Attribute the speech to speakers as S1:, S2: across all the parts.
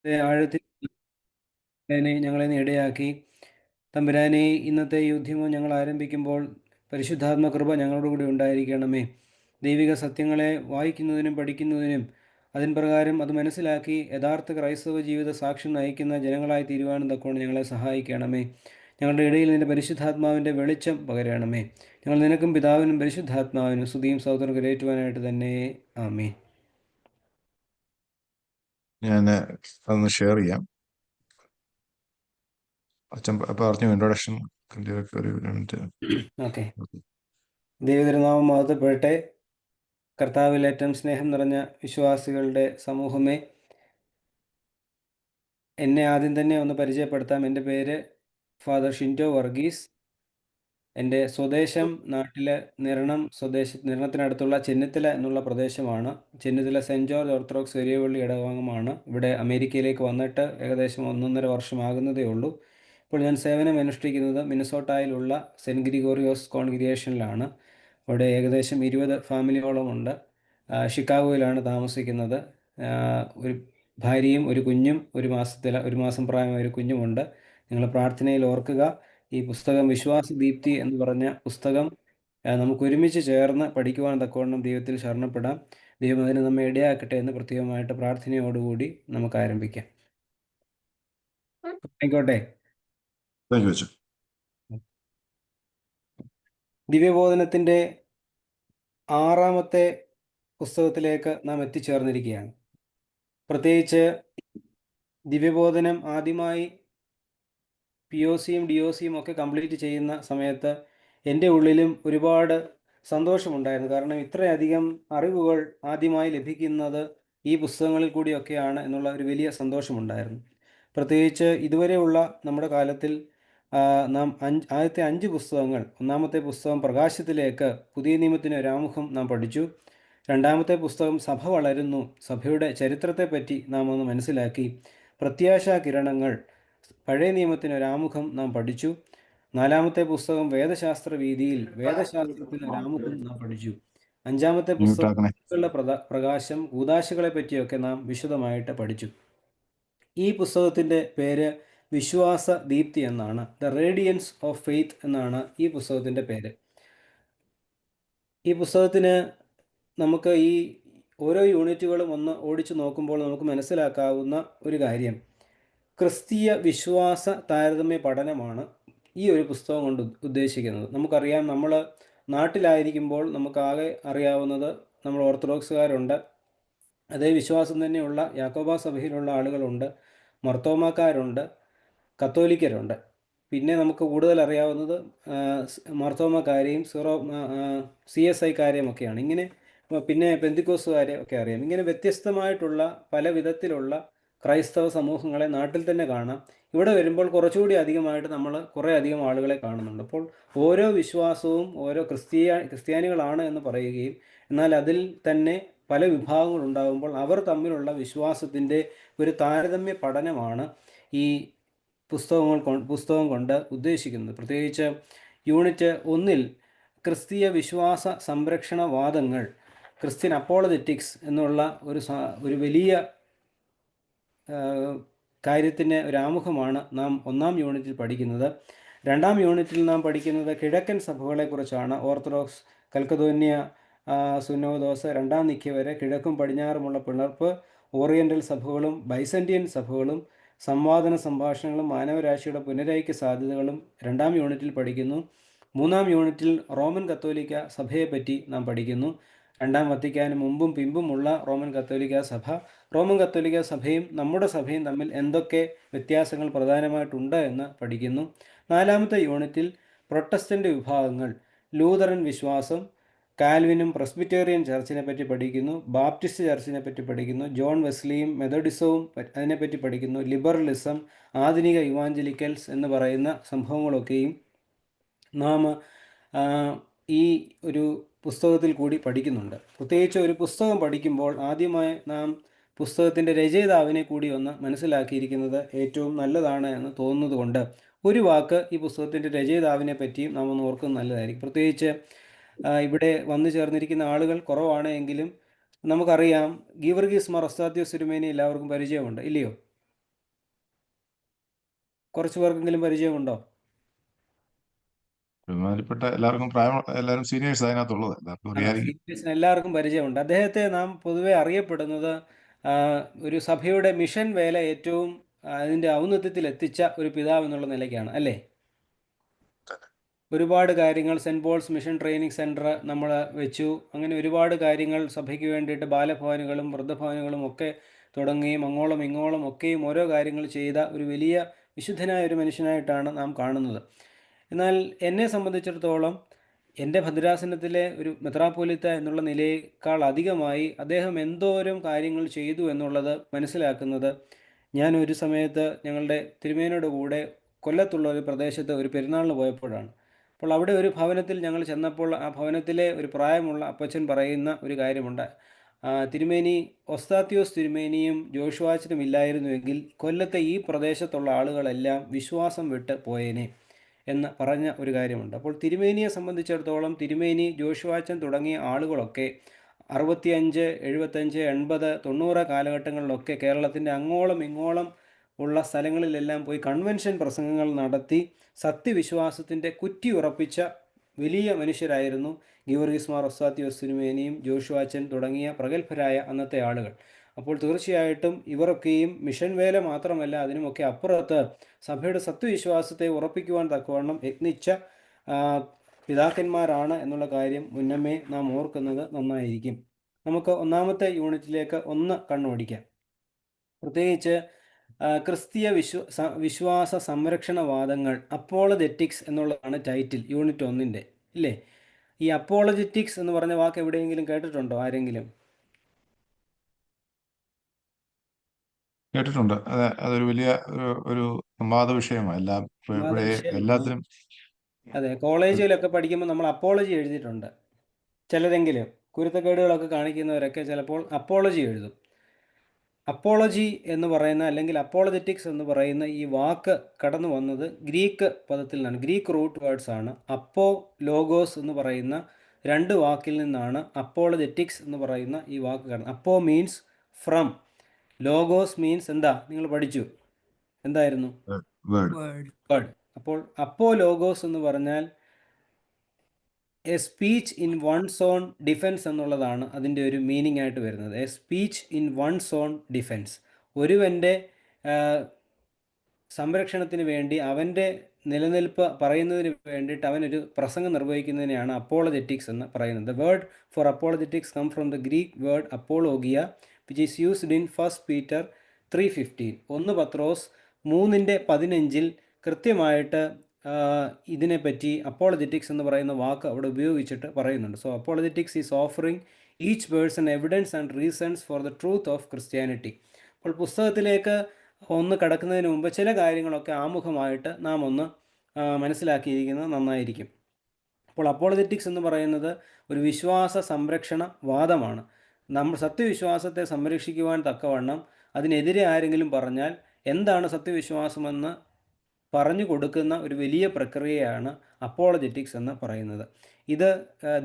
S1: ആഴത്തിൽ ഞങ്ങളെ ഇടയാക്കി. തമ്പുരാനെ, ഇന്നത്തെ ഈ ഉദ്യമം ഞങ്ങൾ ആരംഭിക്കുമ്പോൾ പരിശുദ്ധാത്മ കൃപ ഞങ്ങളോടുകൂടി ഉണ്ടായിരിക്കണമേ. ദൈവിക സത്യങ്ങളെ വായിക്കുന്നതിനും പഠിക്കുന്നതിനും അതിൻ പ്രകാരം അത് മനസ്സിലാക്കി യഥാർത്ഥ ക്രൈസ്തവ ജീവിത സാക്ഷ്യം നയിക്കുന്ന ജനങ്ങളായി തീരുവാനും തക്കോണം ഞങ്ങളെ സഹായിക്കണമേ. ഞങ്ങളുടെ ഇടയിൽ നിന്റെ പരിശുദ്ധാത്മാവിൻ്റെ വെളിച്ചം പകരണമേ. ഞങ്ങൾ നിനക്കും പിതാവിനും പരിശുദ്ധാത്മാവിനും സ്തുതിയും സ്തോത്രം കരേറ്റുവാനായിട്ട് തന്നെ. ആമേൻ.
S2: ഞാൻ അതൊന്ന് ഷെയർ ചെയ്യാം. അച്ഛൻ പറഞ്ഞു ഇൻട്രൊഡക്ഷൻ ഒരു മിനിറ്റ്.
S1: ഓക്കെ. ദൈവതിരുനാമം മഹത്വപ്പെടട്ടെ. കർത്താവിൽ ഏറ്റവും സ്നേഹം നിറഞ്ഞ വിശ്വാസികളുടെ സമൂഹമേ, എന്നെ ആദ്യം തന്നെ ഒന്ന് പരിചയപ്പെടുത്താം. എൻ്റെ പേര് ഫാദർ ഷിൻറ്റോ വർഗീസ്. എൻ്റെ സ്വദേശം നാട്ടിലെ നിരണത്തിനടുത്തുള്ള ചെന്നിത്തല എന്നുള്ള പ്രദേശമാണ്. ചെന്നിത്തല സെൻറ്റ് ജോർജ് ഓർത്തഡോക്സ് വലിയ പള്ളി ഇടവകമാണ്. ഇവിടെ അമേരിക്കയിലേക്ക് വന്നിട്ട് ഏകദേശം 1.5 വർഷമാകുന്നതേ ഉള്ളൂ. ഇപ്പോൾ ഞാൻ സേവനം അനുഷ്ഠിക്കുന്നത് മിനസോട്ടായിലുള്ള സെൻറ്റ് ഗ്രിഗോറിയോസ് കോൺഗ്രിഗേഷനിലാണ്. അവിടെ ഏകദേശം 20 ഫാമിലിയോളമുണ്ട്. ഷിക്കാഗോയിലാണ് താമസിക്കുന്നത്. ഒരു ഭാര്യയും ഒരു കുഞ്ഞും, ഒരു മാസം പ്രായമായ ഒരു കുഞ്ഞുമുണ്ട്. നിങ്ങൾ പ്രാർത്ഥനയിൽ ഓർക്കുക. ഈ പുസ്തകം വിശ്വാസദീപ്തി എന്ന് പറഞ്ഞ പുസ്തകം നമുക്ക് ഒരുമിച്ച് ചേർന്ന് പഠിക്കുവാൻ തക്കവണ്ണം ദൈവത്തിൽ ശരണപ്പെടാം. ദൈവം അതിന് നമ്മെ ഇടയാക്കട്ടെ എന്ന് പ്രത്യേകമായിട്ട് പ്രാർത്ഥനയോടുകൂടി നമുക്ക് ആരംഭിക്കാം. ആയിക്കോട്ടെ. ദിവ്യബോധനത്തിൻ്റെ 6ാമത്തെ പുസ്തകത്തിലേക്ക് നാം എത്തിച്ചേർന്നിരിക്കുകയാണ്. പ്രത്യേകിച്ച് ദിവ്യബോധനം ആദ്യമായി POCയും DOCയും ഒക്കെ കംപ്ലീറ്റ് ചെയ്യുന്ന സമയത്ത് എൻ്റെ ഉള്ളിലും ഒരുപാട് സന്തോഷമുണ്ടായിരുന്നു. കാരണം ഇത്രയധികം അറിവുകൾ ആദ്യമായി ലഭിക്കുന്നത് ഈ പുസ്തകങ്ങളിൽ കൂടിയൊക്കെയാണ് എന്നുള്ള ഒരു വലിയ സന്തോഷമുണ്ടായിരുന്നു. പ്രത്യേകിച്ച് ഇതുവരെയുള്ള നമ്മുടെ കാലത്തിൽ നാം ആദ്യത്തെ 5 പുസ്തകങ്ങൾ, ഒന്നാമത്തെ പുസ്തകം പ്രകാശത്തിലേക്ക് പുതിയ നിയമത്തിന് ഒരാമുഖം നാം പഠിച്ചു. രണ്ടാമത്തെ പുസ്തകം സഭ വളരുന്നു, സഭയുടെ ചരിത്രത്തെപ്പറ്റി നാം ഒന്ന് മനസ്സിലാക്കി. പ്രത്യാശാ കിരണങ്ങൾ, പഴയ നിയമത്തിന് ഒരാമുഖം നാം പഠിച്ചു. 4ാമത്തെ പുസ്തകം വേദശാസ്ത്ര വീതിയിൽ, വേദശാസ്ത്രത്തിന് ഒരാമുഖം നാം പഠിച്ചു. 5ാമത്തെ പുസ്തകം പ്രകാശം, കൂദാശകളെ പറ്റിയൊക്കെ നാം വിശദമായിട്ട് പഠിച്ചു. ഈ പുസ്തകത്തിൻ്റെ പേര് വിശ്വാസ ദീപ്തി എന്നാണ്. ദ റേഡിയൻസ് ഓഫ് ഫെയ്ത്ത് എന്നാണ് ഈ പുസ്തകത്തിൻ്റെ പേര്. ഈ പുസ്തകത്തിന് നമുക്ക് ഈ ഓരോ യൂണിറ്റുകളും ഒന്ന് ഓടിച്ചു നോക്കുമ്പോൾ നമുക്ക് മനസ്സിലാക്കാവുന്ന ഒരു കാര്യം, ക്രിസ്തീയ വിശ്വാസ താരതമ്യ പഠനമാണ് ഈ ഒരു പുസ്തകം കൊണ്ട് ഉദ്ദേശിക്കുന്നത്. നമുക്കറിയാം, നമ്മൾ നാട്ടിലായിരിക്കുമ്പോൾ നമുക്കാകെ അറിയാവുന്നത് നമ്മൾ ഓർത്തഡോക്സുകാരുണ്ട്, അതേ വിശ്വാസം തന്നെയുള്ള യാക്കോബ സഭയിലുള്ള ആളുകളുണ്ട്, മർത്തോമാക്കാരുണ്ട്, കത്തോലിക്കരുണ്ട്. പിന്നെ നമുക്ക് കൂടുതൽ അറിയാവുന്നത് മാർത്തോമാക്കാരെയും CSIക്കാരെയും ഒക്കെയാണ്. ഇങ്ങനെ പിന്നെ പെന്തിക്കോസുകാരെ ഒക്കെ അറിയാം. ഇങ്ങനെ വ്യത്യസ്തമായിട്ടുള്ള പല വിധത്തിലുള്ള ക്രൈസ്തവ സമൂഹങ്ങളെ നാട്ടിൽ തന്നെ കാണാം. ഇവിടെ വരുമ്പോൾ കുറച്ചുകൂടി അധികമായിട്ട് നമ്മൾ കുറേ അധികം ആളുകളെ കാണുന്നുണ്ട്. അപ്പോൾ ഓരോ വിശ്വാസവും ഓരോ ക്രിസ്ത്യാനികളാണ് എന്ന് പറയുകയും എന്നാൽ അതിൽ തന്നെ പല വിഭാഗങ്ങൾ ഉണ്ടാകുമ്പോൾ അവർ തമ്മിലുള്ള വിശ്വാസത്തിൻ്റെ ഒരു താരതമ്യ പഠനമാണ് ഈ പുസ്തകം കൊണ്ട് ഉദ്ദേശിക്കുന്നത്. പ്രത്യേകിച്ച് യൂണിറ്റ് 1-ൽ ക്രിസ്തീയ വിശ്വാസ സംരക്ഷണവാദങ്ങൾ, ക്രിസ്ത്യൻ അപ്പോളജറ്റിക്സ് എന്നുള്ള ഒരു വലിയ കാര്യത്തിന് ഒരാമുഖമാണ് നാം 1ാം യൂണിറ്റിൽ പഠിക്കുന്നത്. 2ാം യൂണിറ്റിൽ നാം പഠിക്കുന്നത് കിഴക്കൻ സഭകളെക്കുറിച്ചാണ്. ഓർത്തഡോക്സ്, കൽക്കദോന്യ സുന്നോദോസ്, 2ാം നിഖ്യ വരെ കിഴക്കും പടിഞ്ഞാറുമുള്ള പിളർപ്പ്, ഓറിയൻ്റൽ സഭകളും ബൈസന്റിയൻ സഭകളും, സംവാദന സംഭാഷണങ്ങളും മാനവരാശിയുടെ പുനരൈക്യ സാധ്യതകളും 2ാം യൂണിറ്റിൽ പഠിക്കുന്നു. 3ാം യൂണിറ്റിൽ റോമൻ കത്തോലിക്ക സഭയെപ്പറ്റി നാം പഠിക്കുന്നു. 2ാം വത്തിക്കാന് മുമ്പും പിമ്പുമുള്ള റോമൻ കത്തോലിക്ക സഭ, റോമൻ കത്തോലിക്ക സഭയും നമ്മുടെ സഭയും തമ്മിൽ എന്തൊക്കെ വ്യത്യാസങ്ങൾ പ്രധാനമായിട്ടുണ്ട് എന്ന് പഠിക്കുന്നു. 4ാമത്തെ യൂണിറ്റിൽ പ്രൊട്ടസ്റ്റൻ്റ് വിഭാഗങ്ങൾ, ലൂതറൻ വിശ്വാസം, കാൽവിനും പ്രസ്ബിറ്റേറിയൻ ചർച്ചിനെ പറ്റി പഠിക്കുന്നു, ബാപ്റ്റിസ്റ്റ് ചർച്ചിനെ പറ്റി പഠിക്കുന്നു, ജോൺ വെസ്ലിയും മെത്തഡിസവും അതിനെപ്പറ്റി പഠിക്കുന്നു, ലിബറലിസം, ആധുനിക ഇവാഞ്ചലിക്കൽസ് എന്ന് പറയുന്ന സംഭവങ്ങളൊക്കെയും നാം ഈ ഒരു പുസ്തകത്തിൽ കൂടി പഠിക്കുന്നുണ്ട്. പ്രത്യേകിച്ച് ഒരു പുസ്തകം പഠിക്കുമ്പോൾ ആദ്യമായി നാം പുസ്തകത്തിൻ്റെ രചയിതാവിനെ കൂടി ഒന്ന് മനസ്സിലാക്കിയിരിക്കുന്നത് ഏറ്റവും നല്ലതാണ് എന്ന് തോന്നുന്നത് കൊണ്ട് ഒരു വാക്ക് ഈ പുസ്തകത്തിൻ്റെ രചയിതാവിനെ പറ്റിയും നാം ഒന്ന് ഓർക്കുന്നത് നല്ലതായിരിക്കും. പ്രത്യേകിച്ച് ഇവിടെ വന്നു ചേർന്നിരിക്കുന്ന ആളുകൾ കുറവാണ് എങ്കിലും നമുക്കറിയാം, ഗീവർഗീസ് മാർ ഒസ്താത്യോസ് തിരുമേനി എല്ലാവർക്കും പരിചയമുണ്ട്, ഇല്ലയോ? കുറച്ച് പേർക്കെങ്കിലും പരിചയമുണ്ടോ?
S2: ഒരുമാതിരിപ്പെട്ട എല്ലാവർക്കും എല്ലാവരും സീനിയേഴ്സ് അതിനകത്തുള്ളത്, എല്ലാവർക്കും
S1: അതെ,
S2: അറിയാമായിരിക്കും.
S1: സീനിയേഴ്സിന് എല്ലാവർക്കും പരിചയമുണ്ട്. അദ്ദേഹത്തെ നാം പൊതുവെ അറിയപ്പെടുന്നത് ആ, ഒരു സഭയുടെ മിഷൻ വേല ഏറ്റവും അതിൻ്റെ ഔന്നത്യത്തിൽ എത്തിച്ച ഒരു പിതാവ് എന്നുള്ള നിലയ്ക്കാണ്, അല്ലേ? ഒരുപാട് കാര്യങ്ങൾ saint Paul's mission training centre നമ്മൾ വെച്ചു. അങ്ങനെ ഒരുപാട് കാര്യങ്ങൾ സഭയ്ക്ക് വേണ്ടിയിട്ട് ബാലഭവനുകളും വൃദ്ധഭവനുകളും ഒക്കെ തുടങ്ങുകയും അങ്ങോളം ഇങ്ങോളം ഒക്കെയും ഓരോ കാര്യങ്ങൾ ചെയ്ത ഒരു വലിയ വിശുദ്ധനായ ഒരു മനുഷ്യനായിട്ടാണ് നാം കാണുന്നത്. എന്നാൽ എന്നെ സംബന്ധിച്ചിടത്തോളം എൻ്റെ ഭദ്രാസനത്തിലെ ഒരു മെത്രാപ്പോലിത്ത എന്നുള്ള നിലയേക്കാൾ അധികമായി അദ്ദേഹം എന്തോരം കാര്യങ്ങൾ ചെയ്തു എന്നുള്ളത് മനസ്സിലാക്കുന്നത് ഞാൻ ഒരു സമയത്ത് ഞങ്ങളുടെ തിരുമേനയുടെ കൂടെ കൊല്ലത്തുള്ള ഒരു പ്രദേശത്ത് ഒരു പെരുന്നാളിന് പോയപ്പോഴാണ്. അപ്പോൾ അവിടെ ഒരു ഭവനത്തിൽ ഞങ്ങൾ ചെന്നപ്പോൾ ആ ഭവനത്തിലെ ഒരു പ്രായമുള്ള അപ്പച്ചൻ പറയുന്ന ഒരു കാര്യമുണ്ട്. തിരുമേനി ഒസ്താത്യോസ് തിരുമേനിയും ജോഷുവാച്ചനും ഇല്ലായിരുന്നുവെങ്കിൽ കൊല്ലത്തെ ഈ പ്രദേശത്തുള്ള ആളുകളെല്ലാം വിശ്വാസം വിട്ട് പോയേനെ എന്ന് പറഞ്ഞ ഒരു കാര്യമുണ്ട്. അപ്പോൾ തിരുമേനിയെ സംബന്ധിച്ചിടത്തോളം തിരുമേനി, ജോഷുവാച്ചൻ തുടങ്ങിയ ആളുകളൊക്കെ 65, 75, 80, 90 കാലഘട്ടങ്ങളിലൊക്കെ കേരളത്തിൻ്റെ അങ്ങോളം ഇങ്ങോളം ഉള്ള സ്ഥലങ്ങളിലെല്ലാം പോയി കൺവെൻഷൻ പ്രസംഗങ്ങൾ നടത്തി സത്യവിശ്വാസത്തിൻ്റെ കുറ്റിയുറപ്പിച്ച വലിയ മനുഷ്യരായിരുന്നു ഗീവർഗീസ് മാർ ഒസ്താത്യോസ് തിരുമേനിയും ജോഷുവാച്ചൻ തുടങ്ങിയ പ്രഗത്ഭരായ അന്നത്തെ ആളുകൾ. അപ്പോൾ തീർച്ചയായിട്ടും ഇവരൊക്കെയും മിഷൻ വേല മാത്രമല്ല അതിനുമൊക്കെ അപ്പുറത്ത് സഭയുടെ സത്യവിശ്വാസത്തെ ഉറപ്പിക്കുവാൻ തക്കവണ്ണം യത്നിച്ച പിതാക്കന്മാരാണ് എന്നുള്ള കാര്യം മുന്നമേ നാം ഓർക്കുന്നത് നന്നായിരിക്കും. നമുക്ക് ഒന്നാമത്തെ യൂണിറ്റിലേക്ക് ഒന്ന് കണ്ണോടിക്കാം. പ്രത്യേകിച്ച് ക്രിസ്തീയ വിശ്വാസ സംരക്ഷണവാദങ്ങൾ, അപ്പോളജറ്റിക്സ് എന്നുള്ളതാണ് ടൈറ്റിൽ യൂണിറ്റ് 1-ൻ്റെ, ഇല്ലേ? ഈ അപ്പോളജറ്റിക്സ് എന്ന് പറഞ്ഞ വാക്ക് എവിടെയെങ്കിലും കേട്ടിട്ടുണ്ടോ ആരെങ്കിലും?
S2: കേട്ടിട്ടുണ്ട്. അതൊരു വലിയ ഒരു സംവാദ വിഷയമാണ്. ഇവിടെ
S1: വിഷയമാണ്.
S2: എല്ലാത്തിനും.
S1: അതെ, കോളേജിലൊക്കെ പഠിക്കുമ്പോൾ നമ്മൾ അപ്പോളജി എഴുതിയിട്ടുണ്ട്. ചിലരെങ്കിലും കുരുത്തക്കേടുകളൊക്കെ കാണിക്കുന്നവരൊക്കെ ചിലപ്പോൾ അപ്പോളജി എഴുതും. അപ്പോളജി എന്ന് പറയുന്ന അല്ലെങ്കിൽ അപ്പോളജറ്റിക്സ് എന്ന് പറയുന്ന ഈ വാക്ക് കടന്നു വന്നത് ഗ്രീക്ക് പദത്തിൽ നിന്നാണ്. ഗ്രീക്ക് റൂട്ട് വേർഡ്സ് ആണ്. അപ്പോ ലോഗോസ് എന്ന് പറയുന്ന രണ്ട് വാക്കിൽ നിന്നാണ് അപ്പോളജറ്റിക്സ് എന്ന് പറയുന്ന ഈ വാക്ക് കടന്നത്. അപ്പോ മീൻസ് ഫ്രം, ലോഗോസ് മീൻസ് എന്താ, നിങ്ങൾ പഠിച്ചു, എന്തായിരുന്നു? വേർഡ്. അപ്പോൾ അപ്പോ ലോഗോസ് എന്ന് പറഞ്ഞാൽ a speech in one's own defence എന്നുള്ളതാണ് അതിൻ്റെ ഒരു മീനിങ് ആയിട്ട് വരുന്നത്. A speech in one's own defence, ഒരുവൻ്റെ സംരക്ഷണത്തിന് വേണ്ടി, അവൻ്റെ നിലനിൽപ്പ് പറയുന്നതിന് വേണ്ടിയിട്ട് അവനൊരു പ്രസംഗം നിർവഹിക്കുന്നതിനെയാണ് അപ്പോളജറ്റിക്സ് എന്ന് പറയുന്നത്. The word for apologetics come from the Greek word apologia which is used in 1 Peter 3:15. 1 പത്രോസ് 3:15 കൃത്യമായിട്ട് ഇതിനെപ്പറ്റി അപ്പോളജറ്റിക്സ് എന്ന് പറയുന്ന വാക്ക് അവിടെ ഉപയോഗിച്ചിട്ട് പറയുന്നുണ്ട്. So apologetics is offering each person evidence and reasons for the truth of Christianity. അപ്പോൾ പുസ്തകത്തിലേക്ക് ഒന്ന് കടക്കുന്നതിന് മുമ്പ് ചില കാര്യങ്ങളൊക്കെ ആമുഖമായിട്ട് നാം ഒന്ന് മനസ്സിലാക്കിയിരിക്കുന്നത് നന്നായിരിക്കും. അപ്പോൾ അപ്പോളജറ്റിക്സ് എന്ന് പറയുന്നത് ഒരു വിശ്വാസ സംരക്ഷണ വാദമാണ്. നമ്മൾ സത്യവിശ്വാസത്തെ സംരക്ഷിക്കുവാൻ തക്കവണ്ണം അതിനെതിരെ ആരെങ്കിലും പറഞ്ഞാൽ എന്താണ് സത്യവിശ്വാസമെന്ന് പറഞ്ഞു കൊടുക്കുന്ന ഒരു വലിയ പ്രക്രിയയാണ് അപ്പോളജറ്റിക്സ് എന്ന് പറയുന്നത്. ഇത്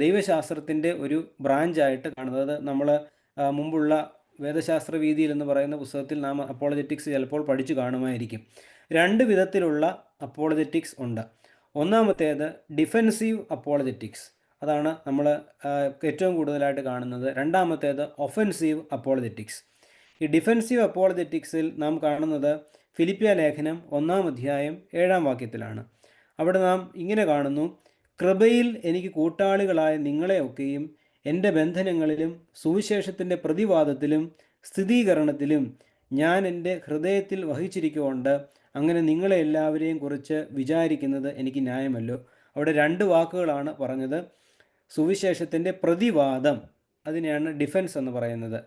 S1: ദൈവശാസ്ത്രത്തിൻ്റെ ഒരു ബ്രാഞ്ചായിട്ട് കാണുന്നത്. നമ്മൾ മുമ്പുള്ള വേദശാസ്ത്ര വീതിയിൽ എന്ന് പറയുന്ന പുസ്തകത്തിൽ നാം അപ്പോളജറ്റിക്സ് ചിലപ്പോൾ പഠിച്ചു കാണുമായിരിക്കും. രണ്ട് വിധത്തിലുള്ള അപ്പോളജറ്റിക്സ് ഉണ്ട്. ഒന്നാമത്തേത് ഡിഫെൻസീവ് അപ്പോളജറ്റിക്സ്, അതാണ് നമ്മൾ ഏറ്റവും കൂടുതലായിട്ട് കാണുന്നത്. രണ്ടാമത്തേത് ഒഫെൻസീവ് അപ്പോളജറ്റിക്സ്. ഈ ഡിഫെൻസീവ് അപ്പോളജറ്റിക്സിൽ നാം കാണുന്നത് ഫിലിപ്പിയ ലേഖനം 1-ാം അധ്യായം 7-ാം വാക്യത്തിലാണ്. അവിടെ നാം ഇങ്ങനെ കാണുന്നു: കൃപയിൽ എനിക്ക് കൂട്ടാളികളായ നിങ്ങളെയൊക്കെയും എൻ്റെ ബന്ധനങ്ങളിലും സുവിശേഷത്തിൻ്റെ പ്രതിവാദത്തിലും സ്ഥിരീകരണത്തിലും ഞാൻ എൻ്റെ ഹൃദയത്തിൽ വഹിച്ചിരിക്കുകൊണ്ട് അങ്ങനെ നിങ്ങളെ എല്ലാവരെയും കുറിച്ച് വിചാരിക്കുന്നത് എനിക്ക് ന്യായമല്ലോ. അവിടെ രണ്ട് വാക്കുകളാണ് പറഞ്ഞത്. സുവിശേഷത്തിൻ്റെ പ്രതിവാദം, അതിനെയാണ് ഡിഫെൻസ് എന്ന് പറയുന്നത്.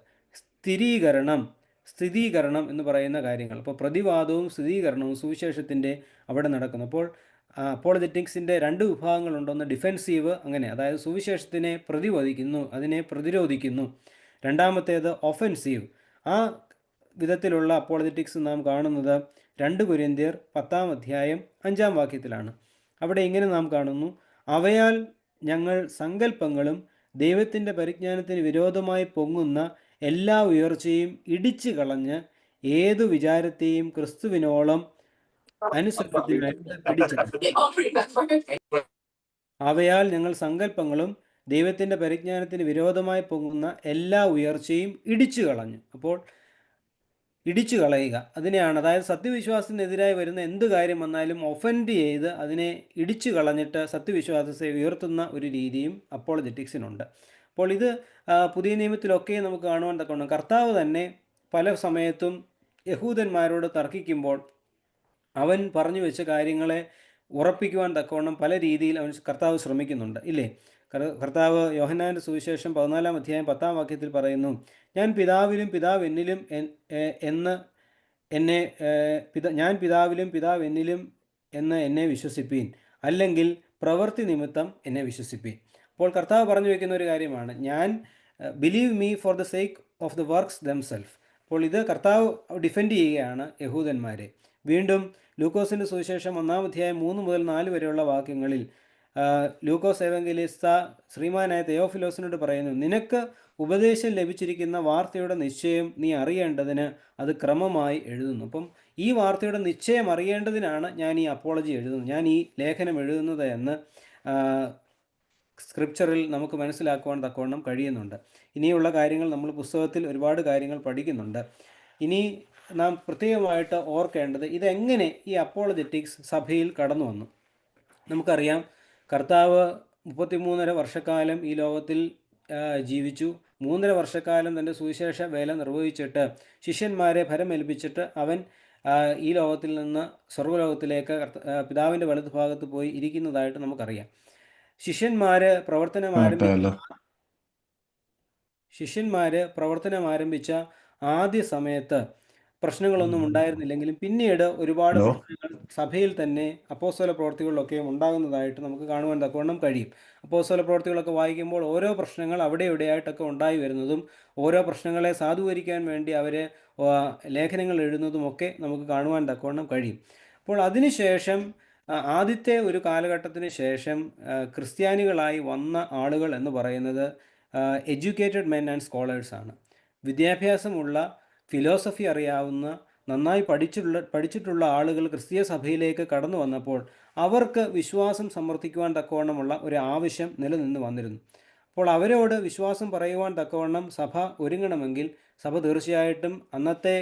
S1: സ്ഥിരീകരണം എന്ന് പറയുന്ന കാര്യങ്ങൾ. അപ്പോൾ പ്രതിവാദവും സ്ഥിരീകരണവും സുവിശേഷത്തിൻ്റെ അവിടെ നടക്കുന്നു. അപ്പോൾ അപ്പോളജറ്റിക്സിൻ്റെ രണ്ട് വിഭാഗങ്ങളുണ്ടൊന്ന് ഡിഫെൻസീവ്, അങ്ങനെ, അതായത് സുവിശേഷത്തിനെ പ്രതിരോധിക്കുന്നു, അതിനെ പ്രതിരോധിക്കുന്നു. രണ്ടാമത്തേത് ഒഫെൻസീവ്. ആ വിധത്തിലുള്ള അപ്പോളജറ്റിക്സ് നാം കാണുന്നത് 2 കൊരിന്ത്യർ 10-ാം അധ്യായം 5-ാം വാക്യത്തിലാണ്. അവിടെ ഇങ്ങനെ നാം കാണുന്നു: അവയാൽ ഞങ്ങൾ സങ്കല്പങ്ങളും ദൈവത്തിൻ്റെ പരിജ്ഞാനത്തിന് വിരോധമായി പൊങ്ങുന്ന എല്ലാ ഉയർച്ചയും ഇടിച്ചു കളഞ്ഞ് ഏതു വിചാരത്തെയും ക്രിസ്തുവിനോളം അനുസരണത്തിനായിട്ട് പിടിച്ചത്. അവയാൽ ഞങ്ങൾ സങ്കല്പങ്ങളും ദൈവത്തിൻ്റെ പരിജ്ഞാനത്തിന് വിരോധമായി പോകുന്ന എല്ലാ ഉയർച്ചയും ഇടിച്ചു കളഞ്ഞു. അപ്പോൾ ഇടിച്ചു കളയുക അതിനെയാണ്, അതായത് സത്യവിശ്വാസത്തിനെതിരായി വരുന്ന എന്ത് കാര്യം വന്നാലും ഒഫൻഡ് ചെയ്ത് അതിനെ ഇടിച്ചു കളഞ്ഞിട്ട് സത്യവിശ്വാസത്തെ ഉയർത്തുന്ന ഒരു രീതിയും അപ്പോളജറ്റിക്സിനുണ്ട്. അപ്പോൾ ഇത് പുതിയ നിയമത്തിലൊക്കെ നമുക്ക് കാണുവാൻ തക്കവണ്ണം കർത്താവ് തന്നെ പല സമയത്തും യഹൂദന്മാരോട് തർക്കിക്കുമ്പോൾ അവൻ പറഞ്ഞു വെച്ച കാര്യങ്ങളെ ഉറപ്പിക്കുവാൻ തക്കവണ്ണം പല രീതിയിൽ കർത്താവ് ശ്രമിക്കുന്നുണ്ട്, ഇല്ലേ? കർത്താവ് യോഹന്നാൻ്റെ സുവിശേഷം 14-ാം അധ്യായം 10-ാം വാക്യത്തിൽ പറയുന്നു, ഞാൻ പിതാവിലും പിതാവ് എന്നിലും ഞാൻ പിതാവിലും പിതാവ് എന്നിലും എന്ന് എന്നെ വിശ്വസിപ്പീൻ, അല്ലെങ്കിൽ പ്രവൃത്തി നിമിത്തം എന്നെ വിശ്വസിപ്പീൻ. അപ്പോൾ കർത്താവ് പറഞ്ഞു വയ്ക്കുന്ന ഒരു കാര്യമാണ്, ഞാൻ believe me for the sake of the works themself. അപ്പോൾ ഇത് കർത്താവ് ഡിഫെൻഡ് ചെയ്യുകയാണ് യഹൂദന്മാരെ. വീണ്ടും ലൂക്കോസിൻ്റെ സുവിശേഷം 1-ാം അധ്യായം 3 മുതൽ 4 വരെയുള്ള വാക്യങ്ങളിൽ ലൂക്കോസ് എവങ്കലിസ്ത ശ്രീമാനായ തെയോഫിലോസിനോട് പറയുന്നു, നിനക്ക് ഉപദേശം ലഭിച്ചിരിക്കുന്ന വാർത്തയുടെ നിശ്ചയം നീ അറിയേണ്ടതിന് അത് ക്രമമായി എഴുതുന്നു. അപ്പം ഈ വാർത്തയുടെ നിശ്ചയം അറിയേണ്ടതിനാണ് ഞാൻ ഈ അപ്പോളജി എഴുതുന്നത്, ഞാൻ ഈ ലേഖനം എഴുതുന്നത് എന്ന് സ്ക്രിപ്ചറിൽ നമുക്ക് മനസ്സിലാക്കുവാൻ തക്കവണ്ണം കഴിയുന്നുണ്ട്. ഇനിയുള്ള കാര്യങ്ങൾ നമ്മൾ പുസ്തകത്തിൽ ഒരുപാട് കാര്യങ്ങൾ പഠിക്കുന്നുണ്ട്. ഇനി നാം പ്രത്യേകമായിട്ട് ഓർക്കേണ്ടത് ഇതെങ്ങനെ ഈ അപ്പോളജറ്റിക്സ് സഭയിൽ കടന്നു വന്നു. നമുക്കറിയാം, കർത്താവ് 33.5 വർഷക്കാലം ഈ ലോകത്തിൽ ജീവിച്ചു. 3.5 വർഷക്കാലം തൻ്റെ സുവിശേഷ വേല നിർവഹിച്ചിട്ട് ശിഷ്യന്മാരെ ഭരമേൽപ്പിച്ചിട്ട് അവൻ ഈ ലോകത്തിൽ നിന്ന് സ്വർഗ്ഗലോകത്തിലേക്ക് പിതാവിൻ്റെ വലതുഭാഗത്ത് പോയി ഇരിക്കുന്നതായിട്ട് നമുക്കറിയാം. ശിഷ്യന്മാർ പ്രവർത്തനം ആരംഭിച്ച ആദ്യ സമയത്ത് പ്രശ്നങ്ങളൊന്നും ഉണ്ടായിരുന്നില്ലെങ്കിലും പിന്നീട് ഒരുപാട് പ്രശ്നങ്ങൾ സഭയിൽ തന്നെ അപ്പോസ്തല പ്രവൃത്തികളിലൊക്കെ ഉണ്ടാകുന്നതായിട്ട് നമുക്ക് കാണുവാൻ തക്കവണ്ണം കഴിയും. അപ്പോസ്തല പ്രവൃത്തികളൊക്കെ വായിക്കുമ്പോൾ ഓരോ പ്രശ്നങ്ങൾ അവിടെ ഇവിടെയായിട്ടൊക്കെ ഉണ്ടായി വരുന്നതും ഓരോ പ്രശ്നങ്ങളെ സാധൂകരിക്കാൻ വേണ്ടി അവർ ലേഖനങ്ങൾ എഴുതുന്നതുമൊക്കെ നമുക്ക് കാണുവാൻ തക്കവണ്ണം കഴിയും. അപ്പോൾ അതിനുശേഷം ആദ്യത്തെ ഒരു കാലഘട്ടത്തിന് ശേഷം ക്രിസ്ത്യാനികളായി വന്ന ആളുകൾ എന്ന് പറയുന്നത് എഡ്യൂക്കേറ്റഡ് മെൻ ആൻഡ് സ്കോളേഴ്സാണ്. വിദ്യാഭ്യാസമുള്ള, ഫിലോസഫി അറിയാവുന്ന, നന്നായി പഠിച്ചിട്ടുള്ള ആളുകൾ ക്രിസ്തീയ സഭയിലേക്ക് കടന്നു വന്നപ്പോൾ അവർക്ക് വിശ്വാസം സമർത്ഥിക്കുവാൻ തക്കവണ്ണമുള്ള ഒരു ആവശ്യം നിലനിന്ന് വന്നിരുന്നു. അപ്പോൾ അവരോട് വിശ്വാസം പറയുവാൻ തക്കവണ്ണം സഭ ഒരുങ്ങണമെങ്കിൽ സഭ തീർച്ചയായിട്ടും അന്നത്തെ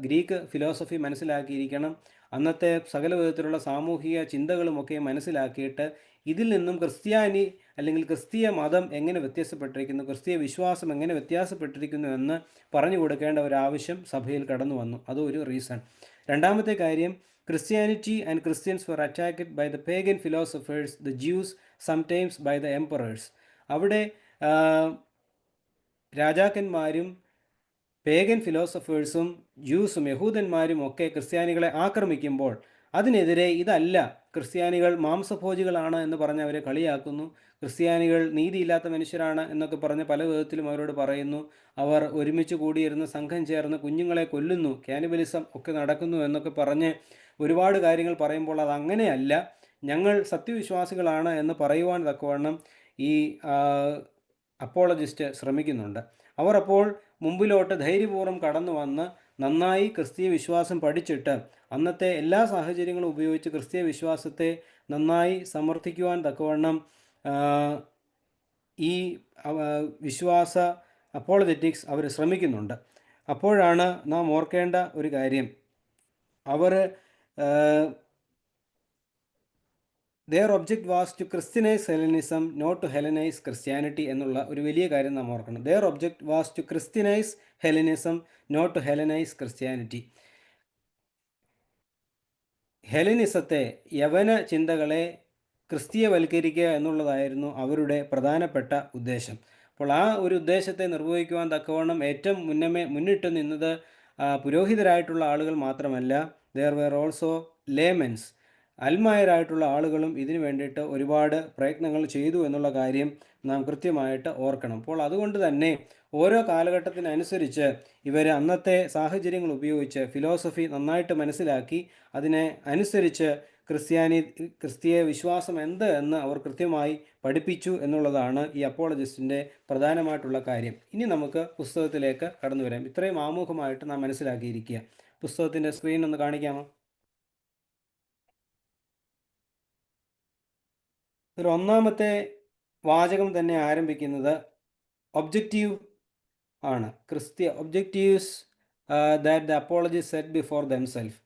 S1: ഗ്രീക്ക് ഫിലോസഫി മനസ്സിലാക്കിയിരിക്കണം. അന്നത്തെ സകല വിധത്തിലുള്ള സാമൂഹിക ചിന്തകളുമൊക്കെ മനസ്സിലാക്കിയിട്ട് ഇതിൽ നിന്നും ക്രിസ്ത്യാനി അല്ലെങ്കിൽ ക്രിസ്തീയ മതം എങ്ങനെ വ്യത്യാസപ്പെട്ടിരിക്കുന്നു, ക്രിസ്തീയ വിശ്വാസം എങ്ങനെ വ്യത്യാസപ്പെട്ടിരിക്കുന്നു എന്ന് പറഞ്ഞു കൊടുക്കേണ്ട ഒരാവശ്യം സഭയിൽ കടന്നു വന്നു. അതൊരു റീസൺ. രണ്ടാമത്തെ കാര്യം, Christianity and Christians were attacked by the pagan philosophers, the Jews, sometimes by the emperors. അവിടെ രാജാക്കന്മാരും പേഗൻ ഫിലോസഫേഴ്സും ജ്യൂസും യഹൂദന്മാരും ഒക്കെ ക്രിസ്ത്യാനികളെ ആക്രമിക്കുമ്പോൾ അതിനെതിരെ ഇതല്ല, ക്രിസ്ത്യാനികൾ മാംസഭോജികളാണ് എന്ന് പറഞ്ഞ് അവരെ കളിയാക്കുന്നു, ക്രിസ്ത്യാനികൾ നീതിയില്ലാത്ത മനുഷ്യരാണ് എന്നൊക്കെ പറഞ്ഞ് പല വിധത്തിലും അവരോട് പറയുന്നു, അവർ ഒരുമിച്ച് കൂടിയിരുന്ന് സംഘം ചേർന്ന് കുഞ്ഞുങ്ങളെ കൊല്ലുന്നു, കാനിബലിസം ഒക്കെ നടക്കുന്നു എന്നൊക്കെ പറഞ്ഞ് ഒരുപാട് കാര്യങ്ങൾ പറയുമ്പോൾ അതങ്ങനെയല്ല, ഞങ്ങൾ സത്യവിശ്വാസികളാണ് എന്ന് പറയുവാൻ തക്കവണ്ണം ഈ അപ്പോളജിസ്റ്റ് ശ്രമിക്കുന്നുണ്ട്. അവർ അപ്പോൾ മുമ്പിലോട്ട് ധൈര്യപൂർവ്വം കടന്നു വന്ന് നന്നായി ക്രിസ്തീയ വിശ്വാസം പഠിച്ചിട്ട് അന്നത്തെ എല്ലാ സാഹചര്യങ്ങളും ഉപയോഗിച്ച് ക്രിസ്തീയ വിശ്വാസത്തെ നന്നായി സമർത്ഥിക്കുവാൻ തക്കവണ്ണം ഈ വിശ്വാസ അപ്പോളജറ്റിക്സ് അവർ ശ്രമിക്കുന്നുണ്ട്. അപ്പോഴാണ് നാം ഓർക്കേണ്ട ഒരു കാര്യം, അവർ their object was to Christianize Hellenism, not to Hellenize Christianity എന്നുള്ള ഒരു വലിയ കാര്യം നാം ഓർക്കണം. Their object was to Christianize Hellenism, not to Hellenize Christianity. ഹെലനിസത്തെ, യവന ചിന്തകളെ ക്രിസ്തീയവൽക്കരിക്കുക എന്നുള്ളതായിരുന്നു അവരുടെ പ്രധാനപ്പെട്ട ഉദ്ദേശം. അപ്പോൾ ആ ഒരു ഉദ്ദേശത്തെ നിർവഹിക്കുവാൻ തക്കവണ്ണം ഏറ്റവും മുന്നിട്ട് നിന്നത് പുരോഹിതരായിട്ടുള്ള ആളുകൾ മാത്രമല്ല, there were also laymen, അൽമായരായിട്ടുള്ള ആളുകളും ഇതിനു വേണ്ടിയിട്ട് ഒരുപാട് പ്രയത്നങ്ങൾ ചെയ്തു എന്നുള്ള കാര്യം നാം കൃത്യമായിട്ട് ഓർക്കണം. അപ്പോൾ അതുകൊണ്ട് തന്നെ ഓരോ കാലഘട്ടത്തിനനുസരിച്ച് ഇവർ അന്നത്തെ സാഹചര്യങ്ങൾ ഉപയോഗിച്ച് ഫിലോസഫി നന്നായിട്ട് മനസ്സിലാക്കി അതിനെ അനുസരിച്ച് ക്രിസ്തീയ വിശ്വാസം എന്ത് എന്ന് അവർ കൃത്യമായി പഠിപ്പിച്ചു എന്നുള്ളതാണ് ഈ അപ്പോളജിസ്റ്റിൻ്റെ പ്രധാനമായിട്ടുള്ള കാര്യം. ഇനി നമുക്ക് പുസ്തകത്തിലേക്ക് കടന്നു വരാം. ഇത്രയും ആമുഖമായിട്ട് നാം മനസ്സിലാക്കിയിരിക്കുക. പുസ്തകത്തിൻ്റെ സ്ക്രീൻ ഒന്ന് കാണിക്കാമോ? ഒരു ഒന്നാമത്തെ വാചകം തന്നെ ആരംഭിക്കുന്നത് ഒബ്ജക്റ്റീവ് ആണ്. Objectives that the apology set before themself.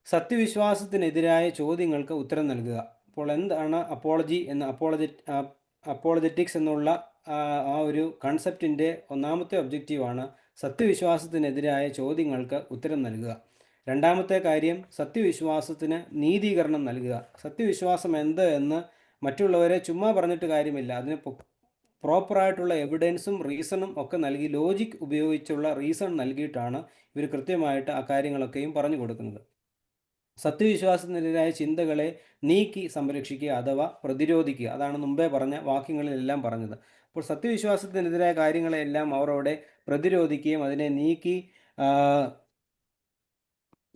S1: സത്യവിശ്വാസത്തിനെതിരായ ചോദ്യങ്ങൾക്ക് ഉത്തരം നൽകുക. അപ്പോൾ എന്താണ് അപ്പോളജി അപ്പോളജറ്റിക്സ് എന്നുള്ള ആ ഒരു കൺസെപ്റ്റിൻ്റെ ഒന്നാമത്തെ ഒബ്ജക്റ്റീവാണ് സത്യവിശ്വാസത്തിനെതിരായ ചോദ്യങ്ങൾക്ക് ഉത്തരം നൽകുക. രണ്ടാമത്തെ കാര്യം സത്യവിശ്വാസത്തിന് നീതീകരണം നൽകുക. സത്യവിശ്വാസം എന്ത് എന്ന് മറ്റുള്ളവരെ ചുമ്മാ പറഞ്ഞിട്ട് കാര്യമില്ല, അതിന് പ്രോപ്പറായിട്ടുള്ള എവിഡൻസും റീസണും ഒക്കെ നൽകി, ലോജിക് ഉപയോഗിച്ചുള്ള റീസൺ നൽകിയിട്ടാണ് ഇവർ കൃത്യമായിട്ട് ആ കാര്യങ്ങളൊക്കെയും പറഞ്ഞു കൊടുക്കുന്നത്. സത്യവിശ്വാസത്തിനെതിരായ ചിന്തകളെ നീക്കി സംരക്ഷിക്കുക അഥവാ പ്രതിരോധിക്കുക. അതാണ് മുമ്പേ പറഞ്ഞ വാക്യങ്ങളിലെല്ലാം പറഞ്ഞത്. അപ്പോൾ സത്യവിശ്വാസത്തിനെതിരായ കാര്യങ്ങളെല്ലാം അവർ അവിടെ പ്രതിരോധിക്കുകയും അതിനെ നീക്കി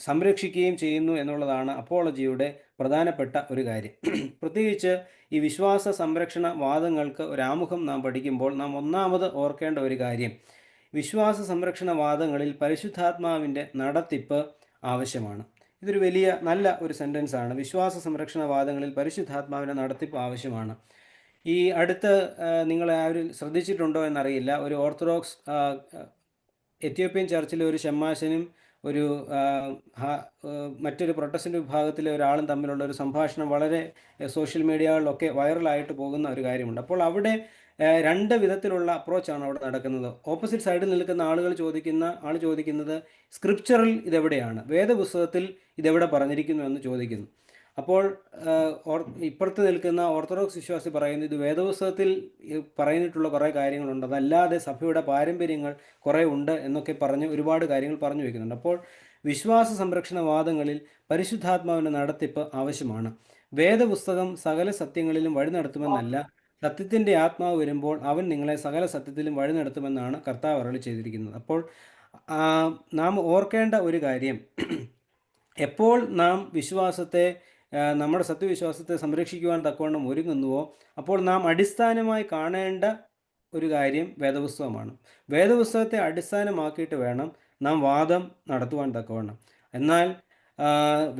S1: സംരക്ഷിക്കുകയും ചെയ്യുന്നു എന്നുള്ളതാണ് അപ്പോളജിയുടെ പ്രധാനപ്പെട്ട ഒരു കാര്യം. പ്രത്യേകിച്ച് ഈ വിശ്വാസ സംരക്ഷണ വാദങ്ങൾക്ക് ഒരാമുഖം നാം പഠിക്കുമ്പോൾ നാം ഒന്നാമത് ഓർക്കേണ്ട ഒരു കാര്യം, വിശ്വാസ സംരക്ഷണ വാദങ്ങളിൽ പരിശുദ്ധാത്മാവിൻ്റെ നടത്തിപ്പ് ആവശ്യമാണ്. ഇതൊരു നല്ല ഒരു സെൻറ്റൻസ് ആണ്. വിശ്വാസ സംരക്ഷണ വാദങ്ങളിൽ പരിശുദ്ധാത്മാവിൻ്റെ നടത്തിപ്പ് ആവശ്യമാണ്. ഈ അടുത്ത് നിങ്ങൾ ആരും ശ്രദ്ധിച്ചിട്ടുണ്ടോ എന്നറിയില്ല, ഒരു ഓർത്തഡോക്സ് എത്യോപ്യൻ ചർച്ചിലെ ഒരു ഷമ്മാശനും ഒരു മറ്റൊരു പ്രൊട്ടസ്റ്റൻ്റ് വിഭാഗത്തിലെ ഒരാളും തമ്മിലുള്ള ഒരു സംഭാഷണം വളരെ സോഷ്യൽ മീഡിയകളിലൊക്കെ വൈറലായിട്ട് പോകുന്ന ഒരു കാര്യമുണ്ട്. അപ്പോൾ അവിടെ രണ്ട് വിധത്തിലുള്ള അപ്രോച്ചാണ് അവിടെ നടക്കുന്നത്. ഓപ്പോസിറ്റ് സൈഡിൽ നിൽക്കുന്ന ആൾ ചോദിക്കുന്നത് സ്ക്രിപ്ചറിൽ ഇതെവിടെയാണ്, വേദപുസ്തകത്തിൽ ഇതെവിടെ പറഞ്ഞിരിക്കുന്നു എന്ന് ചോദിക്കുന്നു. അപ്പോൾ ഇപ്പുറത്ത് നിൽക്കുന്ന ഓർത്തഡോക്സ് വിശ്വാസി പറയുന്നത് ഇത് വേദപുസ്തകത്തിൽ പറഞ്ഞിട്ടുള്ള കുറേ കാര്യങ്ങളുണ്ട്, അതല്ലാതെ സഭയുടെ പാരമ്പര്യങ്ങൾ കുറേ ഉണ്ട് എന്നൊക്കെ പറഞ്ഞ് ഒരുപാട് കാര്യങ്ങൾ പറഞ്ഞു വയ്ക്കുന്നുണ്ട്. അപ്പോൾ വിശ്വാസ സംരക്ഷണ വാദങ്ങളിൽ പരിശുദ്ധാത്മാവിൻ്റെ നടത്തിപ്പ് ആവശ്യമാണ്. വേദപുസ്തകം സകല സത്യങ്ങളിലും വഴി നടത്തുമെന്നല്ല, സത്യത്തിൻ്റെ ആത്മാവ് വരുമ്പോൾ അവൻ നിങ്ങളെ സകല സത്യത്തിലും വഴി നടത്തുമെന്നാണ് കർത്താവ് അരുളി ചെയ്തിരിക്കുന്നത്. അപ്പോൾ നാം ഓർക്കേണ്ട ഒരു കാര്യം, എപ്പോൾ നാം നമ്മുടെ സത്യവിശ്വാസത്തെ സംരക്ഷിക്കുവാൻ തക്കവണ്ണം ഒരുങ്ങുന്നുവോ അപ്പോൾ നാം അടിസ്ഥാനമായി കാണേണ്ട ഒരു കാര്യം വേദപുസ്തകമാണ്. വേദപുസ്തകത്തെ അടിസ്ഥാനമാക്കിയിട്ട് വേണം നാം വാദം നടത്തുവാൻ തക്കവണ്ണം. എന്നാൽ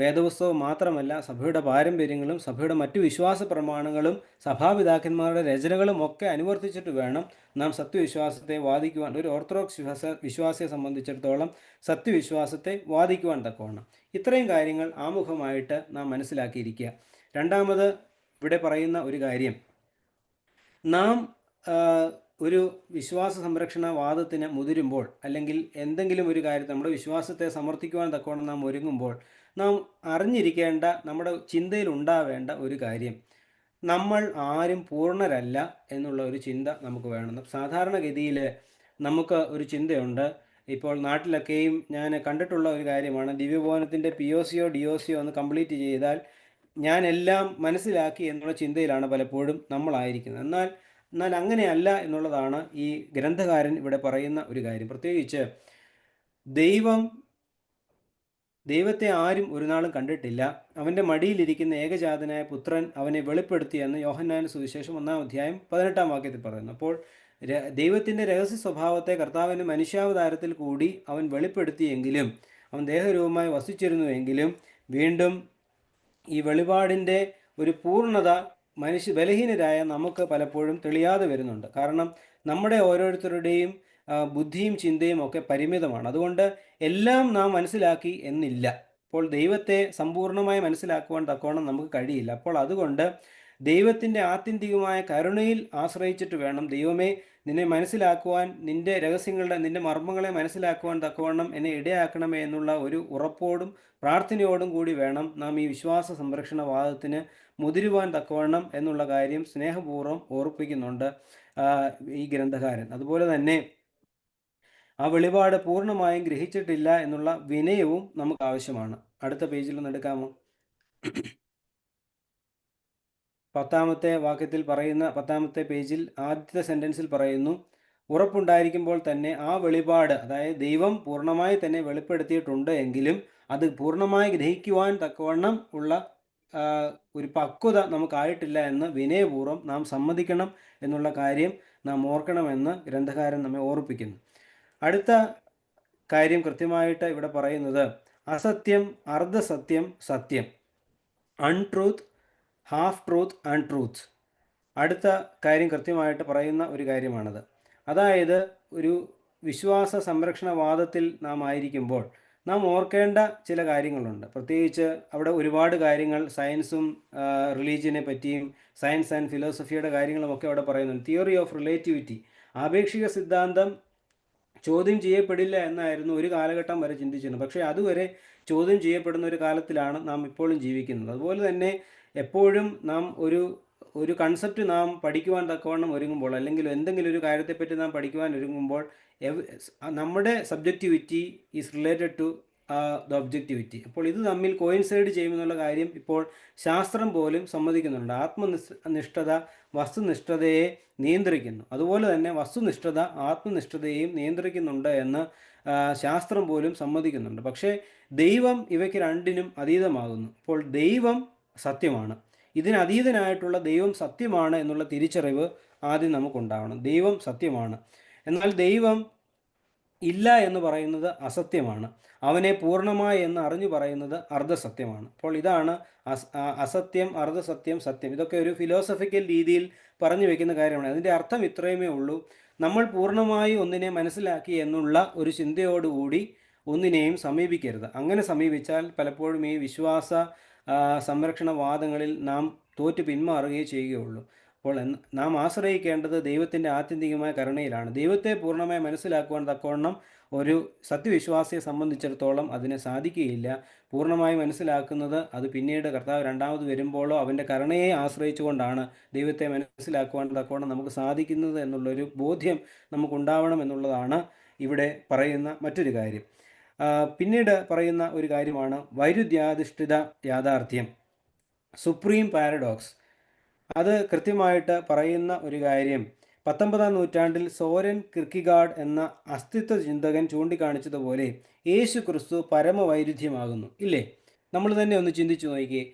S1: വേദപുസ്തകം മാത്രമല്ല, സഭയുടെ പാരമ്പര്യങ്ങളും സഭയുടെ മറ്റു വിശ്വാസ പ്രമാണങ്ങളും സഭാപിതാക്കന്മാരുടെ രചനകളും ഒക്കെ അനുവർത്തിച്ചിട്ട് വേണം നാം സത്യവിശ്വാസത്തെ വാദിക്കുവാൻ. ഒരു ഓർത്തഡോക്സ് വിശ്വാസിയെ സംബന്ധിച്ചിടത്തോളം സത്യവിശ്വാസത്തെ വാദിക്കുവാൻ തക്കവണ്ണം ഇത്രയും കാര്യങ്ങൾ ആമുഖമായിട്ട് നാം മനസ്സിലാക്കിയിരിക്കുക. രണ്ടാമത് ഇവിടെ പറയുന്ന ഒരു കാര്യം, നാം ഒരു വിശ്വാസ സംരക്ഷണ വാദത്തിന് മുതിരുമ്പോൾ അല്ലെങ്കിൽ എന്തെങ്കിലും ഒരു കാര്യത്തിൽ നമ്മുടെ വിശ്വാസത്തെ സമർത്ഥിക്കുവാൻ തക്കവണ്ണം നാം ഒരുങ്ങുമ്പോൾ നാം അറിഞ്ഞിരിക്കേണ്ട, നമ്മുടെ ചിന്തയിൽ ഉണ്ടാവേണ്ട ഒരു കാര്യം, നമ്മൾ ആരും പൂർണ്ണരല്ല എന്നുള്ള ഒരു ചിന്ത നമുക്ക് വേണം. സാധാരണഗതിയിൽ നമുക്ക് ഒരു ചിന്തയുണ്ട്. ഇപ്പോൾ നാട്ടിലൊക്കെയും ഞാൻ കണ്ടിട്ടുള്ള ഒരു കാര്യമാണ്, ദിവ്യഭവനത്തിൻ്റെ POCയോ DOCയോ ഒന്ന് കംപ്ലീറ്റ് ചെയ്താൽ ഞാൻ എല്ലാം മനസ്സിലാക്കി എന്നുള്ള ചിന്തയിലാണ് പലപ്പോഴും നമ്മളായിരിക്കുന്നത്. എന്നാൽ അങ്ങനെയല്ല എന്നുള്ളതാണ് ഈ ഗ്രന്ഥകാരൻ ഇവിടെ പറയുന്ന ഒരു കാര്യം. പ്രത്യേകിച്ച് ദൈവത്തെ ആരും ഒരു നാളും കണ്ടിട്ടില്ല, അവൻ്റെ മടിയിലിരിക്കുന്ന ഏകജാതനായ പുത്രൻ അവനെ വെളിപ്പെടുത്തിയെന്ന് യോഹന്നാന്റെ സുവിശേഷം 1-ാം അധ്യായം 18-ാം വാക്യത്തിൽ പറയുന്നു. അപ്പോൾ ദൈവത്തിൻ്റെ രഹസ്യ സ്വഭാവത്തെ കർത്താവിൻ്റെ മനുഷ്യാവതാരത്തിൽ കൂടി അവൻ വെളിപ്പെടുത്തിയെങ്കിലും, അവൻ ദേഹരൂപമായി വസിച്ചിരുന്നുവെങ്കിലും വീണ്ടും ഈ വെളിപാടിൻ്റെ ഒരു പൂർണ്ണത ബലഹീനരായ നമുക്ക് പലപ്പോഴും തെളിയാതെ വരുന്നുണ്ട്. കാരണം നമ്മുടെ ഓരോരുത്തരുടെയും ബുദ്ധിയും ചിന്തയും ഒക്കെ പരിമിതമാണ്. അതുകൊണ്ട് എല്ലാം നാം മനസ്സിലാക്കി എന്നില്ല. അപ്പോൾ ദൈവത്തെ സമ്പൂർണ്ണമായി മനസ്സിലാക്കുവാൻ തക്കവണ്ണം നമുക്ക് കഴിയില്ല. അപ്പോൾ അതുകൊണ്ട് ദൈവത്തിൻ്റെ ആത്യന്തികമായ കരുണയിൽ ആശ്രയിച്ചിട്ട് വേണം, ദൈവമേ നിന്നെ മനസ്സിലാക്കുവാൻ, നിൻ്റെ മർമ്മങ്ങളെ മനസ്സിലാക്കുവാൻ തക്കവണ്ണം എന്നെ ഇടയാക്കണമേ എന്നുള്ള ഒരു ഉറപ്പോടും പ്രാർത്ഥനയോടും കൂടി വേണം നാം ഈ വിശ്വാസ സംരക്ഷണ വാദത്തിന് മുതിരുവാൻ തക്കവണ്ണം എന്നുള്ള കാര്യം സ്നേഹപൂർവ്വം ഓർപ്പിക്കുന്നുണ്ട് ഈ ഗ്രന്ഥകാരൻ. അതുപോലെ തന്നെ ആ വെളിപാട് പൂർണ്ണമായും ഗ്രഹിച്ചിട്ടില്ല എന്നുള്ള വിനയവും നമുക്ക് ആവശ്യമാണ്. അടുത്ത പേജിൽ ഒന്ന് എടുക്കാമോ? 10-ാമത്തെ വാക്യത്തിൽ പറയുന്ന 10-ാമത്തെ പേജിൽ ആദ്യത്തെ സെൻറ്റൻസിൽ പറയുന്നു, ഉറപ്പുണ്ടായിരിക്കുമ്പോൾ തന്നെ ആ വെളിപാട്, അതായത് ദൈവം പൂർണ്ണമായി തന്നെ വെളിപ്പെടുത്തിയിട്ടുണ്ട് എങ്കിലും അത് പൂർണ്ണമായി ഗ്രഹിക്കുവാൻ തക്കവണ്ണം ഉള്ള ഒരു പക്വത നമുക്കായിട്ടില്ല എന്ന് വിനയപൂർവ്വം നാം സമ്മതിക്കണം എന്നുള്ള കാര്യം നാം ഓർക്കണമെന്ന് ഗ്രന്ഥകാരൻ നമ്മെ ഓർപ്പിക്കുന്നു. അടുത്ത കാര്യം കൃത്യമായിട്ട് ഇവിടെ പറയുന്നത്, അസത്യം, അർദ്ധസത്യം, സത്യം, untruth, half truth and truth. അടുത്ത കാര്യം കൃത്യമായിട്ട് പറയുന്ന ഒരു കാര്യമാണത്. അതായത് ഒരു വിശ്വാസ സംരക്ഷണവാദത്തിൽ നാം ആയിരിക്കുമ്പോൾ നാം ഓർക്കേണ്ട ചില കാര്യങ്ങളുണ്ട്. പ്രത്യേകിച്ച് അവിടെ ഒരുപാട് കാര്യങ്ങൾ സയൻസും റിലീജിയനെ പറ്റിയും സയൻസ് ആൻഡ് ഫിലോസഫിയുടെ കാര്യങ്ങളുമൊക്കെ അവിടെ പറയുന്നുണ്ട്. തിയറി ഓഫ് റിലേറ്റിവിറ്റി, ആപേക്ഷിക സിദ്ധാന്തം ചോദ്യം ചെയ്യപ്പെടില്ല എന്നായിരുന്നു ഒരു കാലഘട്ടം വരെ ചിന്തിച്ചിരുന്നത്. പക്ഷേ അതുവരെ ചോദ്യം ചെയ്യപ്പെടുന്ന ഒരു കാലത്തിലാണ് നാം ഇപ്പോഴും ജീവിക്കുന്നത്. അതുപോലെ തന്നെ എപ്പോഴും നാം ഒരു കൺസെപ്റ്റ് നാം പഠിക്കുവാൻ തക്കവണ്ണം ഒരുങ്ങുമ്പോൾ, അല്ലെങ്കിൽ എന്തെങ്കിലും ഒരു കാര്യത്തെപ്പറ്റി നാം പഠിക്കുവാൻ ഒരുങ്ങുമ്പോൾ നമ്മുടെ subjectivity is related to the objectivity. അപ്പോൾ ഇത് തമ്മിൽ കോയിൻസൈഡ് ചെയ്യുമെന്നുള്ള കാര്യം ഇപ്പോൾ ശാസ്ത്രം പോലും സമ്മതിക്കുന്നുണ്ട്. ആത്മനിഷ്ഠത വസ്തുനിഷ്ഠതയെ നിയന്ത്രിക്കുന്നു, അതുപോലെ തന്നെ വസ്തുനിഷ്ഠത ആത്മനിഷ്ഠതയെയും നിയന്ത്രിക്കുന്നുണ്ട് എന്ന് ശാസ്ത്രം പോലും സമ്മതിക്കുന്നുണ്ട്. പക്ഷേ ദൈവം ഇവയ്ക്ക് രണ്ടിനും അതീതമാകുന്നു. അപ്പോൾ ദൈവം സത്യമാണ്, ഇതിനതീതനായിട്ടുള്ള ദൈവം സത്യമാണ് എന്നുള്ള തിരിച്ചറിവ് ആദ്യം നമുക്കുണ്ടാവണം. ദൈവം സത്യമാണ്, എന്നാൽ ദൈവം ഇല്ല എന്ന് പറയുന്നത് അസത്യമാണ്. അവനെ പൂർണ്ണമായി എന്ന് അറിഞ്ഞു പറയുന്നത് അർദ്ധസത്യമാണ്. അപ്പോൾ ഇതാണ് അസത്യം, അർദ്ധസത്യം, സത്യം. ഇതൊക്കെ ഒരു ഫിലോസഫിക്കൽ രീതിയിൽ പറഞ്ഞു വെക്കുന്ന കാര്യമാണ്. അതിൻ്റെ അർത്ഥം ഇത്രയുമേ ഉള്ളൂ: നമ്മൾ പൂർണ്ണമായി ഒന്നിനെ മനസ്സിലാക്കി എന്നുള്ള ഒരു ചിന്തയോടുകൂടി ഒന്നിനെയും സമീപിക്കരുത്. അങ്ങനെ സമീപിച്ചാൽ പലപ്പോഴും ഈ വിശ്വാസ സംരക്ഷണവാദങ്ങളിൽ നാം തോറ്റു പിന്മാറുകയേ ചെയ്യുകയുള്ളൂ. അപ്പോൾ നാം ആശ്രയിക്കേണ്ടത് ദൈവത്തിൻ്റെ ആത്യന്തികമായ കരുണയിലാണ്. ദൈവത്തെ പൂർണ്ണമായി മനസ്സിലാക്കുവാൻ തക്കവണ്ണം ഒരു സത്യവിശ്വാസിയെ സംബന്ധിച്ചിടത്തോളം അതിന് സാധിക്കുകയില്ല. പൂർണ്ണമായി മനസ്സിലാക്കുന്നത് അത് പിന്നീട് കർത്താവ് രണ്ടാമത് വരുമ്പോഴോ അവൻ്റെ കരുണയെ ആശ്രയിച്ചുകൊണ്ടാണ് ദൈവത്തെ മനസ്സിലാക്കുവാൻ തക്കവണ്ണം നമുക്ക് സാധിക്കുന്നത് എന്നുള്ളൊരു ബോധ്യം നമുക്കുണ്ടാവണം എന്നുള്ളതാണ് ഇവിടെ പറയുന്ന മറ്റൊരു കാര്യം. പിന്നീട് പറയുന്ന ഒരു കാര്യമാണ് വൈരുദ്ധ്യാധിഷ്ഠിത യാഥാർത്ഥ്യം, സുപ്രീം പാരഡോക്സ്. അത് കൃത്യമായിട്ട് പറയുന്ന ഒരു കാര്യം 19-ാം നൂറ്റാണ്ടിൽ സോരൻ കിർക്കിഗാർഡ് എന്ന അസ്തിത്വ ചിന്തകൻ ചൂണ്ടിക്കാണിച്ചതുപോലെ യേശു ക്രിസ്തു പരമവൈരുദ്ധ്യമാകുന്നു. ഇല്ലേ? നമ്മൾ തന്നെ ഒന്ന് ചിന്തിച്ചു നോക്കിയേ.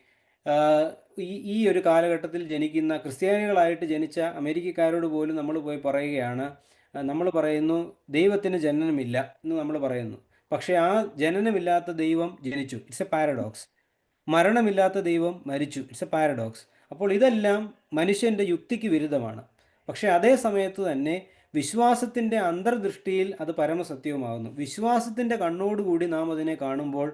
S1: ഈ ഒരു കാലഘട്ടത്തിൽ ജനിക്കുന്ന ക്രിസ്ത്യാനികളായിട്ട് ജനിച്ച അമേരിക്കക്കാരോട് പോലും നമ്മൾ പോയി പറയുകയാണ്, നമ്മൾ പറയുന്നു ദൈവത്തിന് ജനനമില്ല എന്ന് നമ്മൾ പറയുന്നു. പക്ഷേ ആ ജനനമില്ലാത്ത ദൈവം ജനിച്ചു, ഇറ്റ്സ് എ പാരഡോക്സ്. മരണമില്ലാത്ത ദൈവം മരിച്ചു, ഇറ്റ്സ് എ പാരഡോക്സ്. അപ്പോൾ ഇതെല്ലാം മനുഷ്യൻ്റെ യുക്തിക്ക് വിരുദ്ധമാണ്. പക്ഷേ അതേ സമയത്ത് തന്നെ വിശ്വാസത്തിൻ്റെ അന്തർദൃഷ്ടിയിൽ അത് പരമസത്യവുമാകുന്നു. വിശ്വാസത്തിൻ്റെ കണ്ണോടുകൂടി നാം അതിനെ കാണുമ്പോൾ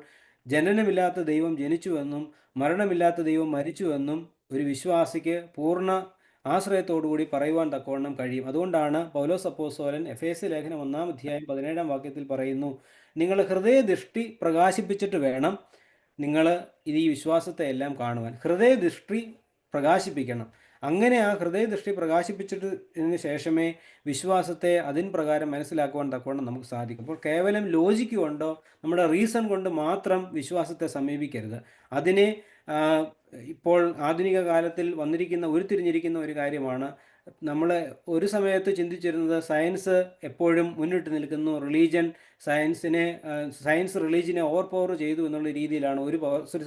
S1: ജനനമില്ലാത്ത ദൈവം ജനിച്ചുവെന്നും മരണമില്ലാത്ത ദൈവം മരിച്ചുവെന്നും ഒരു വിശ്വാസിക്ക് പൂർണ്ണ ആശ്രയത്തോടുകൂടി പറയുവാൻ തക്കവണ്ണം കഴിയും. അതുകൊണ്ടാണ് പൗലോസ് അപ്പോസ്തലൻ എഫേസ്യ ലേഖനം 1-ാം അധ്യായം 17-ാം വാക്യത്തിൽ പറയുന്നു, നിങ്ങൾ ഹൃദയദൃഷ്ടി പ്രകാശിപ്പിച്ചിട്ട് വേണം നിങ്ങൾ ഈ വിശ്വാസത്തെ എല്ലാം കാണുവാൻ. ഹൃദയദൃഷ്ടി പ്രകാശിപ്പിക്കണം. അങ്ങനെ ആ ഹൃദയദൃഷ്ടി പ്രകാശിപ്പിച്ചതിന് ശേഷമേ വിശ്വാസത്തെ അതിൻ പ്രകാരം മനസ്സിലാക്കുവാൻ തക്കവണ്ണം നമുക്ക് സാധിക്കും. അപ്പോൾ കേവലം ലോജിക്ക് കൊണ്ടോ നമ്മുടെ റീസൺ കൊണ്ട് മാത്രം വിശ്വാസത്തെ സമീപിക്കരുത്. അതിനെ ഇപ്പോൾ ആധുനിക കാലത്തിൽ ഉരുത്തിരിഞ്ഞിരിക്കുന്ന ഒരു കാര്യമാണ്. നമ്മൾ ഒരു സമയത്ത് ചിന്തിച്ചിരുന്നത് സയൻസ് എപ്പോഴും മുന്നിട്ട് നിൽക്കുന്നു, സയൻസ് റിലീജിയനെ ഓവർ പവർ ചെയ്തു എന്നുള്ള രീതിയിലാണ് ഒരു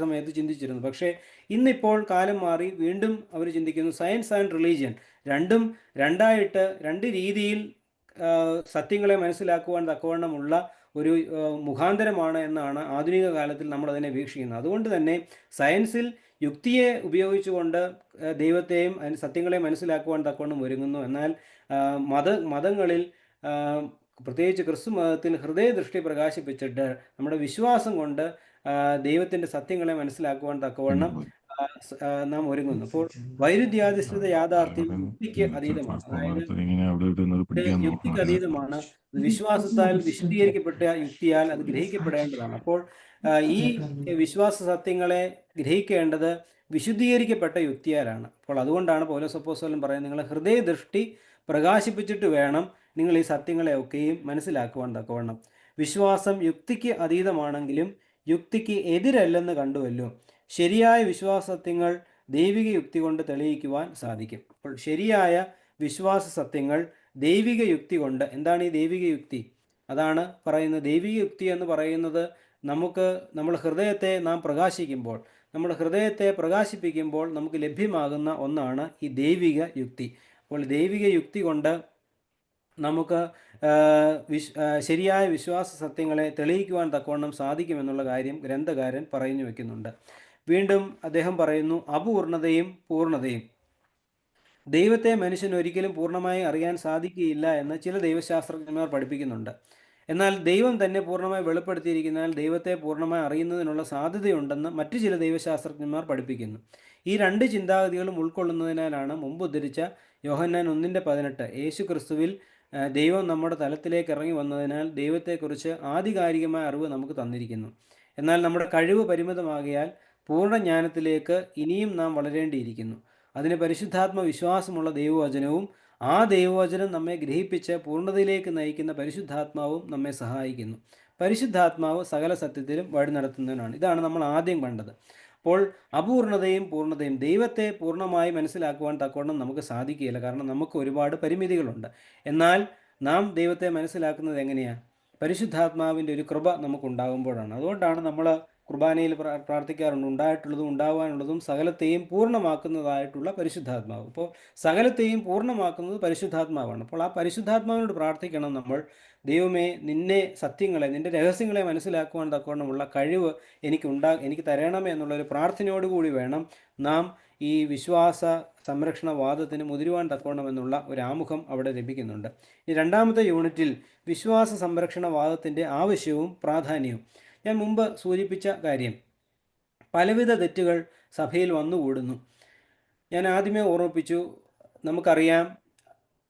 S1: സമയത്ത് ചിന്തിച്ചിരുന്നത്. പക്ഷേ ഇന്നിപ്പോൾ കാലം മാറി വീണ്ടും അവർ ചിന്തിക്കുന്നു സയൻസ് ആൻഡ് റിലീജിയൻ രണ്ടും രണ്ടായിട്ട് രണ്ട് രീതിയിൽ സത്യങ്ങളെ മനസ്സിലാക്കുവാൻ തക്കവണ്ണമുള്ള ഒരു മുഖാന്തരമാണ് എന്നാണ് ആധുനിക കാലത്തിൽ നമ്മളതിനെ വീക്ഷിക്കുന്നത്. അതുകൊണ്ട് തന്നെ സയൻസിൽ യുക്തിയെ ഉപയോഗിച്ചുകൊണ്ട് ദൈവത്തെയും അതിന് സത്യങ്ങളെയും മനസ്സിലാക്കുവാൻ തക്കവണ്ണം ഒരുങ്ങുന്നു. എന്നാൽ മതങ്ങളിൽ പ്രത്യേകിച്ച് ക്രിസ്തു മതത്തിൽ ഹൃദയദൃഷ്ടി പ്രകാശിപ്പിച്ചിട്ട് നമ്മുടെ വിശ്വാസം കൊണ്ട് ദൈവത്തിൻ്റെ സത്യങ്ങളെ മനസ്സിലാക്കുവാൻ തക്കവണ്ണം നാം ഒരുങ്ങുന്നു. അപ്പോൾ വൈരുദ്ധ്യാധിഷ്ഠിത യാഥാർത്ഥ്യം യുക്തിക്ക് അതീതമാണ്. അതായത് യുക്തിക്ക് അതീതമാണ്. വിശ്വാസത്താൽ വിശദീകരിക്കപ്പെട്ട യുക്തിയാൽ അത് ഗ്രഹിക്കപ്പെടേണ്ടതാണ്. അപ്പോൾ ഈ വിശ്വാസ സത്യങ്ങളെ ഗ്രഹിക്കേണ്ടത് വിശുദ്ധീകരിക്കപ്പെട്ട യുക്തിയാലാണ്. അപ്പോൾ അതുകൊണ്ടാണ് പൗലോസ് അപ്പോസ്തലൻ പറയുന്നത്, നിങ്ങൾ ഹൃദയദൃഷ്ടി പ്രകാശിപ്പിച്ചിട്ട് വേണം നിങ്ങൾ ഈ സത്യങ്ങളെ ഒക്കെയും മനസ്സിലാക്കുവാൻ തക്കവണ്ണം. വിശ്വാസം യുക്തിക്ക് അതീതമാണെങ്കിലും യുക്തിക്ക് എതിരല്ലെന്ന് കണ്ടുവല്ലോ. ശരിയായ വിശ്വാസസത്യങ്ങൾ ദൈവിക യുക്തി കൊണ്ട് തെളിയിക്കുവാൻ സാധിക്കും. അപ്പോൾ ശരിയായ വിശ്വാസ സത്യങ്ങൾ ദൈവിക യുക്തി കൊണ്ട്, എന്താണ് ഈ ദൈവിക യുക്തി? അതാണ് പറയുന്നത്. ദൈവിക യുക്തി എന്ന് പറയുന്നത് നമ്മുടെ ഹൃദയത്തെ നാം പ്രകാശിക്കുമ്പോൾ, നമ്മുടെ ഹൃദയത്തെ പ്രകാശിപ്പിക്കുമ്പോൾ നമുക്ക് ലഭ്യമാകുന്ന ഒന്നാണ് ഈ ദൈവിക യുക്തി. അപ്പോൾ ദൈവിക യുക്തി കൊണ്ട് നമുക്ക് ശരിയായ വിശ്വാസ സത്യങ്ങളെ തെളിയിക്കുവാൻ തക്കവണ്ണം സാധിക്കുമെന്നുള്ള കാര്യം ഗ്രന്ഥകാരൻ പറഞ്ഞു വയ്ക്കുന്നുണ്ട്. വീണ്ടും അദ്ദേഹം പറയുന്നു, അപൂർണതയും പൂർണ്ണതയും. ദൈവത്തെ മനുഷ്യൻ ഒരിക്കലും പൂർണ്ണമായി അറിയാൻ സാധിക്കുകയില്ല എന്ന് ചില ദൈവശാസ്ത്രജ്ഞന്മാർ പഠിപ്പിക്കുന്നുണ്ട്. എന്നാൽ ദൈവം തന്നെ പൂർണ്ണമായി വെളിപ്പെടുത്തിയിരിക്കുന്നതിനാൽ ദൈവത്തെ പൂർണ്ണമായി അറിയുന്നതിനുള്ള സാധ്യതയുണ്ടെന്ന് മറ്റു ചില ദൈവശാസ്ത്രജ്ഞന്മാർ പഠിപ്പിക്കുന്നു. ഈ രണ്ട് ചിന്താഗതികളും ഉൾക്കൊള്ളുന്നതിനാലാണ് മുമ്പ് ഉദ്ധരിച്ച യോഹന്നാൻ 1:18 യേശു ക്രിസ്തുവിൽ ദൈവം നമ്മുടെ തലത്തിലേക്ക് ഇറങ്ങി വന്നതിനാൽ ദൈവത്തെക്കുറിച്ച് ആധികാരികമായ അറിവ് നമുക്ക് തന്നിരിക്കുന്നു. എന്നാൽ നമ്മുടെ കഴിവ് പരിമിതമാകിയാൽ പൂർണ്ണ ജ്ഞാനത്തിലേക്ക് ഇനിയും നാം വളരേണ്ടിയിരിക്കുന്നു. അതിന് പരിശുദ്ധാത്മ വിശ്വാസമുള്ള ദൈവവചനവും ആ ദൈവവചനം നമ്മെ ഗ്രഹിപ്പിച്ച് പൂർണ്ണതയിലേക്ക് നയിക്കുന്ന പരിശുദ്ധാത്മാവും നമ്മെ സഹായിക്കുന്നു. പരിശുദ്ധാത്മാവ് സകല സത്യത്തിലും വഴി നടത്തുന്നതിനാണ്. ഇതാണ് നമ്മൾ ആദ്യം കണ്ടത്. അപ്പോൾ അപൂർണതയും പൂർണ്ണതയും, ദൈവത്തെ പൂർണ്ണമായി മനസ്സിലാക്കുവാൻ തക്കവണ്ണം നമുക്ക് സാധിക്കുകയില്ല. കാരണം നമുക്ക് ഒരുപാട് പരിമിതികളുണ്ട്. എന്നാൽ നാം ദൈവത്തെ മനസ്സിലാക്കുന്നത് എങ്ങനെയാണ്? പരിശുദ്ധാത്മാവിൻ്റെ ഒരു കൃപ നമുക്കുണ്ടാകുമ്പോഴാണ്. അതുകൊണ്ടാണ് നമ്മൾ കുർബാനയിൽ പ്രാർത്ഥിക്കാറുണ്ട്, ഉണ്ടായിട്ടുള്ളതും ഉണ്ടാവാനുള്ളതും സകലത്തെയും പൂർണ്ണമാക്കുന്നതായിട്ടുള്ള പരിശുദ്ധാത്മാവ്. അപ്പോൾ സകലത്തെയും പൂർണ്ണമാക്കുന്നത് പരിശുദ്ധാത്മാവാണ്. അപ്പോൾ ആ പരിശുദ്ധാത്മാവിനോട് പ്രാർത്ഥിക്കണം നമ്മൾ, ദൈവമേ, നിന്നെ സത്യങ്ങളെ, നിൻ്റെ രഹസ്യങ്ങളെ മനസ്സിലാക്കുവാൻ തക്കവണ്ണമുള്ള കഴിവ് എനിക്ക് തരണമേ എന്നുള്ളൊരു പ്രാർത്ഥനയോടുകൂടി വേണം നാം ഈ വിശ്വാസ സംരക്ഷണവാദത്തിന് മുതിരുവാൻ തക്കവണ്ണമെന്നുള്ള ഒരു ആമുഖം അവിടെ ലഭിക്കുന്നുണ്ട്. ഈ രണ്ടാമത്തെ യൂണിറ്റിൽ വിശ്വാസ സംരക്ഷണവാദത്തിൻ്റെ ആവശ്യവും പ്രാധാന്യവും. ഞാൻ മുമ്പ് സൂചിപ്പിച്ച കാര്യം, പലവിധ തെറ്റുകൾ സഭയിൽ വന്നുകൂടുന്നു. ഞാൻ ആദ്യമേ ഓർമ്മിപ്പിച്ചു, നമുക്കറിയാം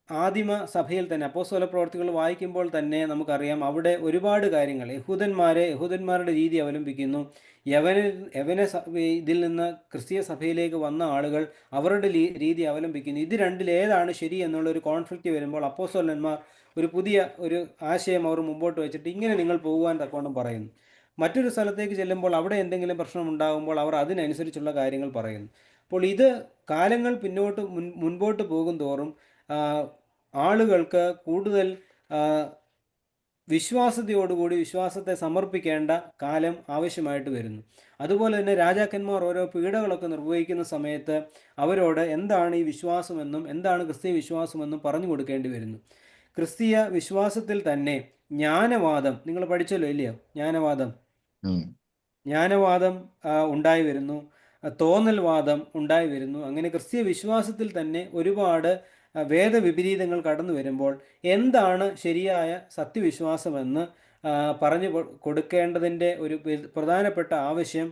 S1: ആദിമ സഭയിൽ തന്നെ അപ്പോസ്തല പ്രവർത്തികൾ വായിക്കുമ്പോൾ തന്നെ നമുക്കറിയാം അവിടെ ഒരുപാട് കാര്യങ്ങൾ യഹൂദന്മാരുടെ രീതി അവലംബിക്കുന്നു. ഇതിൽ നിന്ന് ക്രിസ്തീയ സഭയിലേക്ക് വന്ന ആളുകൾ അവരുടെ രീതി അവലംബിക്കുന്നു. ഇത് രണ്ടിലേതാണ് ശരി എന്നുള്ളൊരു കോൺഫ്ലിക്റ്റ് വരുമ്പോൾ അപ്പോസ്തലന്മാർ ഒരു പുതിയ ഒരു ആശയം അവർ മുമ്പോട്ട് വെച്ചിട്ട് ഇങ്ങനെ നിങ്ങൾ പോകുവാൻ തക്കവണ്ണം പറയുന്നു. മറ്റൊരു സ്ഥലത്തേക്ക് ചെല്ലുമ്പോൾ അവിടെ എന്തെങ്കിലും പ്രശ്നം ഉണ്ടാകുമ്പോൾ അവർ അതിനനുസരിച്ചുള്ള കാര്യങ്ങൾ പറയുന്നു. അപ്പോൾ ഇത് കാലങ്ങൾ മുൻപോട്ട് പോകും തോറും ആളുകൾക്ക് കൂടുതൽ വിശ്വാസതയോടുകൂടി വിശ്വാസത്തെ സമർപ്പിക്കേണ്ട കാലം ആവശ്യമായിട്ട് വരുന്നു. അതുപോലെ തന്നെ രാജാക്കന്മാർ ഓരോ പീഡകളൊക്കെ നിർവഹിക്കുന്ന സമയത്ത് അവരോട് എന്താണ് ഈ വിശ്വാസമെന്നും എന്താണ് ക്രിസ്തീയ വിശ്വാസമെന്നും പറഞ്ഞു കൊടുക്കേണ്ടി വരുന്നു. ക്രിസ്തീയ വിശ്വാസത്തിൽ തന്നെ ജ്ഞാനവാദം, നിങ്ങൾ പഠിച്ചല്ലോ ഇല്ലയോ? ജ്ഞാനവാദം ഉണ്ടായി വരുന്നു, തോന്നൽവാദം ഉണ്ടായി വരുന്നു. അങ്ങനെ ക്രിസ്തീയ വിശ്വാസത്തിൽ തന്നെ ഒരുപാട് വേദവിപരീതങ്ങൾ കടന്നു വരുമ്പോൾ എന്താണ് ശരിയായ സത്യവിശ്വാസമെന്ന് പറഞ്ഞു കൊടുക്കേണ്ടതിൻ്റെ ഒരു പ്രധാനപ്പെട്ട ആവശ്യം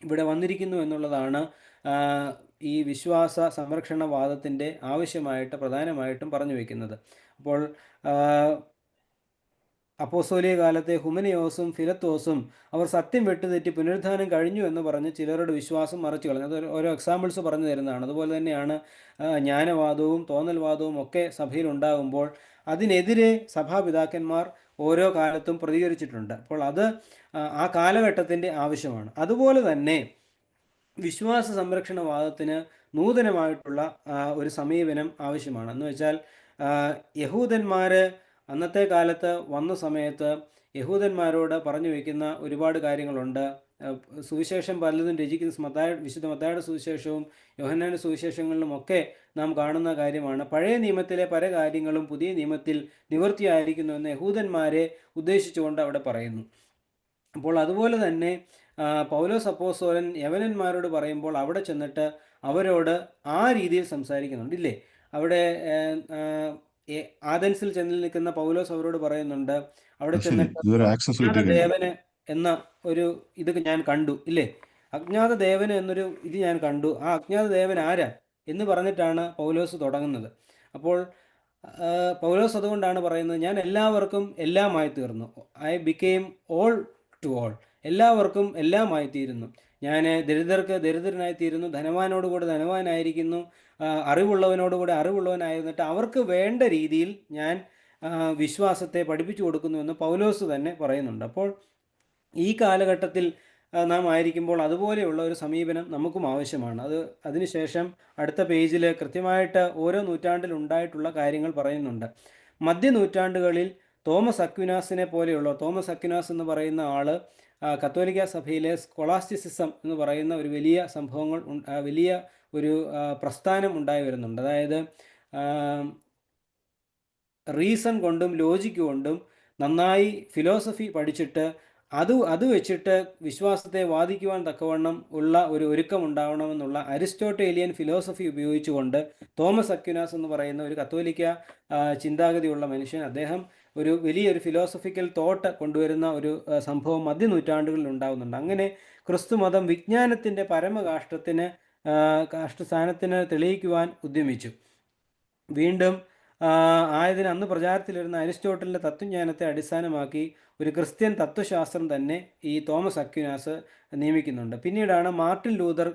S1: ഇവിടെ വന്നിരിക്കുന്നു എന്നുള്ളതാണ് ഈ വിശ്വാസ സംരക്ഷണവാദത്തിൻ്റെ ആവശ്യമായിട്ട് പ്രധാനമായിട്ടും പറഞ്ഞു വയ്ക്കുന്നത്. അപ്പോൾ അപ്പോസ്തോലിക കാലത്തെ ഹുമനയോസും ഫിലത്തോസും അവർ സത്യം വെട്ടുതെറ്റി പുനരുദ്ധാനം കഴിഞ്ഞു എന്ന് പറഞ്ഞ് ചിലരുടെ വിശ്വാസം മറച്ചു കളഞ്ഞു. അത് ഓരോ എക്സാമ്പിൾസ് പറഞ്ഞു തരുന്നതാണ്. അതുപോലെ തന്നെയാണ് ജ്ഞാനവാദവും തോന്നൽവാദവും ഒക്കെ സഭയിൽ ഉണ്ടാകുമ്പോൾ അതിനെതിരെ സഭാപിതാക്കന്മാർ ഓരോ കാലത്തും പ്രതികരിച്ചിട്ടുണ്ട്. അപ്പോൾ അത് ആ കാലഘട്ടത്തിൻ്റെ ആവശ്യമാണ്. അതുപോലെ തന്നെ വിശ്വാസ സംരക്ഷണവാദത്തിന് നൂതനമായിട്ടുള്ള ഒരു സമീപനം ആവശ്യമാണ്. എന്ന് വെച്ചാൽ യഹൂദന്മാർ അന്നത്തെ കാലത്ത് വന്ന സമയത്ത് യഹൂദന്മാരോട് പറഞ്ഞു വയ്ക്കുന്ന ഒരുപാട് കാര്യങ്ങളുണ്ട്. സുവിശേഷം പലതും രചിക്കുന്ന വിശുദ്ധ മത്തായിയുടെ സുവിശേഷവും യോഹന്നാന്റെ സുവിശേഷങ്ങളിലുമൊക്കെ നാം കാണുന്ന കാര്യമാണ്. പഴയ നിയമത്തിലെ പല കാര്യങ്ങളും പുതിയ നിയമത്തിൽ നിവൃത്തിയായിരിക്കുന്നു എന്ന് യഹൂദന്മാരെ ഉദ്ദേശിച്ചുകൊണ്ട് അവിടെ പറയുന്നു. അപ്പോൾ അതുപോലെ തന്നെ പൗലോസ് അപ്പോസ്തലൻ യവനന്മാരോട് പറയുമ്പോൾ അവിടെ ചെന്നിട്ട് അവരോട് ആ രീതിയിൽ സംസാരിക്കുന്നുണ്ട് ഇല്ലേ? അവിടെ ആഥൻസിൽ ചെന്ന് നിൽക്കുന്ന പൗലോസ് അവരോട് പറയുന്നുണ്ട്, അവിടെ ചെന്നിട്ട് ദേവന് എന്ന ഒരു ഇത് ഞാൻ കണ്ടു ഇല്ലേ? അജ്ഞാത ദേവന് എന്നൊരു ഇത് ഞാൻ കണ്ടു. ആ അജ്ഞാത ദേവൻ ആരാ എന്ന് പറഞ്ഞിട്ടാണ് പൗലോസ് തുടങ്ങുന്നത്. അപ്പോൾ പൗലോസ് അതുകൊണ്ടാണ് പറയുന്നത്, ഞാൻ എല്ലാവർക്കും എല്ലാമായി തീർന്നു. I became all to all. എല്ലാവർക്കും എല്ലാമായി തീരുന്നു. ഞാൻ ദരിദ്രർക്ക് ദരിദ്രനായിത്തീരുന്നു, ധനവാനോടുകൂടെ ധനവാനായിരിക്കുന്നു, അറിവുള്ളവനോടുകൂടെ അറിവുള്ളവനായിരുന്നിട്ട് അവർക്ക് വേണ്ട രീതിയിൽ ഞാൻ വിശ്വാസത്തെ പഠിപ്പിച്ചു കൊടുക്കുന്നുവെന്ന് പൗലോസ് തന്നെ പറയുന്നുണ്ട്. അപ്പോൾ ഈ കാലഘട്ടത്തിൽ നാം ആയിരിക്കുമ്പോൾ അതുപോലെയുള്ള ഒരു സമീപനം നമുക്കും ആവശ്യമാണ്. അതിനുശേഷം അടുത്ത പേജിൽ കൃത്യമായിട്ട് ഓരോ നൂറ്റാണ്ടിൽ ഉണ്ടായിട്ടുള്ള കാര്യങ്ങൾ പറയുന്നുണ്ട്. മധ്യനൂറ്റാണ്ടുകളിൽ തോമസ് അക്വിനാസ് എന്ന് പറയുന്ന ആൾ കത്തോലിക്ക സഭയിലെ സ്കോളാസ്റ്റിസിസം എന്ന് പറയുന്ന ഒരു വലിയ ഒരു പ്രസ്ഥാനം ഉണ്ടായി വരുന്നുണ്ട്. അതായത് റീസൺ കൊണ്ടും ലോജിക്ക് കൊണ്ടും നന്നായി ഫിലോസഫി പഠിച്ചിട്ട് അത് വെച്ചിട്ട് വിശ്വാസത്തെ വാദിക്കുവാൻ തക്കവണ്ണം ഉള്ള ഒരു ഒരുക്കം ഉണ്ടാവണമെന്നുള്ള അരിസ്റ്റോട്ടേലിയൻ ഫിലോസഫി ഉപയോഗിച്ചുകൊണ്ട് തോമസ് അക്വിനാസ് എന്ന് പറയുന്ന ഒരു കത്തോലിക്ക ചിന്താഗതിയുള്ള മനുഷ്യൻ, അദ്ദേഹം ഒരു വലിയൊരു ഫിലോസഫിക്കൽ തോട്ട് കൊണ്ടുവരുന്ന ഒരു സംഭവം മധ്യനൂറ്റാണ്ടുകളിൽ ഉണ്ടാകുന്നുണ്ട്. അങ്ങനെ ക്രിസ്തുമതം വിജ്ഞാനത്തിൻ്റെ പരമകാഷ്ഠത്തിന് കാഷ്ഠസ്ഥാനത്തിന് തെളിയിക്കുവാൻ ഉദ്യമിച്ചു. വീണ്ടും ആയതിന് അന്ന് പ്രചാരത്തിലിരുന്ന അരിസ്റ്റോട്ടലിൻ്റെ തത്വജ്ഞാനത്തെ അടിസ്ഥാനമാക്കി ഒരു ക്രിസ്ത്യൻ തത്വശാസ്ത്രം തന്നെ ഈ തോമസ് അക്വിനാസ് നിയമിക്കുന്നുണ്ട്. പിന്നീടാണ് മാർട്ടിൻ ലൂതർ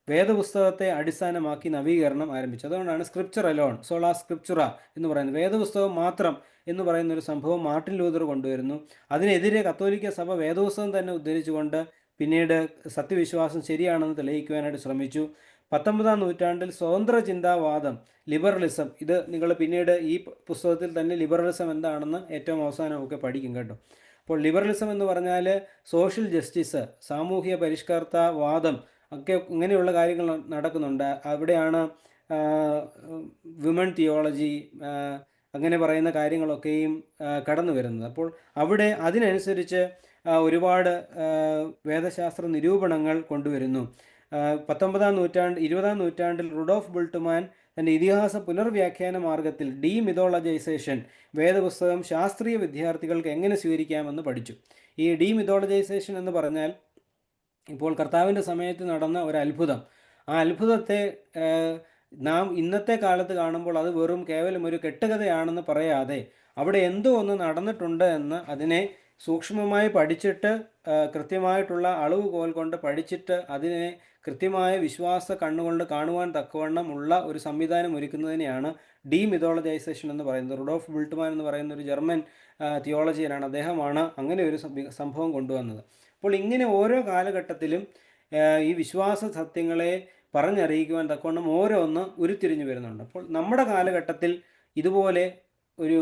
S1: വേദപുസ്തകത്തെ അടിസ്ഥാനമാക്കി നവീകരണം ആരംഭിച്ചത്. അതുകൊണ്ടാണ് സ്ക്രിപ്ചർ അലോൺ, സോളാ സ്ക്രിപ്ചുറ എന്ന് പറയുന്നത്, വേദപുസ്തകം മാത്രം എന്ന് പറയുന്ന ഒരു സംഭവം മാർട്ടിൻ ലൂതർ കൊണ്ടുവരുന്നു. അതിനെതിരെ കത്തോലിക്ക സഭ വേദപുസ്തകം തന്നെ ഉദ്ധരിച്ചുകൊണ്ട് പിന്നീട് സത്യവിശ്വാസം ശരിയാണെന്ന് തെളിയിക്കുവാനായിട്ട് ശ്രമിച്ചു. 19-ാം നൂറ്റാണ്ടിൽ സ്വതന്ത്ര ചിന്താവാദം, ലിബറലിസം, ഇത് നിങ്ങൾ പിന്നീട് ഈ പുസ്തകത്തിൽ തന്നെ ലിബറലിസം എന്താണെന്ന് ഏറ്റവും അവസാനമൊക്കെ പഠിക്കും കേട്ടോ. അപ്പോൾ ലിബറലിസം എന്ന് പറഞ്ഞാൽ സോഷ്യൽ ജസ്റ്റിസ്, സാമൂഹിക പരിഷ്കർത്താവാദം ഒക്കെ ഇങ്ങനെയുള്ള കാര്യങ്ങൾ നടക്കുന്നുണ്ട്. അവിടെയാണ് വിമൺ തിയോളജി അങ്ങനെ പറയുന്ന കാര്യങ്ങളൊക്കെയും കടന്നു വരുന്നത്. അപ്പോൾ അവിടെ അതിനനുസരിച്ച് ഒരുപാട് വേദശാസ്ത്ര നിരൂപണങ്ങൾ കൊണ്ടുവരുന്നു. 19-ാം നൂറ്റാണ്ട് 20-ാം നൂറ്റാണ്ടിൽ റുഡോൾഫ് ബുൾട്ട്മാൻ തൻ്റെ ഇതിഹാസ പുനർവ്യാഖ്യാന മാർഗത്തിൽ ഡീമിതോളജൈസേഷൻ, വേദപുസ്തകം ശാസ്ത്രീയ വിദ്യാർത്ഥികൾക്ക് എങ്ങനെ സ്വീകരിക്കാമെന്ന് പഠിച്ചു. ഈ ഡീമിതോളജൈസേഷൻ എന്ന് പറഞ്ഞാൽ ഇപ്പോൾ കർത്താവിൻ്റെ സമയത്ത് നടന്ന ഒരു അത്ഭുതം, ആ അത്ഭുതത്തെ നാം ഇന്നത്തെ കാലത്ത് കാണുമ്പോൾ അത് വെറും കേവലം ഒരു കെട്ടുകഥയാണെന്ന് പറയാതെ അവിടെ എന്തോ ഒന്ന് നടന്നിട്ടുണ്ട് എന്ന് അതിനെ സൂക്ഷ്മമായി പഠിച്ചിട്ട് കൃത്യമായിട്ടുള്ള അളവുകോൽ കൊണ്ട് പഠിച്ചിട്ട് അതിനെ കൃത്യമായ വിശ്വാസ കണ്ണുകൊണ്ട് കാണുവാൻ തക്കവണ്ണം ഉള്ള ഒരു സംവിധാനം ഒരുക്കുന്നതിനെയാണ് ഡീമിതോളജൈസേഷൻ എന്ന് പറയുന്നത്. റുഡോൾഫ് ബുൾട്ട്മാൻ എന്ന് പറയുന്ന ഒരു ജർമ്മൻ തിയോളജിയനാണ്, അദ്ദേഹമാണ് അങ്ങനെ ഒരു സംഭവം കൊണ്ടുവന്നത്. അപ്പോൾ ഇങ്ങനെ ഓരോ കാലഘട്ടത്തിലും ഈ വിശ്വാസ സത്യങ്ങളെ പറഞ്ഞറിയിക്കുവാൻ തക്കവണ്ണം ഓരോന്ന് ഉരുത്തിരിഞ്ഞു വരുന്നുണ്ട്. അപ്പോൾ നമ്മുടെ കാലഘട്ടത്തിൽ ഇതുപോലെ ഒരു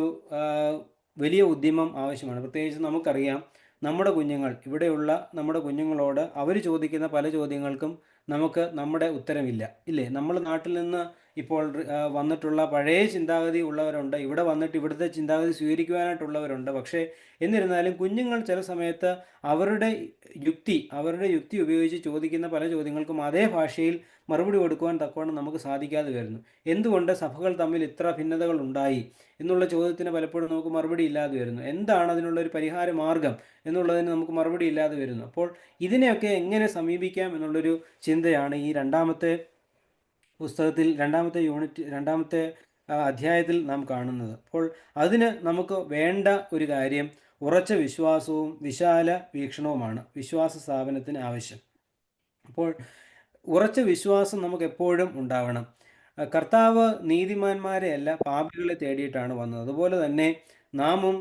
S1: വലിയ ഉദ്യമം ആവശ്യമാണ്. പ്രത്യേകിച്ച് നമുക്കറിയാം, നമ്മുടെ കുഞ്ഞുങ്ങൾ, ഇവിടെയുള്ള നമ്മുടെ കുഞ്ഞുങ്ങളോട് അവർ ചോദിക്കുന്ന പല ചോദ്യങ്ങൾക്കും നമുക്ക് നമ്മുടെ ഉത്തരമില്ല, ഇല്ലേ? നമ്മൾ നാട്ടിൽ നിന്ന് ഇപ്പോൾ വന്നിട്ടുള്ള പഴയ ചിന്താഗതി ഉള്ളവരുണ്ട്, ഇവിടെ വന്നിട്ട് ഇവിടുത്തെ ചിന്താഗതി സ്വീകരിക്കുവാനായിട്ടുള്ളവരുണ്ട്. പക്ഷേ എന്നിരുന്നാലും കുഞ്ഞുങ്ങൾ ചില സമയത്ത് അവരുടെ യുക്തി ഉപയോഗിച്ച് ചോദിക്കുന്ന പല ചോദ്യങ്ങൾക്കും അതേ ഭാഷയിൽ മറുപടി കൊടുക്കുവാൻ തക്കവണ്ണം നമുക്ക് സാധിക്കാതെ വരുന്നു. എന്തുകൊണ്ട് സഭകൾ തമ്മിൽ ഇത്ര ഭിന്നതകൾ ഉണ്ടായി എന്നുള്ള ചോദ്യത്തിന് പലപ്പോഴും നമുക്ക് മറുപടി ഇല്ലാതെ വരുന്നു. എന്താണ് അതിനുള്ളൊരു പരിഹാര മാർഗം എന്നുള്ളതിന് നമുക്ക് മറുപടി ഇല്ലാതെ വരുന്നു. അപ്പോൾ ഇതിനെയൊക്കെ എങ്ങനെ സമീപിക്കാം എന്നുള്ളൊരു ചിന്തയാണ് ഈ രണ്ടാമത്തെ പുസ്തകത്തിൽ, രണ്ടാമത്തെ അധ്യായത്തിൽ നാം കാണുന്നത്. അപ്പോൾ അതിന് നമുക്ക് വേണ്ട ഒരു കാര്യം ഉറച്ച വിശ്വാസവും വിശാല വീക്ഷണവുമാണ് വിശ്വാസ സ്ഥാപനത്തിന് ആവശ്യം. അപ്പോൾ ഉറച്ച വിശ്വാസം നമുക്ക് എപ്പോഴും ഉണ്ടാവണം. കർത്താവ് നീതിമാന്മാരെയല്ല പാപികളെ തേടിയിട്ടാണ് വന്നത്. അതുപോലെ തന്നെ നാമും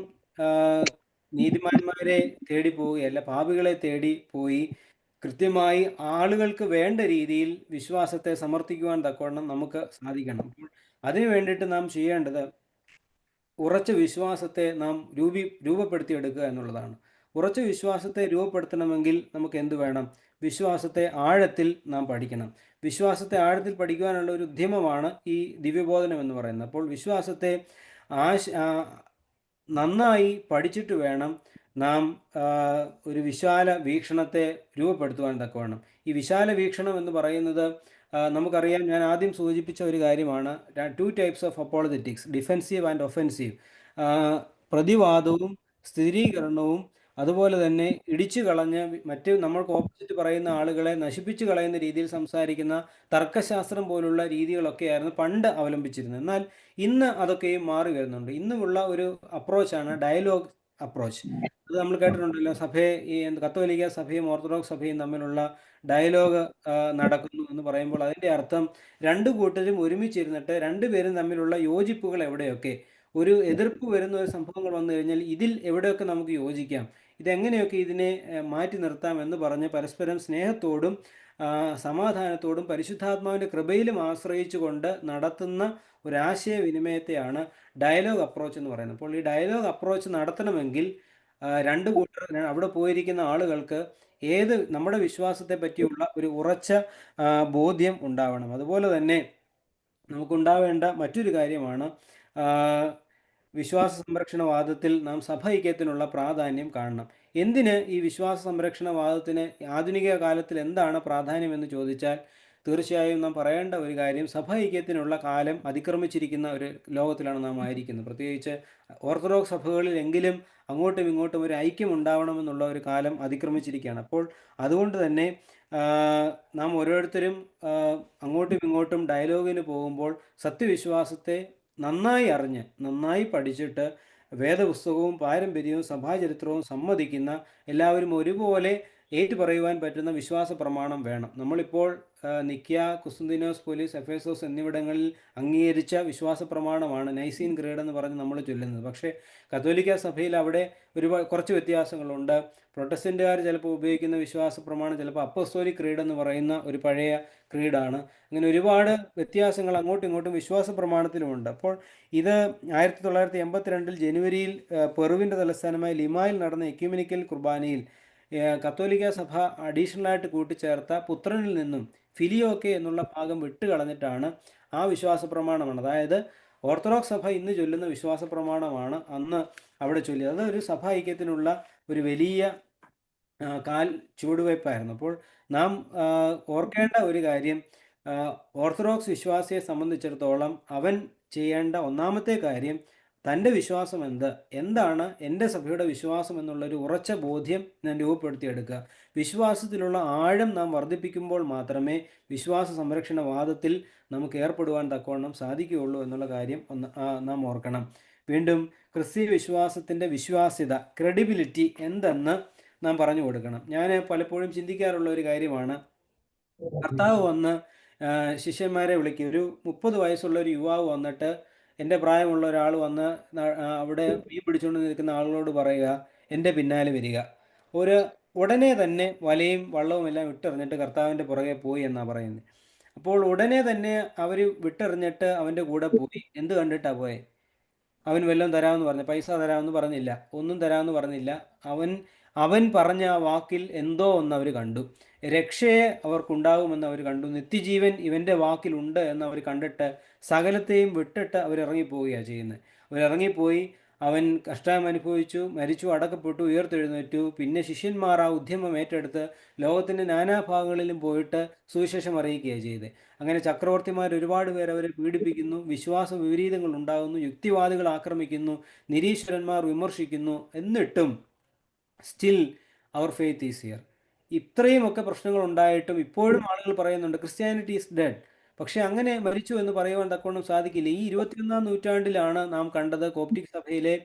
S1: നീതിമാന്മാരെ തേടി പോവുകയല്ല, പാപികളെ തേടി പോയി കൃത്യമായി ആളുകൾക്ക് വേണ്ട രീതിയിൽ വിശ്വാസത്തെ സമർത്ഥിക്കുവാൻ തക്കവണ്ണം നമുക്ക് സാധിക്കണം. അതിനു വേണ്ടിയിട്ട് നാം ചെയ്യേണ്ടത് ഉറച്ച വിശ്വാസത്തെ നാം രൂപപ്പെടുത്തിയെടുക്കുക എന്നുള്ളതാണ്. ഉറച്ച വിശ്വാസത്തെ രൂപപ്പെടുത്തണമെങ്കിൽ നമുക്ക് എന്ത് വേണം? വിശ്വാസത്തെ ആഴത്തിൽ നാം പഠിക്കണം. വിശ്വാസത്തെ ആഴത്തിൽ പഠിക്കുവാനുള്ള ഒരു ഉദ്യമമാണ് ഈ ദിവ്യബോധനം എന്ന് പറയുന്നത്. അപ്പോൾ വിശ്വാസത്തെ നന്നായി പഠിച്ചിട്ട് വേണം നാം ഒരു വിശാല വീക്ഷണത്തെ രൂപപ്പെടുത്തുവാൻ തക്കവണ്ണം. ഈ വിശാല വീക്ഷണം എന്ന് പറയുന്നത് നമുക്കറിയാം, ഞാൻ ആദ്യം സൂചിപ്പിച്ച ഒരു കാര്യമാണ്. 2 types of apologetics, defensive and offensive. പ്രതിവാദവും സ്ഥിരീകരണവും അതുപോലെ തന്നെ ഇടിച്ചു കളഞ്ഞ് മറ്റ് നമ്മൾക്ക് ഓപ്പോസിറ്റ് പറയുന്ന ആളുകളെ നശിപ്പിച്ചു കളയുന്ന രീതിയിൽ സംസാരിക്കുന്ന തർക്കശാസ്ത്രം പോലുള്ള രീതികളൊക്കെയായിരുന്നു പണ്ട് അവലംബിച്ചിരുന്നത്. എന്നാൽ ഇന്ന് അതൊക്കെയും മാറി വരുന്നുണ്ട്. ഇന്നുമുള്ള ഒരു അപ്രോച്ചാണ് ഡയലോഗ് അപ്രോച്ച്. അത് നമ്മൾ കേട്ടിട്ടുണ്ടല്ലോ, ഈ കത്തോലിക്ക സഭയും ഓർത്തഡോക്സ് സഭയും തമ്മിലുള്ള ഡയലോഗ് നടക്കുന്നു എന്ന് പറയുമ്പോൾ അതിൻ്റെ അർത്ഥം രണ്ടു കൂട്ടരും ഒരുമിച്ചിരുന്നിട്ട് രണ്ടുപേരും തമ്മിലുള്ള യോജിപ്പുകൾ എവിടെയൊക്കെ, ഒരു എതിർപ്പ് വരുന്ന ഒരു സംഭവങ്ങൾ വന്നു കഴിഞ്ഞാൽ ഇതിൽ എവിടെയൊക്കെ നമുക്ക് യോജിക്കാം, ഇതെങ്ങനെയൊക്കെ ഇതിനെ മാറ്റി നിർത്താം എന്ന് പറഞ്ഞ് പരസ്പരം സ്നേഹത്തോടും സമാധാനത്തോടും പരിശുദ്ധാത്മാവിൻ്റെ കൃപയിലും ആശ്രയിച്ചുകൊണ്ട് നടത്തുന്ന ഒരാശയവിനിമയത്തെയാണ് ഡയലോഗ് അപ്രോച്ച് എന്ന് പറയുന്നത്. അപ്പോൾ ഈ ഡയലോഗ് അപ്രോച്ച് നടത്തണമെങ്കിൽ രണ്ട് കൂട്ടർ, അവിടെ പോയിരിക്കുന്ന ആളുകൾക്ക് നമ്മുടെ വിശ്വാസത്തെ പറ്റിയുള്ള ഒരു ഉറച്ച ബോധ്യം ഉണ്ടാവണം. അതുപോലെ തന്നെ നമുക്കുണ്ടാവേണ്ട മറ്റൊരു കാര്യമാണ് വിശ്വാസ സംരക്ഷണവാദത്തിൽ നാം സഭ ഐക്യത്തിനുള്ള പ്രാധാന്യം കാണണം. എന്തിന് ഈ വിശ്വാസ സംരക്ഷണവാദത്തിന് ആധുനിക കാലത്തിൽ എന്താണ് പ്രാധാന്യമെന്ന് ചോദിച്ചാൽ തീർച്ചയായും നാം പറയേണ്ട ഒരു കാര്യം, സഭ ഐക്യത്തിനുള്ള കാലം അതിക്രമിച്ചിരിക്കുന്ന ഒരു ലോകത്തിലാണ് നാം ആയിരിക്കുന്നത്. പ്രത്യേകിച്ച് ഓർത്തഡോക്സ് സഭകളിലെങ്കിലും അങ്ങോട്ടും ഇങ്ങോട്ടും ഒരു ഐക്യം ഉണ്ടാവണമെന്നുള്ള ഒരു കാലം അതിക്രമിച്ചിരിക്കുകയാണ്. അപ്പോൾ അതുകൊണ്ട് തന്നെ നാം ഓരോരുത്തരും അങ്ങോട്ടും ഇങ്ങോട്ടും ഡയലോഗിന് പോകുമ്പോൾ സത്യവിശ്വാസത്തെ നന്നായി അറിഞ്ഞ് നന്നായി പഠിച്ചിട്ട് വേദപുസ്തകവും പാരമ്പര്യവും സഭാചരിത്രവും സമ്മതിക്കുന്ന, എല്ലാവരും ഒരുപോലെ ഏറ്റുപറയുവാൻ പറ്റുന്ന വിശ്വാസ പ്രമാണം വേണം. നമ്മളിപ്പോൾ നിക്യ, കുസ്തുന്തിനോസ്, പോലീസ്, എഫേസോസ് എന്നിവിടങ്ങളിൽ അംഗീകരിച്ച വിശ്വാസ പ്രമാണമാണ് നൈസീൻ ക്രീഡ് എന്ന് പറഞ്ഞ് നമ്മൾ ചൊല്ലുന്നത്. പക്ഷേ കത്തോലിക്ക സഭയിൽ അവിടെ കുറച്ച് വ്യത്യാസങ്ങളുണ്ട്. പ്രൊട്ടസ്റ്റന്റുകാർ ചിലപ്പോൾ ഉപയോഗിക്കുന്ന വിശ്വാസ പ്രമാണം ചിലപ്പോൾ അപ്പസ്തോലിക് ക്രീഡ് എന്ന് പറയുന്ന ഒരു പഴയ ക്രീഡാണ്. അങ്ങനെ ഒരുപാട് വ്യത്യാസങ്ങൾ അങ്ങോട്ടും ഇങ്ങോട്ടും വിശ്വാസ പ്രമാണത്തിലുമുണ്ട്. അപ്പോൾ ഇത് 1982 ജനുവരിയിൽ പെറുവിൻ്റെ തലസ്ഥാനമായ ലിമായിൽ നടന്ന എക്യുമെനിക്കൽ കുർബാനയിൽ കത്തോലിക്ക സഭ അഡീഷണലായിട്ട് കൂട്ടിച്ചേർത്ത പുത്രനിൽ നിന്നും ഫിലിയോക്കെ എന്നുള്ള ഭാഗം വിട്ടുകളഞ്ഞിട്ടാണ് ആ വിശ്വാസ പ്രമാണമാണ്, അതായത് ഓർത്തഡോക്സ് സഭ ഇന്ന് ചൊല്ലുന്ന വിശ്വാസ പ്രമാണമാണ് അന്ന് അവിടെ ചൊല്ലിയത്. അതൊരു സഭ ഐക്യത്തിനുള്ള ഒരു വലിയ കാൽ ചുവടുവയ്പ്പായിരുന്നു. അപ്പോൾ നാം ഓർക്കേണ്ട ഒരു കാര്യം, ഓർത്തഡോക്സ് വിശ്വാസിയെ സംബന്ധിച്ചിടത്തോളം അവൻ ചെയ്യേണ്ട ഒന്നാമത്തെ കാര്യം തൻ്റെ വിശ്വാസം എന്താണ് എൻ്റെ സഭയുടെ വിശ്വാസം എന്നുള്ളൊരു ഉറച്ച ബോധ്യം ഞാൻ രൂപപ്പെടുത്തിയെടുക്കുക. വിശ്വാസത്തിലുള്ള ആഴം നാം വർദ്ധിപ്പിക്കുമ്പോൾ മാത്രമേ വിശ്വാസ സംരക്ഷണവാദത്തിൽ നമുക്ക് ഏർപ്പെടുവാൻ തക്കവണ്ണം സാധിക്കുകയുള്ളൂ എന്നുള്ള കാര്യം നാം ഓർക്കണം. വീണ്ടും ക്രിസ്തീയ വിശ്വാസത്തിൻ്റെ വിശ്വാസ്യത, ക്രെഡിബിലിറ്റി എന്തെന്ന് നാം പറഞ്ഞു കൊടുക്കണം. ഞാൻ പലപ്പോഴും ചിന്തിക്കാറുള്ള ഒരു കാര്യമാണ്, കർത്താവ് വന്ന് ശിഷ്യന്മാരെ വിളിക്കുക. ഒരു 30 വയസ്സുള്ള ഒരു യുവാവ് വന്നിട്ട്, എൻ്റെ പ്രായമുള്ള ഒരാൾ വന്ന് അവിടെ മീൻ പിടിച്ചുകൊണ്ട് നിൽക്കുന്ന ആളുകളോട് പറയുക, എൻ്റെ പിന്നാലെ വരിക. ഉടനെ തന്നെ വലയും വള്ളവും എല്ലാം വിട്ടെറിഞ്ഞിട്ട് കർത്താവിൻ്റെ പുറകെ പോയി എന്നാണ് പറയുന്നത്. അപ്പോൾ ഉടനെ തന്നെ അവർ വിട്ടെറിഞ്ഞിട്ട് അവൻ്റെ കൂടെ പോയി. എന്ത് കണ്ടിട്ടാണ് പോയെ? അവൻ വല്ലതും തരാമെന്ന് പറഞ്ഞു, പൈസ തരാമെന്ന് പറഞ്ഞില്ല, ഒന്നും തരാമെന്ന് പറഞ്ഞില്ല. അവൻ പറഞ്ഞ ആ വാക്കിൽ എന്തോ ഒന്ന് അവർ കണ്ടു. രക്ഷയെ അവർക്കുണ്ടാകുമെന്ന് അവർ കണ്ടു. നിത്യജീവൻ ഇവൻ്റെ വാക്കിലുണ്ട് എന്ന് അവർ കണ്ടിട്ട് സകലത്തെയും വിട്ടിട്ട് അവരിറങ്ങിപ്പോവുകയാണ് ചെയ്യുന്നത്. അവരിറങ്ങിപ്പോയി, അവൻ കഷ്ടം അനുഭവിച്ചു, മരിച്ചു, അടക്കപ്പെട്ടു, ഉയർത്തെഴുന്നേറ്റു. പിന്നെ ശിഷ്യന്മാർ ആ ഉദ്യമം ഏറ്റെടുത്ത് ലോകത്തിൻ്റെ നാനാഭാഗങ്ങളിലും പോയിട്ട് സുവിശേഷം അറിയിക്കുകയാണ് ചെയ്തത്. അങ്ങനെ ചക്രവർത്തിമാർ ഒരുപാട് പേർ അവരെ പീഡിപ്പിക്കുന്നു, വിശ്വാസ വിപരീതങ്ങൾ ഉണ്ടാകുന്നു, യുക്തിവാദികൾ ആക്രമിക്കുന്നു, നിരീശ്വരന്മാർ വിമർശിക്കുന്നു. എന്നിട്ടും സ്റ്റിൽ അവർ ഫെയ്ത്ത് ഈസ് ഹിയർ. ഇത്രയുമൊക്കെ പ്രശ്നങ്ങൾ ഉണ്ടായിട്ടും ഇപ്പോഴും ആളുകൾ പറയുന്നുണ്ട് ക്രിസ്ത്യാനിറ്റി ഈസ് ഡെഡ്. പക്ഷേ അങ്ങനെ മരിച്ചു എന്ന് പറയുവാൻ തക്കവണ്ണം സാധിക്കില്ല. ഈ 21-ാം നൂറ്റാണ്ടിലാണ് നാം കണ്ടത് കോപ്റ്റിക് സഭയിലെ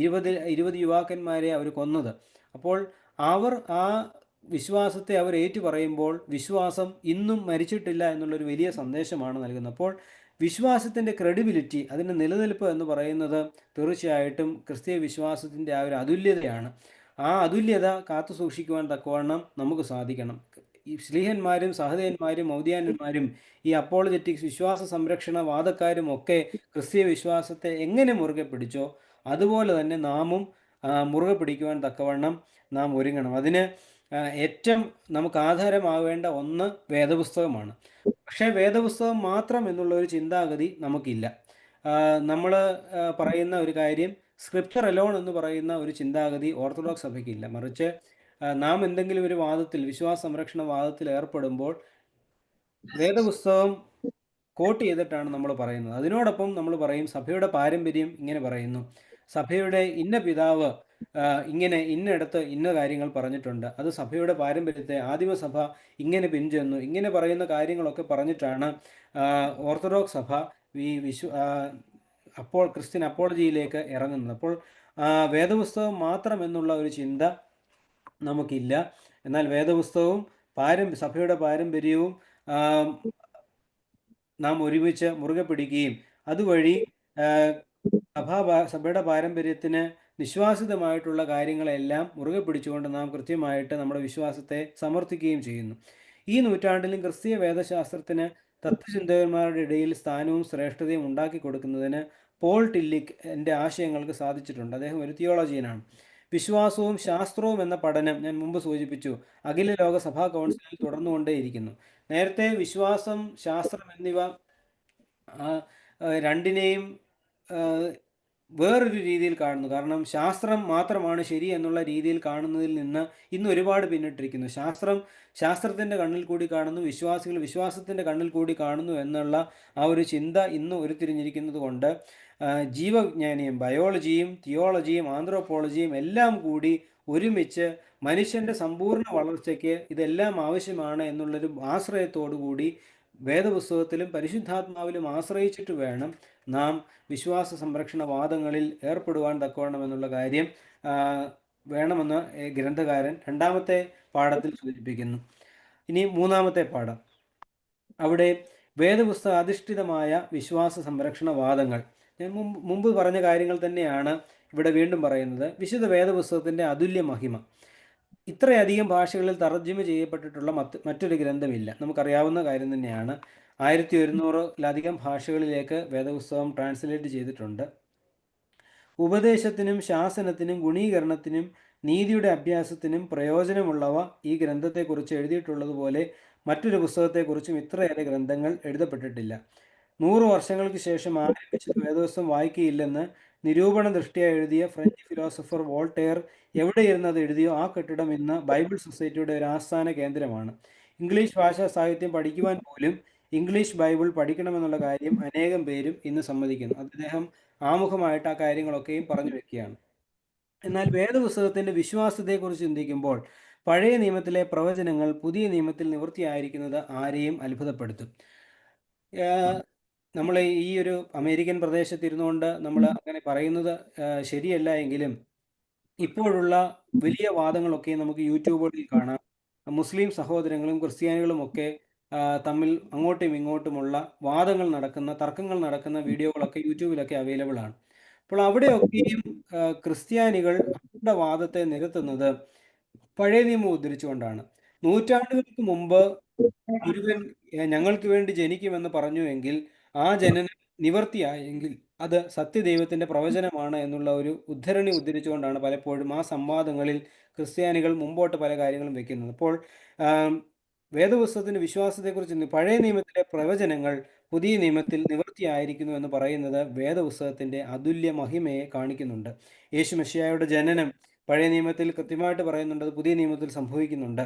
S1: 20 യുവാക്കന്മാരെ അവർ കൊന്നത്. അപ്പോൾ അവർ ആ വിശ്വാസത്തെ അവർ ഏറ്റു പറയുമ്പോൾ വിശ്വാസം ഇന്നും മരിച്ചിട്ടില്ല എന്നുള്ളൊരു വലിയ സന്ദേശമാണ് നൽകുന്നത്. അപ്പോൾ വിശ്വാസത്തിൻ്റെ ക്രെഡിബിലിറ്റി, അതിൻ്റെ നിലനിൽപ്പ് എന്ന് പറയുന്നത് തീർച്ചയായിട്ടും ക്രിസ്തീയ വിശ്വാസത്തിൻ്റെ ആ ഒരു അതുല്യതയാണ്. ആ അതുല്യത കാത്തു സൂക്ഷിക്കുവാൻ തക്കവണ്ണം നമുക്ക് സാധിക്കണം. ഈ ശ്ലീഹന്മാരും സഹദേവന്മാരും മൗദ്യാന്മാരും ഈ അപ്പോളജറ്റിക്സ് വിശ്വാസ സംരക്ഷണ വാദക്കാരും ഒക്കെ ക്രിസ്തീയ വിശ്വാസത്തെ എങ്ങനെ മുറുകെ പിടിച്ചോ അതുപോലെ തന്നെ നാമും മുറുകെ പിടിക്കുവാൻ തക്കവണ്ണം നാം ഒരുങ്ങണം. അതിന് ഏറ്റവും നമുക്ക് ആധാരമാവേണ്ട ഒന്ന് വേദപുസ്തകമാണ്. പക്ഷേ വേദപുസ്തകം മാത്രം എന്നുള്ള ഒരു ചിന്താഗതി നമുക്കില്ല. നമ്മൾ പറയുന്ന ഒരു കാര്യം, സ്ക്രിപ്ചർ അലോൺ എന്ന് പറയുന്ന ഒരു ചിന്താഗതി ഓർത്തഡോക്സ് സഭയ്ക്കില്ല. മറിച്ച് നാം എന്തെങ്കിലും ഒരു വാദത്തിൽ, വിശ്വാസ സംരക്ഷണ വാദത്തിൽ ഏർപ്പെടുമ്പോൾ വേദപുസ്തകം കോട്ട് ചെയ്തിട്ടാണ് നമ്മൾ പറയുന്നത്. അതിനോടൊപ്പം നമ്മൾ പറയും സഭയുടെ പാരമ്പര്യം ഇങ്ങനെ പറയുന്നു, സഭയുടെ ഇന്ന പിതാവ് ഇങ്ങനെ ഇന്നയിടത്ത് ഇന്ന കാര്യങ്ങൾ പറഞ്ഞിട്ടുണ്ട്, അത് സഭയുടെ പാരമ്പര്യത്തെ ആദിമസഭ ഇങ്ങനെ പിൻചെന്നു, ഇങ്ങനെ പറയുന്ന കാര്യങ്ങളൊക്കെ പറഞ്ഞിട്ടാണ് ഓർത്തഡോക്സ് സഭ ഈ ക്രിസ്ത്യൻ അപ്പോളജിയിലേക്ക് ഇറങ്ങുന്നത്. അപ്പോൾ വേദപുസ്തകം മാത്രം എന്നുള്ള ഒരു ചിന്ത നമുക്കില്ല. എന്നാൽ വേദപുസ്തകവും സഭയുടെ പാരമ്പര്യവും നാം ഒരുമിച്ച് മുറുകെ പിടിക്കുകയും അതുവഴി സഭയുടെ പാരമ്പര്യത്തിന് നിശ്വാസിതമായിട്ടുള്ള കാര്യങ്ങളെല്ലാം മുറുകെ പിടിച്ചുകൊണ്ട് നാം കൃത്യമായിട്ട് നമ്മുടെ വിശ്വാസത്തെ സമർത്ഥിക്കുകയും ചെയ്യുന്നു. ഈ നൂറ്റാണ്ടിലും ക്രിസ്തീയ വേദശാസ്ത്രത്തിന് തത്വചിന്തകന്മാരുടെ ഇടയിൽ സ്ഥാനവും ശ്രേഷ്ഠതയും ഉണ്ടാക്കി കൊടുക്കുന്നതിന് പോൾ ടില്ലിക് എൻ്റെ ആശയങ്ങൾക്ക് സാധിച്ചിട്ടുണ്ട്. അദ്ദേഹം ഒരു തിയോളജിയനാണ്. വിശ്വാസവും ശാസ്ത്രവും എന്ന പഠനം ഞാൻ മുമ്പ് സൂചിപ്പിച്ചു, അഖില ലോക സഭാ കൗൺസിലിൽ തുടർന്നുകൊണ്ടേയിരിക്കുന്നു. നേരത്തെ വിശ്വാസം, ശാസ്ത്രം എന്നിവ രണ്ടിനെയും വേറൊരു രീതിയിൽ കാണുന്നു. കാരണം ശാസ്ത്രം മാത്രമാണ് ശരി എന്നുള്ള രീതിയിൽ കാണുന്നതിൽ നിന്ന് ഇന്ന് ഒരുപാട് പിന്നിട്ടിരിക്കുന്നു. ശാസ്ത്രത്തിൻ്റെ കണ്ണിൽ കൂടി കാണുന്നു, വിശ്വാസികൾ വിശ്വാസത്തിൻ്റെ കണ്ണിൽ കൂടി കാണുന്നു എന്നുള്ള ആ ഒരു ചിന്ത ഇന്ന് ഉരുത്തിരിഞ്ഞിരിക്കുന്നത് കൊണ്ട് ജീവവിജ്ഞാനിയും ബയോളജിയും തിയോളജിയും ആന്ത്രോപോളജിയും എല്ലാം കൂടി ഒരുമിച്ച് മനുഷ്യൻ്റെ സമ്പൂർണ്ണ വളർച്ചയ്ക്ക് ഇതെല്ലാം ആവശ്യമാണ് എന്നുള്ളൊരു ആശ്രയത്തോടു കൂടി വേദപുസ്തകത്തിലും പരിശുദ്ധാത്മാവിലും ആശ്രയിച്ചിട്ട് വേണം നാം വിശ്വാസ സംരക്ഷണ വാദങ്ങളിൽ ഏർപ്പെടുവാൻ തക്കവണ്ണമെന്നുള്ള കാര്യം വേണമെന്ന് ഗ്രന്ഥകാരൻ രണ്ടാമത്തെ പാഠത്തിൽ സൂചിപ്പിക്കുന്നു. ഇനി മൂന്നാമത്തെ പാഠം, അവിടെ വേദപുസ്തക അധിഷ്ഠിതമായ വിശ്വാസ സംരക്ഷണ വാദങ്ങൾ. ഞാൻ മുമ്പ് പറഞ്ഞ കാര്യങ്ങൾ തന്നെയാണ് ഇവിടെ വീണ്ടും പറയുന്നത്. വിശുദ്ധ വേദപുസ്തകത്തിൻ്റെ അതുല്യ മഹിമ. ഇത്രയധികം ഭാഷകളിൽ തർജ്ജമ ചെയ്യപ്പെട്ടിട്ടുള്ള മറ്റൊരു ഗ്രന്ഥമില്ല. നമുക്കറിയാവുന്ന കാര്യം തന്നെയാണ്. 1100-ലധികം ഭാഷകളിലേക്ക് വേദപുസ്തകം ട്രാൻസ്ലേറ്റ് ചെയ്തിട്ടുണ്ട്. ഉപദേശത്തിനും ശാസനത്തിനും ഗുണീകരണത്തിനും നീതിയുടെ അഭ്യാസത്തിനും പ്രയോജനമുള്ളവ ഈ ഗ്രന്ഥത്തെക്കുറിച്ച് എഴുതിയിട്ടുള്ളതുപോലെ മറ്റൊരു പുസ്തകത്തെക്കുറിച്ചും ഇത്രയേറെ ഗ്രന്ഥങ്ങൾ എഴുതപ്പെട്ടിട്ടില്ല. 100 വർഷങ്ങൾക്ക് ശേഷം ആരംഭിച്ചത് വേദപുസ്തകം വായിക്കുകയില്ലെന്ന് നിരൂപണ ദൃഷ്ടിയായി എഴുതിയ ഫ്രഞ്ച് ഫിലോസഫർ വോൾട്ടെയർ എവിടെയിരുന്ന് അത് എഴുതിയോ ആ കെട്ടിടം ഇന്ന് ബൈബിൾ സൊസൈറ്റിയുടെ ഒരു ആസ്ഥാന കേന്ദ്രമാണ്. ഇംഗ്ലീഷ് ഭാഷാ സാഹിത്യം പഠിക്കുവാൻ പോലും ഇംഗ്ലീഷ് ബൈബിൾ പഠിക്കണമെന്നുള്ള കാര്യം അനേകം പേരും ഇന്ന് സമ്മതിക്കുന്നു. അദ്ദേഹം ആമുഖമായിട്ട് ആ കാര്യങ്ങളൊക്കെയും പറഞ്ഞു വെക്കുകയാണ്. എന്നാൽ വേദപുസ്തകത്തിൻ്റെ വിശ്വാസത്തെക്കുറിച്ച് ചിന്തിക്കുമ്പോൾ പഴയ നിയമത്തിലെ പ്രവചനങ്ങൾ പുതിയ നിയമത്തിൽ നിവൃത്തിയായിരിക്കുന്നത് ആരെയും അത്ഭുതപ്പെടുത്തും. നമ്മൾ ഈ ഒരു അമേരിക്കൻ പ്രദേശത്തിരുന്നുകൊണ്ട് നമ്മൾ അങ്ങനെ പറയുന്നത് ശരിയല്ല എങ്കിലും ഇപ്പോഴുള്ള വലിയ വാദങ്ങളൊക്കെ നമുക്ക് യൂട്യൂബുകളിൽ കാണാം. മുസ്ലിം സഹോദരങ്ങളും ക്രിസ്ത്യാനികളും ഒക്കെ തമ്മിൽ അങ്ങോട്ടും ഇങ്ങോട്ടുമുള്ള വാദങ്ങൾ നടക്കുന്ന, തർക്കങ്ങൾ നടക്കുന്ന വീഡിയോകളൊക്കെ യൂട്യൂബിലൊക്കെ അവൈലബിൾ ആണ്. അപ്പോൾ അവിടെയൊക്കെയും ക്രിസ്ത്യാനികൾ അവരുടെ വാദത്തെ നിരത്തുന്നത് പഴയ നിയമം ഉദ്ധരിച്ചുകൊണ്ടാണ്. നൂറ്റാണ്ടുകൾക്ക് മുമ്പ് ഒരുവൻ ഞങ്ങൾക്ക് വേണ്ടി ജനിക്കുമെന്ന് പറഞ്ഞുവെങ്കിൽ ആ ജനനം നിവർത്തിയായെങ്കിൽ അത് സത്യദൈവത്തിൻ്റെ പ്രവചനമാണ് എന്നുള്ള ഒരു ഉദ്ധരണി ഉദ്ധരിച്ചുകൊണ്ടാണ് പലപ്പോഴും ആ സംവാദങ്ങളിൽ ക്രിസ്ത്യാനികൾ മുമ്പോട്ട് പല കാര്യങ്ങളും വെക്കുന്നത്. അപ്പോൾ വേദപുസ്തകത്തിൻ്റെ വിശ്വാസത്തെക്കുറിച്ച് പഴയ നിയമത്തിലെ പ്രവചനങ്ങൾ പുതിയ നിയമത്തിൽ നിവൃത്തിയായിരിക്കുന്നു എന്ന് പറയുന്നത് വേദപുസ്തകത്തിൻ്റെ അതുല്യ മഹിമയെ കാണിക്കുന്നുണ്ട്. യേശു മെശിഹായുടെ ജനനം പഴയ നിയമത്തിൽ കൃത്യമായിട്ട് പറയുന്നുണ്ട്, അത് പുതിയ നിയമത്തിൽ സംഭവിക്കുന്നുണ്ട്.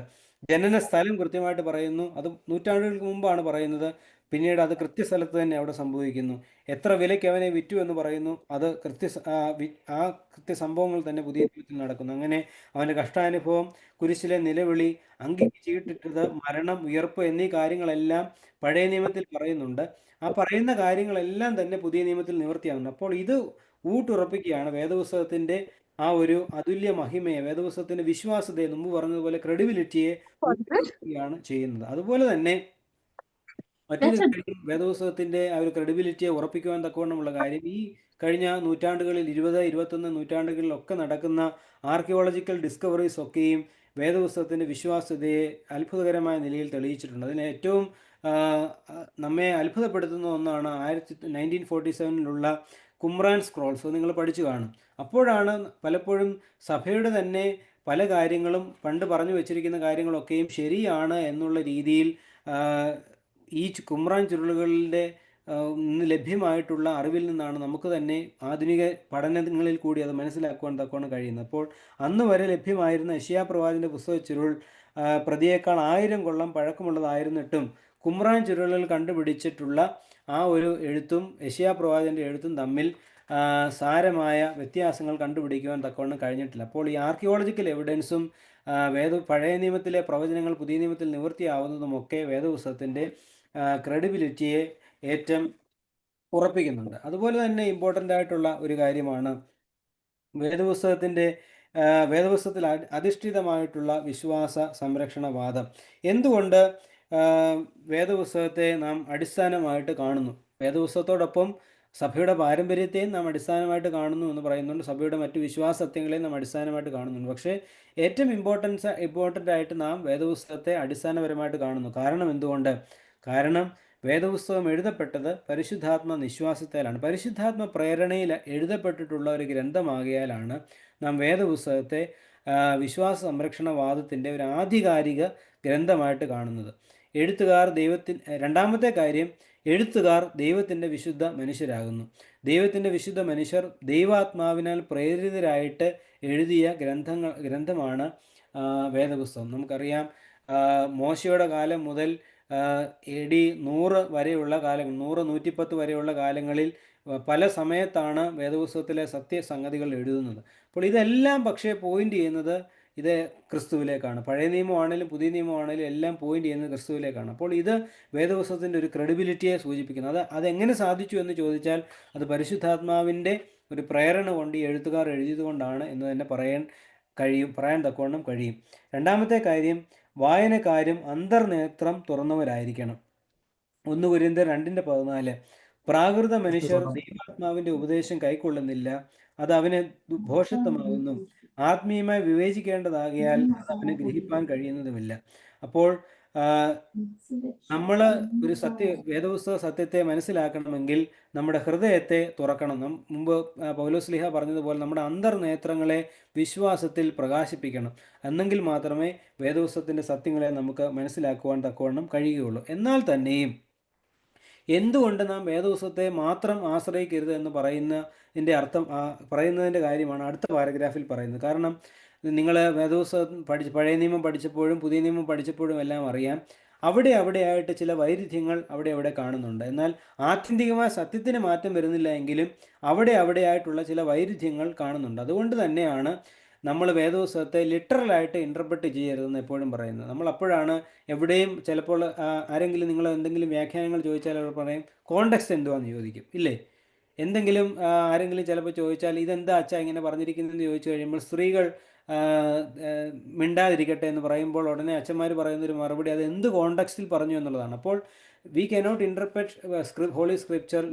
S1: ജനന സ്ഥലം കൃത്യമായിട്ട് പറയുന്നു, അത് നൂറ്റാണ്ടുകൾക്ക് മുമ്പാണ് പറയുന്നത്. പിന്നീട് അത് കൃത്യസ്ഥലത്ത് തന്നെ അവിടെ സംഭവിക്കുന്നു. എത്ര വിലയ്ക്ക് അവനെ വിറ്റു എന്ന് പറയുന്നു, അത് ആ കൃത്യസംഭവങ്ങൾ തന്നെ പുതിയ നിയമത്തിൽ നടക്കുന്നു. അങ്ങനെ അവൻ്റെ കഷ്ടാനുഭവം, കുരിശിലെ നിലവിളി, അങ്കിക്ക് ചീട്ടിട്ടത്, മരണം, ഉയർപ്പ് എന്നീ കാര്യങ്ങളെല്ലാം പഴയ നിയമത്തിൽ പറയുന്നുണ്ട്. ആ പറയുന്ന കാര്യങ്ങളെല്ലാം തന്നെ പുതിയ നിയമത്തിൽ നിവൃത്തിയാകുന്നുണ്ട്. അപ്പോൾ ഇത് ഊട്ടുറപ്പിക്കുകയാണ് വേദപുസ്തകത്തിൻ്റെ ആ ഒരു അതുല്യ മഹിമയെ, വേദപുസ്തകത്തിൻ്റെ വിശ്വാസ്യതയെ, മുമ്പ് പറഞ്ഞതുപോലെ ക്രെഡിബിലിറ്റിയെ ഊട്ടുറപ്പിക്കുകയാണ് ചെയ്യുന്നത്. അതുപോലെ തന്നെ മറ്റൊരു കാര്യം, വേദപുസ്തകത്തിൻ്റെ ആ ഒരു ക്രെഡിബിലിറ്റിയെ ഉറപ്പിക്കുവാൻ തക്കവണ്ണമുള്ള കാര്യം, ഈ കഴിഞ്ഞ നൂറ്റാണ്ടുകളിൽ 20, 21 നൂറ്റാണ്ടുകളിലൊക്കെ നടക്കുന്ന ആർക്കിയോളജിക്കൽ ഡിസ്കവറീസ് ഒക്കെയും വേദപുസ്തകത്തിൻ്റെ വിശ്വാസ്യതയെ അത്ഭുതകരമായ നിലയിൽ തെളിയിച്ചിട്ടുണ്ട്. അതിന് ഏറ്റവും നമ്മെ അത്ഭുതപ്പെടുത്തുന്ന ഒന്നാണ് 1947 കുമ്രാൻ സ്ക്രോൾസ്. നിങ്ങൾ പഠിച്ചു കാണും. അപ്പോഴാണ് പലപ്പോഴും സഭയുടെ തന്നെ പല കാര്യങ്ങളും പണ്ട് പറഞ്ഞു വച്ചിരിക്കുന്ന കാര്യങ്ങളൊക്കെയും ശരിയാണ് എന്നുള്ള രീതിയിൽ ഈ കുമ്രാൻ ചുരുളുകളുടെ ഇന്ന് ലഭ്യമായിട്ടുള്ള അറിവിൽ നിന്നാണ് നമുക്ക് തന്നെ ആധുനിക പഠനങ്ങളിൽ കൂടി അത് മനസ്സിലാക്കുവാൻ തക്കവണ്ണം കഴിയുന്നത്. അപ്പോൾ അന്ന് വരെ ലഭ്യമായിരുന്ന യെശയ്യാ പ്രവാചകൻ്റെ പുസ്തക ചുരുൾ പ്രതിയേക്കാൾ 1000 കൊല്ലം പഴക്കമുള്ളതായിരുന്നിട്ടും കുമ്രാൻ ചുരുളുകൾ കണ്ടുപിടിച്ചിട്ടുള്ള ആ ഒരു എഴുത്തും യെശയ്യാ പ്രവാചകൻ്റെ എഴുത്തും തമ്മിൽ സാരമായ വ്യത്യാസങ്ങൾ കണ്ടുപിടിക്കുവാൻ തക്കവണ്ണം കഴിഞ്ഞിട്ടില്ല. അപ്പോൾ ഈ ആർക്കിയോളജിക്കൽ എവിഡൻസും പഴയ നിയമത്തിലെ പ്രവചനങ്ങൾ പുതിയ നിയമത്തിൽ നിവൃത്തിയാവുന്നതുമൊക്കെ വേദപുസ്തകത്തിൻ്റെ ക്രെഡിബിലിറ്റിയെ ഏറ്റവും ഉറപ്പിക്കുന്നുണ്ട്. അതുപോലെ തന്നെ ഇമ്പോർട്ടൻ്റ് ആയിട്ടുള്ള ഒരു കാര്യമാണ് വേദപുസ്തകത്തിൽ അധിഷ്ഠിതമായിട്ടുള്ള വിശ്വാസ സംരക്ഷണവാദം. എന്തുകൊണ്ട് വേദപുസ്തകത്തെ നാം അടിസ്ഥാനമായിട്ട് കാണുന്നു? വേദപുസ്തകത്തോടൊപ്പം സഭയുടെ പാരമ്പര്യത്തെയും നാം അടിസ്ഥാനമായിട്ട് കാണുന്നു എന്ന് പറയുന്നുണ്ട്, സഭയുടെ മറ്റു വിശ്വാസ സത്യങ്ങളെയും നാം അടിസ്ഥാനമായിട്ട് കാണുന്നുണ്ട്. പക്ഷേ ഏറ്റവും ഇമ്പോർട്ടൻ്റ് ആയിട്ട് നാം വേദപുസ്തകത്തെ അടിസ്ഥാനപരമായിട്ട് കാണുന്നു. കാരണം എന്തുകൊണ്ട്? കാരണം വേദപുസ്തകം എഴുതപ്പെട്ടത് പരിശുദ്ധാത്മ നിശ്വാസത്താലാണ്, പരിശുദ്ധാത്മ പ്രേരണയിൽ എഴുതപ്പെട്ടിട്ടുള്ള ഒരു ഗ്രന്ഥമാകിയാലാണ് നാം വേദപുസ്തകത്തെ വിശ്വാസ സംരക്ഷണവാദത്തിൻ്റെ ഒരു ആധികാരിക ഗ്രന്ഥമായിട്ട് കാണുന്നത്. രണ്ടാമത്തെ കാര്യം, എഴുത്തുകാർ ദൈവത്തിൻ്റെ വിശുദ്ധ മനുഷ്യരാകുന്നു. ദൈവത്തിൻ്റെ വിശുദ്ധ മനുഷ്യർ ദൈവാത്മാവിനാൽ പ്രേരിതരായിട്ട് എഴുതിയ ഗ്രന്ഥമാണ് വേദപുസ്തകം. നമുക്കറിയാം, മോശയുടെ കാലം മുതൽ AD 100 വരെയുള്ള കാലങ്ങൾ, 100, 110 വരെയുള്ള കാലങ്ങളിൽ പല സമയത്താണ് വേദപുസ്തകത്തിലെ സത്യസംഗതികൾ എഴുതുന്നത്. അപ്പോൾ ഇതെല്ലാം പക്ഷേ പോയിന്റ് ചെയ്യുന്നത് ഇത് ക്രിസ്തുവിലേക്കാണ്. പഴയ നിയമമാണേലും പുതിയ നിയമമാണേലും എല്ലാം പോയിന്റ് ചെയ്യുന്നത് ക്രിസ്തുവിലേക്കാണ്. അപ്പോൾ ഇത് വേദപുസ്തകത്തിൻ്റെ ഒരു ക്രെഡിബിലിറ്റിയെ സൂചിപ്പിക്കുന്നു. അതെങ്ങനെ സാധിച്ചു എന്ന് ചോദിച്ചാൽ അത് പരിശുദ്ധാത്മാവിൻ്റെ ഒരു പ്രേരണ കൊണ്ട് ഈ എഴുത്തുകാർ എഴുതിയത് കൊണ്ടാണ് എന്ന് തന്നെ പറയാൻ തക്കവണ്ണം കഴിയും. രണ്ടാമത്തെ കാര്യം, വായനക്കാരും അന്തർനേത്രം തുറന്നവരായിരിക്കണം. 1 കൊരിന്ത്യർ 2:14. പ്രാകൃത മനുഷ്യർ ദൈവാത്മാവിൻ്റെ ഉപദേശം കൈക്കൊള്ളുന്നില്ല, അത് അവന് ഭോഷത്വമാകുന്നു. ആത്മീയമായി വിവേചിക്കേണ്ടതാകിയാൽ അത് അവന് ഗ്രഹിപ്പാൻ കഴിയുന്നതുമില്ല. അപ്പോൾ നമ്മൾ ഒരു വേദപുസ്തക സത്യത്തെ മനസ്സിലാക്കണമെങ്കിൽ നമ്മുടെ ഹൃദയത്തെ തുറക്കണം. മുമ്പ് പൗലോസ്ലീഹ പറഞ്ഞതുപോലെ നമ്മുടെ അന്തർനേത്രങ്ങളെ വിശ്വാസത്തിൽ പ്രകാശിപ്പിക്കണം. എന്നെങ്കിൽ മാത്രമേ വേദപുസ്തകത്തിൻ്റെ സത്യങ്ങളെ നമുക്ക് മനസ്സിലാക്കുവാൻ തക്കവണ്ണം കഴിയുകയുള്ളൂ. എന്നാൽ തന്നെയും എന്തുകൊണ്ട് നാം വേദപുസ്തകത്തെ മാത്രം ആശ്രയിക്കരുത് എന്ന് പറയുന്നതിൻ്റെ കാര്യമാണ് അടുത്ത പാരഗ്രാഫിൽ പറയുന്നത്. കാരണം നിങ്ങൾ വേദപുസ്തകം പഴയ നിയമം പഠിച്ചപ്പോഴും പുതിയ നിയമം പഠിച്ചപ്പോഴും എല്ലാം അറിയാം, അവിടെയായിട്ട് ചില വൈരുദ്ധ്യങ്ങൾ അവിടെ കാണുന്നുണ്ട്. എന്നാൽ ആത്യന്തികമായ സത്യത്തിന് മാറ്റം വരുന്നില്ല എങ്കിലും അവിടെയായിട്ടുള്ള ചില വൈരുദ്ധ്യങ്ങൾ കാണുന്നുണ്ട്. അതുകൊണ്ട് തന്നെയാണ് നമ്മൾ വേദപുസ്തകത്തെ ലിറ്ററലായിട്ട് ഇൻ്റർപ്രറ്റ് ചെയ്യരുതെന്ന് എപ്പോഴും പറയുന്നത്. നമ്മൾ അപ്പോഴാണ് എവിടെയും ചിലപ്പോൾ ആരെങ്കിലും നിങ്ങൾ എന്തെങ്കിലും വ്യാഖ്യാനങ്ങൾ ചോദിച്ചാൽ അവർ പറയും കോണ്ടെക്സ്റ്റ് എന്തുവാന്ന് ചോദിക്കും, ഇല്ലേ? എന്തെങ്കിലും ആരെങ്കിലും ചിലപ്പോൾ ചോദിച്ചാൽ ഇതെന്താ അച്ഛാ ഇങ്ങനെ പറഞ്ഞിരിക്കുന്നതെന്ന് ചോദിച്ചു കഴിയുമ്പോൾ സ്ത്രീകൾ മിണ്ടാതിരിക്കട്ടെ എന്ന് പറയുമ്പോൾ ഉടനെ അച്ഛന്മാർ പറയുന്നൊരു മറുപടി അത് എന്ത് കോണ്ടെക്സ്റ്റിൽ പറഞ്ഞു എന്നുള്ളതാണ്. അപ്പോൾ we cannot interpret holy scripture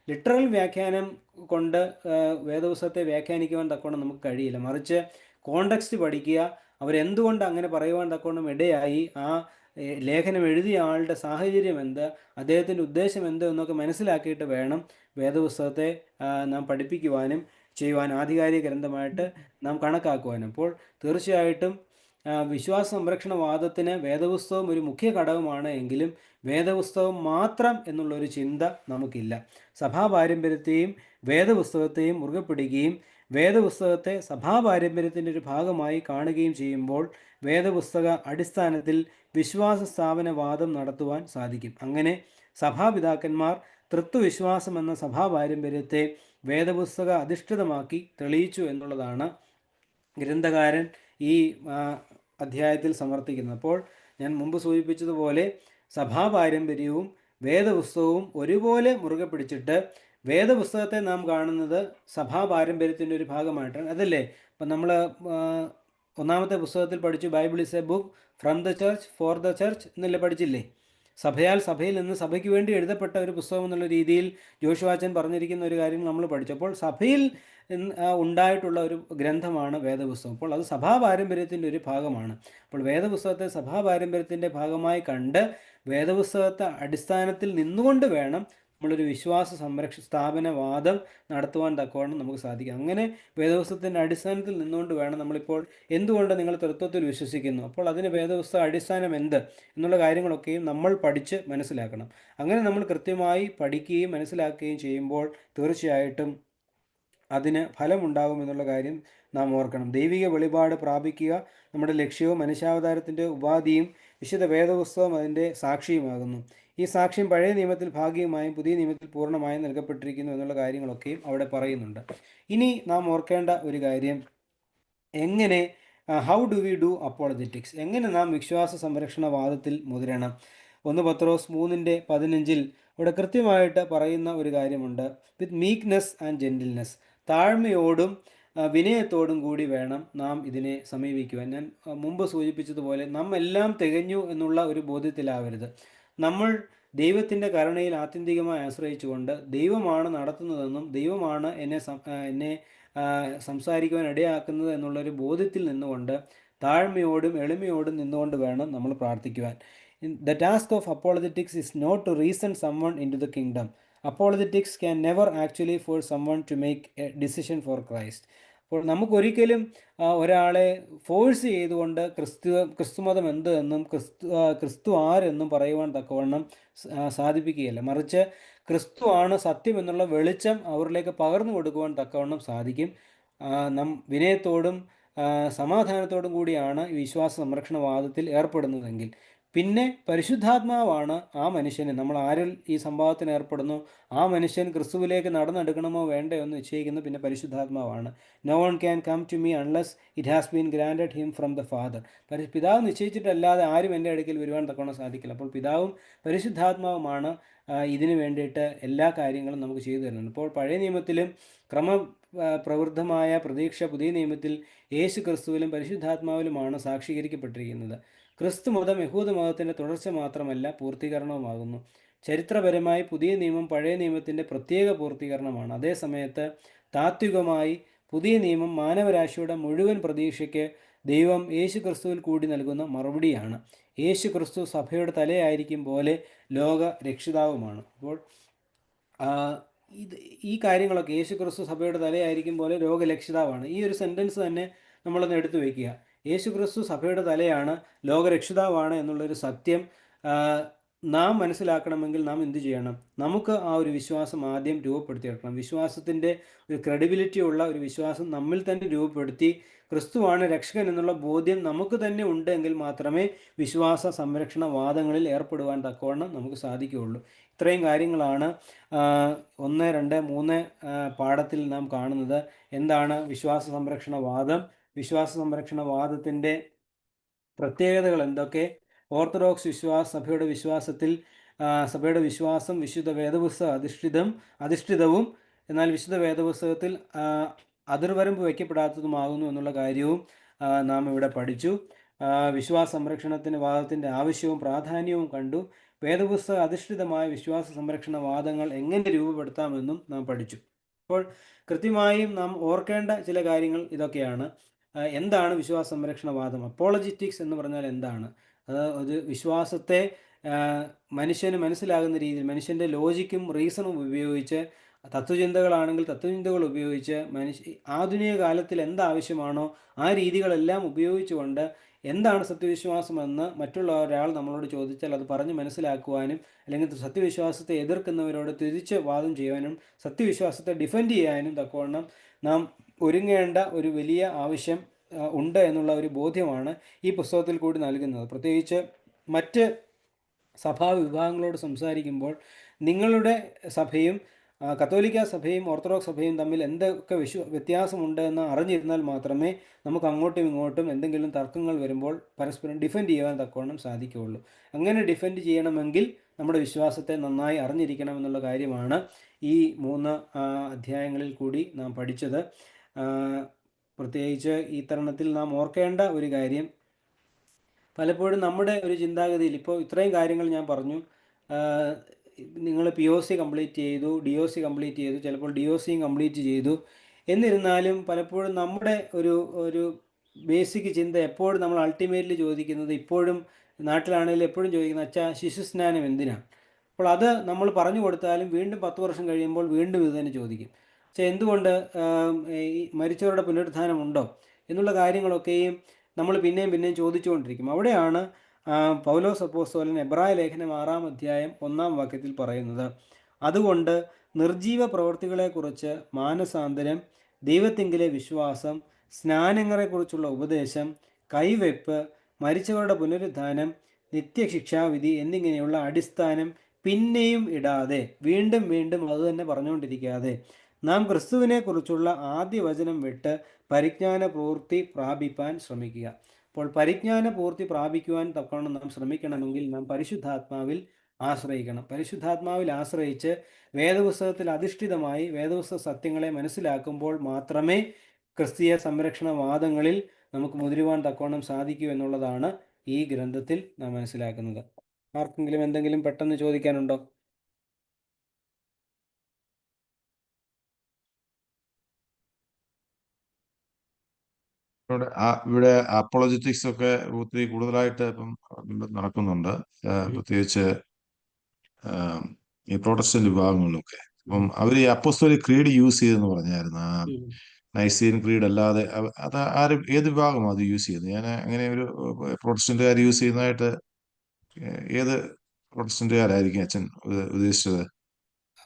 S1: literal വ്യാഖ്യാനം കൊണ്ട് വേദപുസ്തകത്തെ വ്യാഖ്യാനിക്കുവാൻ തക്കവണ്ണം നമുക്ക് കഴിയില്ല. മറിച്ച് കോണ്ടെക്സ്റ്റ് പഠിക്കുക, അവരെന്തുകൊണ്ട് അങ്ങനെ പറയുവാൻ തക്കവണ്ണം ഇടയായി, ആ ലേഖനം എഴുതിയ ആളുടെ സാഹചര്യം എന്ത്, അദ്ദേഹത്തിൻ്റെ ഉദ്ദേശം എന്ത് എന്നൊക്കെ മനസ്സിലാക്കിയിട്ട് വേണം വേദപുസ്തകത്തെ നാം പഠിപ്പിക്കുവാനും ചെയ്യുവാനും ആധികാരിക ഗ്രന്ഥമായിട്ട് നാം കണക്കാക്കുവാനും. അപ്പോൾ തീർച്ചയായിട്ടും വിശ്വാസ സംരക്ഷണവാദത്തിന് വേദപുസ്തകം ഒരു മുഖ്യ ഘടകമാണ് എങ്കിലും വേദപുസ്തകം മാത്രം എന്നുള്ളൊരു ചിന്ത നമുക്കില്ല. സഭാപാരമ്പര്യത്തെയും വേദപുസ്തകത്തെയും മുറുകെ പിടിക്കുകയും വേദപുസ്തകത്തെ സഭാപാരമ്പര്യത്തിൻ്റെ ഒരു ഭാഗമായി കാണുകയും ചെയ്യുമ്പോൾ വേദപുസ്തക അടിസ്ഥാനത്തിൽ വിശ്വാസ സ്ഥാപനവാദം നടത്തുവാൻ സാധിക്കും. അങ്ങനെ സഭാപിതാക്കന്മാർ തൃത്വവിശ്വാസം എന്ന സഭാപാരമ്പര്യത്തെ വേദപുസ്തക അധിഷ്ഠിതമാക്കി തെളിയിച്ചു എന്നുള്ളതാണ് ഗ്രന്ഥകാരൻ ഈ അധ്യായത്തിൽ സമർത്ഥിക്കുന്നത്. അപ്പോൾ ഞാൻ മുമ്പ് സൂചിപ്പിച്ചതുപോലെ സഭാപാരമ്പര്യവും വേദപുസ്തകവും ഒരുപോലെ മുറുകെ പിടിച്ചിട്ട് വേദപുസ്തകത്തെ നാം കാണുന്നത് സഭാപാരമ്പര്യത്തിൻ്റെ ഒരു ഭാഗമായിട്ടാണ്. അതല്ലേ ഇപ്പം നമ്മൾ ഒന്നാമത്തെ പുസ്തകത്തിൽ പഠിച്ചു, Bible is A book from the church for the church എന്നല്ലേ പഠിച്ചില്ലേ? സഭയിൽ നിന്ന് സഭയ്ക്ക് വേണ്ടി എഴുതപ്പെട്ട ഒരു പുസ്തകം എന്നുള്ള രീതിയിൽ ജോഷുവാച്ചൻ പറഞ്ഞിരിക്കുന്ന ഒരു കാര്യം നമ്മൾ പഠിച്ചപ്പോൾ സഭയിൽ ഉണ്ടായിട്ടുള്ള ഒരു ഗ്രന്ഥമാണ് വേദപുസ്തകം. അപ്പോൾ അത് സഭാപാരമ്പര്യത്തിൻ്റെ ഒരു ഭാഗമാണ്. അപ്പോൾ വേദപുസ്തകത്തെ സഭാപാരമ്പര്യത്തിൻ്റെ ഭാഗമായി കണ്ട് വേദപുസ്തകത്തെ അടിസ്ഥാനത്തിൽ നിന്നുകൊണ്ട് വേണം നമ്മളൊരു വിശ്വാസ സ്ഥാപനവാദം നടത്തുവാൻ തക്കവണ്ണം നമുക്ക് സാധിക്കും. അങ്ങനെ വേദപുസ്തകത്തിൻ്റെ അടിസ്ഥാനത്തിൽ നിന്നുകൊണ്ട് വേണം നമ്മളിപ്പോൾ എന്തുകൊണ്ട് നിങ്ങൾ തൃത്വത്തിൽ വിശ്വസിക്കുന്നു, അപ്പോൾ അതിന് വേദപുസ്തക അടിസ്ഥാനം എന്ത് എന്നുള്ള കാര്യങ്ങളൊക്കെയും നമ്മൾ പഠിച്ച് മനസ്സിലാക്കണം. അങ്ങനെ നമ്മൾ കൃത്യമായി പഠിക്കുകയും മനസ്സിലാക്കുകയും ചെയ്യുമ്പോൾ തീർച്ചയായിട്ടും അതിന് ഫലമുണ്ടാകുമെന്നുള്ള കാര്യം നാം ഓർക്കണം. ദൈവിക വെളിപാട് പ്രാപിക്കുക നമ്മുടെ ലക്ഷ്യവും മനുഷ്യാവതാരത്തിൻ്റെ ഉപാധിയും വിശുദ്ധ വേദപുസ്തകം അതിൻ്റെ സാക്ഷിയുമാകുന്നു. ഈ സാക്ഷ്യം പഴയ നിയമത്തിൽ ഭാഗികമായും പുതിയ നിയമത്തിൽ പൂർണ്ണമായും നൽകപ്പെട്ടിരിക്കുന്നു എന്നുള്ള കാര്യങ്ങളൊക്കെയും അവിടെ പറയുന്നുണ്ട്. ഇനി നാം ഓർക്കേണ്ട ഒരു കാര്യം, how do we do apologetics, എങ്ങനെ നാം വിശ്വാസ സംരക്ഷണവാദത്തിൽ മുതിരണം. 1 പത്രോസ് 3:15 അവിടെ കൃത്യമായിട്ട് പറയുന്ന ഒരു കാര്യമുണ്ട്, വിത്ത് മീക്ക്നെസ് ആൻഡ് ജെൻറ്റിൽനെസ്, താഴ്മയോടും വിനയത്തോടും കൂടി വേണം നാം ഇതിനെ സമീപിക്കുവാൻ. ഞാൻ മുമ്പ് സൂചിപ്പിച്ചതുപോലെ നാം എല്ലാം തികഞ്ഞു എന്നുള്ള ഒരു ബോധ്യത്തിലാവരുത്. നമ്മൾ ദൈവത്തിൻ്റെ കരുണയിൽ ആത്യന്തികമായി ആശ്രയിച്ചുകൊണ്ട് ദൈവമാണ് നടത്തുന്നതെന്നും ദൈവമാണ് എന്നെ സംസാരിക്കുവാൻ ഇടയാക്കുന്നത് എന്നുള്ളൊരു ബോധ്യത്തിൽ നിന്നുകൊണ്ട് താഴ്മയോടും എളിമയോടും നിന്നുകൊണ്ട് വേണം നമ്മൾ പ്രാർത്ഥിക്കുവാൻ. The task of apologetics is not to reason someone into the kingdom. Apologetics can never actually force someone to make a decision for Christ. അപ്പോൾ നമുക്കൊരിക്കലും ഒരാളെ ഫോഴ്സ് ചെയ്തുകൊണ്ട് ക്രിസ്തുമതം എന്ത് എന്നും ക്രിസ്തു ആരെന്നും പറയുവാൻ തക്കവണ്ണം സാധിപ്പിക്കുകയില്ല. മറിച്ച് ക്രിസ്തു ആണ് സത്യം എന്നുള്ള വെളിച്ചം അവരിലേക്ക് പകർന്നു കൊടുക്കുവാൻ തക്കവണ്ണം സാധിക്കും. വിനയത്തോടും സമാധാനത്തോടും കൂടിയാണ് ഈ വിശ്വാസ സംരക്ഷണവാദത്തിൽ ഏർപ്പെടുന്നതെങ്കിൽ പിന്നെ പരിശുദ്ധാത്മാവാണ് ആ മനുഷ്യന്, നമ്മൾ ആരിൽ ഈ സംഭവത്തിന് ഏർപ്പെടുന്നു ആ മനുഷ്യൻ ക്രിസ്തുവിലേക്ക് നടന്നെടുക്കണമോ വേണ്ടയോ എന്ന് നിശ്ചയിക്കുന്നത് പിന്നെ പരിശുദ്ധാത്മാവാണ്. No one can come to me unless it has been granted him from the father. പിതാവ് നിശ്ചയിച്ചിട്ടല്ലാതെ ആരും എൻ്റെ അടുക്കൽ വരുവാൻ തക്കവണ്ണം സാധിക്കില്ല. അപ്പോൾ പിതാവും പരിശുദ്ധാത്മാവുമാണ് ഇതിനു വേണ്ടിയിട്ട് എല്ലാ കാര്യങ്ങളും നമുക്ക് ചെയ്തു തരുന്നത്. ഇപ്പോൾ പഴയ നിയമത്തിലും പ്രവൃദ്ധമായ പ്രതീക്ഷ പുതിയ നിയമത്തിൽ യേശു ക്രിസ്തുവിലും പരിശുദ്ധാത്മാവിലുമാണ് സാക്ഷീകരിക്കപ്പെട്ടിരിക്കുന്നത്. ക്രിസ്തു മതം യഹൂദ മതത്തിൻ്റെ തുടർച്ച മാത്രമല്ല, പൂർത്തീകരണവുമാകുന്നു. ചരിത്രപരമായി പുതിയ നിയമം പഴയ നിയമത്തിൻ്റെ പ്രത്യേക പൂർത്തീകരണമാണ്. അതേസമയത്ത് താത്വികമായി പുതിയ നിയമം മാനവരാശിയുടെ മുഴുവൻ പ്രതീക്ഷയ്ക്ക് ദൈവം യേശു ക്രിസ്തുവിൽ കൂടി നൽകുന്ന മറുപടിയാണ്. യേശു ക്രിസ്തു സഭയുടെ തലയായിരിക്കും പോലെ ലോക രക്ഷിതാവുമാണ്. അപ്പോൾ ഈ കാര്യങ്ങളൊക്കെ യേശു ക്രിസ്തു സഭയുടെ തലയായിരിക്കും പോലെ ലോകരക്ഷിതാവാണ്. ഈ ഒരു സെൻറ്റൻസ് തന്നെ നമ്മളൊന്ന് എടുത്തു വയ്ക്കുക. യേശു ക്രിസ്തു സഭയുടെ തലയാണ്, ലോകരക്ഷിതാവാണ് എന്നുള്ളൊരു സത്യം നാം മനസ്സിലാക്കണമെങ്കിൽ നാം എന്തു ചെയ്യണം? നമുക്ക് ആ ഒരു വിശ്വാസം ആദ്യം രൂപപ്പെടുത്തിയെടുക്കണം. വിശ്വാസത്തിൻ്റെ ഒരു ക്രെഡിബിലിറ്റി ഉള്ള ഒരു വിശ്വാസം നമ്മിൽ തന്നെ രൂപപ്പെടുത്തി ക്രിസ്തുവാണ് രക്ഷകൻ എന്നുള്ള ബോധ്യം നമുക്ക് തന്നെ ഉണ്ടെങ്കിൽ മാത്രമേ വിശ്വാസ സംരക്ഷണ വാദങ്ങളിൽ ഏർപ്പെടുവാൻ തക്കവണ്ണം നമുക്ക് സാധിക്കുകയുള്ളൂ. ഇത്രയും കാര്യങ്ങളാണ് 1, 2, 3 പാഠത്തിൽ നാം കാണുന്നത്. എന്താണ് വിശ്വാസ സംരക്ഷണ വാദം, വിശ്വാസ സംരക്ഷണ വാദത്തിൻ്റെ പ്രത്യേകതകൾ എന്തൊക്കെ, ഓർത്തഡോക്സ് സഭയുടെ വിശ്വാസത്തിൽ സഭയുടെ വിശ്വാസം വിശുദ്ധ വേദപുസ്തക അധിഷ്ഠിതവും എന്നാൽ വിശുദ്ധ വേദപുസ്തകത്തിൽ അതിർവരമ്പ് വയ്ക്കപ്പെടാത്തതുമാകുന്നു എന്നുള്ള കാര്യവും നാം ഇവിടെ പഠിച്ചു. വിശ്വാസ സംരക്ഷണത്തിന് വാദത്തിൻ്റെ ആവശ്യവും പ്രാധാന്യവും കണ്ടു. വേദപുസ്തക അധിഷ്ഠിതമായ വിശ്വാസ സംരക്ഷണ വാദങ്ങൾ എങ്ങനെ രൂപപ്പെടുത്താമെന്നും നാം പഠിച്ചു. അപ്പോൾ കൃത്യമായും നാം ഓർക്കേണ്ട ചില കാര്യങ്ങൾ ഇതൊക്കെയാണ്. എന്താണ് വിശ്വാസ സംരക്ഷണവാദം? അപ്പോളജിറ്റിക്സ് എന്ന് പറഞ്ഞാൽ എന്താണ്? അത് ഒരു വിശ്വാസത്തെ മനുഷ്യന് മനസ്സിലാകുന്ന രീതിയിൽ മനുഷ്യൻ്റെ ലോജിക്കും റീസണും ഉപയോഗിച്ച്, തത്വചിന്തകളാണെങ്കിൽ തത്വചിന്തകൾ ഉപയോഗിച്ച് ആധുനിക കാലത്തിൽ എന്താവശ്യമാണോ ആ രീതികളെല്ലാം ഉപയോഗിച്ചുകൊണ്ട് എന്താണ് സത്യവിശ്വാസമെന്ന് മറ്റുള്ള ഒരാൾ നമ്മളോട് ചോദിച്ചാൽ അത് പറഞ്ഞ് മനസ്സിലാക്കുവാനും, അല്ലെങ്കിൽ സത്യവിശ്വാസത്തെ എതിർക്കുന്നവരോട് തിരിച്ച് വാദം ചെയ്യുവാനും, സത്യവിശ്വാസത്തെ ഡിഫെൻഡ് ചെയ്യാനും തക്കവണ്ണം നാം ഒരുങ്ങേണ്ട ഒരു വലിയ ആവശ്യം ഉണ്ട് എന്നുള്ള ഒരു ബോധ്യമാണ് ഈ പുസ്തകത്തിൽ കൂടി നൽകുന്നത്. പ്രത്യേകിച്ച് മറ്റ് സഭാവിഭാഗങ്ങളോട് സംസാരിക്കുമ്പോൾ നിങ്ങളുടെ സഭയും കത്തോലിക്ക സഭയും ഓർത്തഡോക്സ് സഭയും തമ്മിൽ എന്തൊക്കെ വ്യത്യാസമുണ്ട് എന്ന് അറിഞ്ഞിരുന്നാൽ മാത്രമേ നമുക്ക് അങ്ങോട്ടും ഇങ്ങോട്ടും എന്തെങ്കിലും തർക്കങ്ങൾ വരുമ്പോൾ പരസ്പരം ഡിഫെൻഡ് ചെയ്യാൻ തക്കവണ്ണം സാധിക്കുകയുള്ളൂ. അങ്ങനെ ഡിഫെൻഡ് ചെയ്യണമെങ്കിൽ നമ്മുടെ വിശ്വാസത്തെ നന്നായി അറിഞ്ഞിരിക്കണം എന്നുള്ള കാര്യമാണ് ഈ 3 അധ്യായങ്ങളിൽ കൂടി നാം പഠിച്ചത്. പ്രത്യേകിച്ച് ഈ തരുണത്തിൽ നാം ഓർക്കേണ്ട ഒരു കാര്യം, പലപ്പോഴും നമ്മുടെ ഒരു ചിന്താഗതിയിൽ ഇപ്പോൾ ഇത്രയും കാര്യങ്ങൾ ഞാൻ പറഞ്ഞു. നിങ്ങൾ POC കംപ്ലീറ്റ് ചെയ്തു, DOC കംപ്ലീറ്റ് ചെയ്തു, ചിലപ്പോൾ DOCയും കംപ്ലീറ്റ് ചെയ്തു. എന്നിരുന്നാലും പലപ്പോഴും നമ്മുടെ ഒരു ബേസിക് ചിന്ത എപ്പോഴും നമ്മൾ അൾട്ടിമേറ്റ്ലി ചോദിക്കുന്നത്, ഇപ്പോഴും നാട്ടിലാണെങ്കിലും എപ്പോഴും ചോദിക്കുന്നത്, അച്ഛാ ശിശുസ്നാനം എന്തിനാണ്? അപ്പോൾ അത് നമ്മൾ പറഞ്ഞു കൊടുത്താലും വീണ്ടും 10 വർഷം കഴിയുമ്പോൾ വീണ്ടും ഇത് തന്നെ ചോദിക്കും. പക്ഷേ എന്തുകൊണ്ട് ഈ മരിച്ചവരുടെ പുനരുത്ഥാനമുണ്ടോ എന്നുള്ള കാര്യങ്ങളൊക്കെയും നമ്മൾ പിന്നെയും ചോദിച്ചുകൊണ്ടിരിക്കും. അവിടെയാണ് പൗലോസ് അപ്പോസ്തലൻ എബ്രായ ലേഖനം 6-ാം അധ്യായം 1-ാം വാക്യത്തിൽ പറയുന്നത്, അതുകൊണ്ട് നിർജീവ പ്രവൃത്തികളെക്കുറിച്ച് മാനസാന്തരം, ദൈവത്തിങ്കിലെ വിശ്വാസം, സ്നാനങ്ങളെക്കുറിച്ചുള്ള ഉപദേശം, കൈവെപ്പ്, മരിച്ചവരുടെ പുനരുത്ഥാനം, നിത്യശിക്ഷാവിധി എന്നിങ്ങനെയുള്ള അടിസ്ഥാനം പിന്നെയും ഇടാതെ, വീണ്ടും അതുതന്നെ പറഞ്ഞുകൊണ്ടിരിക്കാതെ നാം ക്രിസ്തുവിനെക്കുറിച്ചുള്ള ആദ്യ വചനം വിട്ട് പരിജ്ഞാന പൂർത്തി പ്രാപിപ്പാൻ ശ്രമിക്കുക. അപ്പോൾ പരിജ്ഞാന പൂർത്തി പ്രാപിക്കുവാൻ തക്കവണ്ണം നാം ശ്രമിക്കണമെങ്കിൽ നാം പരിശുദ്ധാത്മാവിൽ ആശ്രയിക്കണം. പരിശുദ്ധാത്മാവിൽ ആശ്രയിച്ച് വേദപുസ്തകത്തിൽ അധിഷ്ഠിതമായി വേദപുസ്തക സത്യങ്ങളെ മനസ്സിലാക്കുമ്പോൾ മാത്രമേ ക്രിസ്തീയ സംരക്ഷണവാദങ്ങളിൽ നമുക്ക് മുതിരുവാൻ തക്കവണ്ണം സാധിക്കൂ എന്നുള്ളതാണ് ഈ ഗ്രന്ഥത്തിൽ നാം മനസ്സിലാക്കുന്നത്. ആർക്കെങ്കിലും എന്തെങ്കിലും പെട്ടെന്ന് ചോദിക്കാനുണ്ടോ?
S2: ഇവിടെ അപ്പോളജറ്റിക്സ് ഒക്കെ ഒത്തിരി കൂടുതലായിട്ട് ഇപ്പം നടക്കുന്നുണ്ട്. പ്രത്യേകിച്ച് ഈ പ്രൊട്ടസ്റ്റന്റ് വിഭാഗങ്ങളിലൊക്കെ. അപ്പം അവർ ഈ അപ്പോസ്തോലിക് ക്രീഡ് യൂസ് ചെയ്തെന്ന് പറഞ്ഞായിരുന്നു. നൈസീൻ ക്രീഡ് അല്ലാതെ അത് ആരും ഏത് വിഭാഗമാണ് അത് യൂസ് ചെയ്യുന്നത്? ഞാൻ അങ്ങനെ ഒരു പ്രൊട്ടസ്റ്റന്റുകാർ യൂസ് ചെയ്യുന്നതായിട്ട് ഏത് പ്രൊട്ടസ്റ്റന്റുകാരായിരിക്കും അച്ഛൻ ഉദ്ദേശിച്ചത്?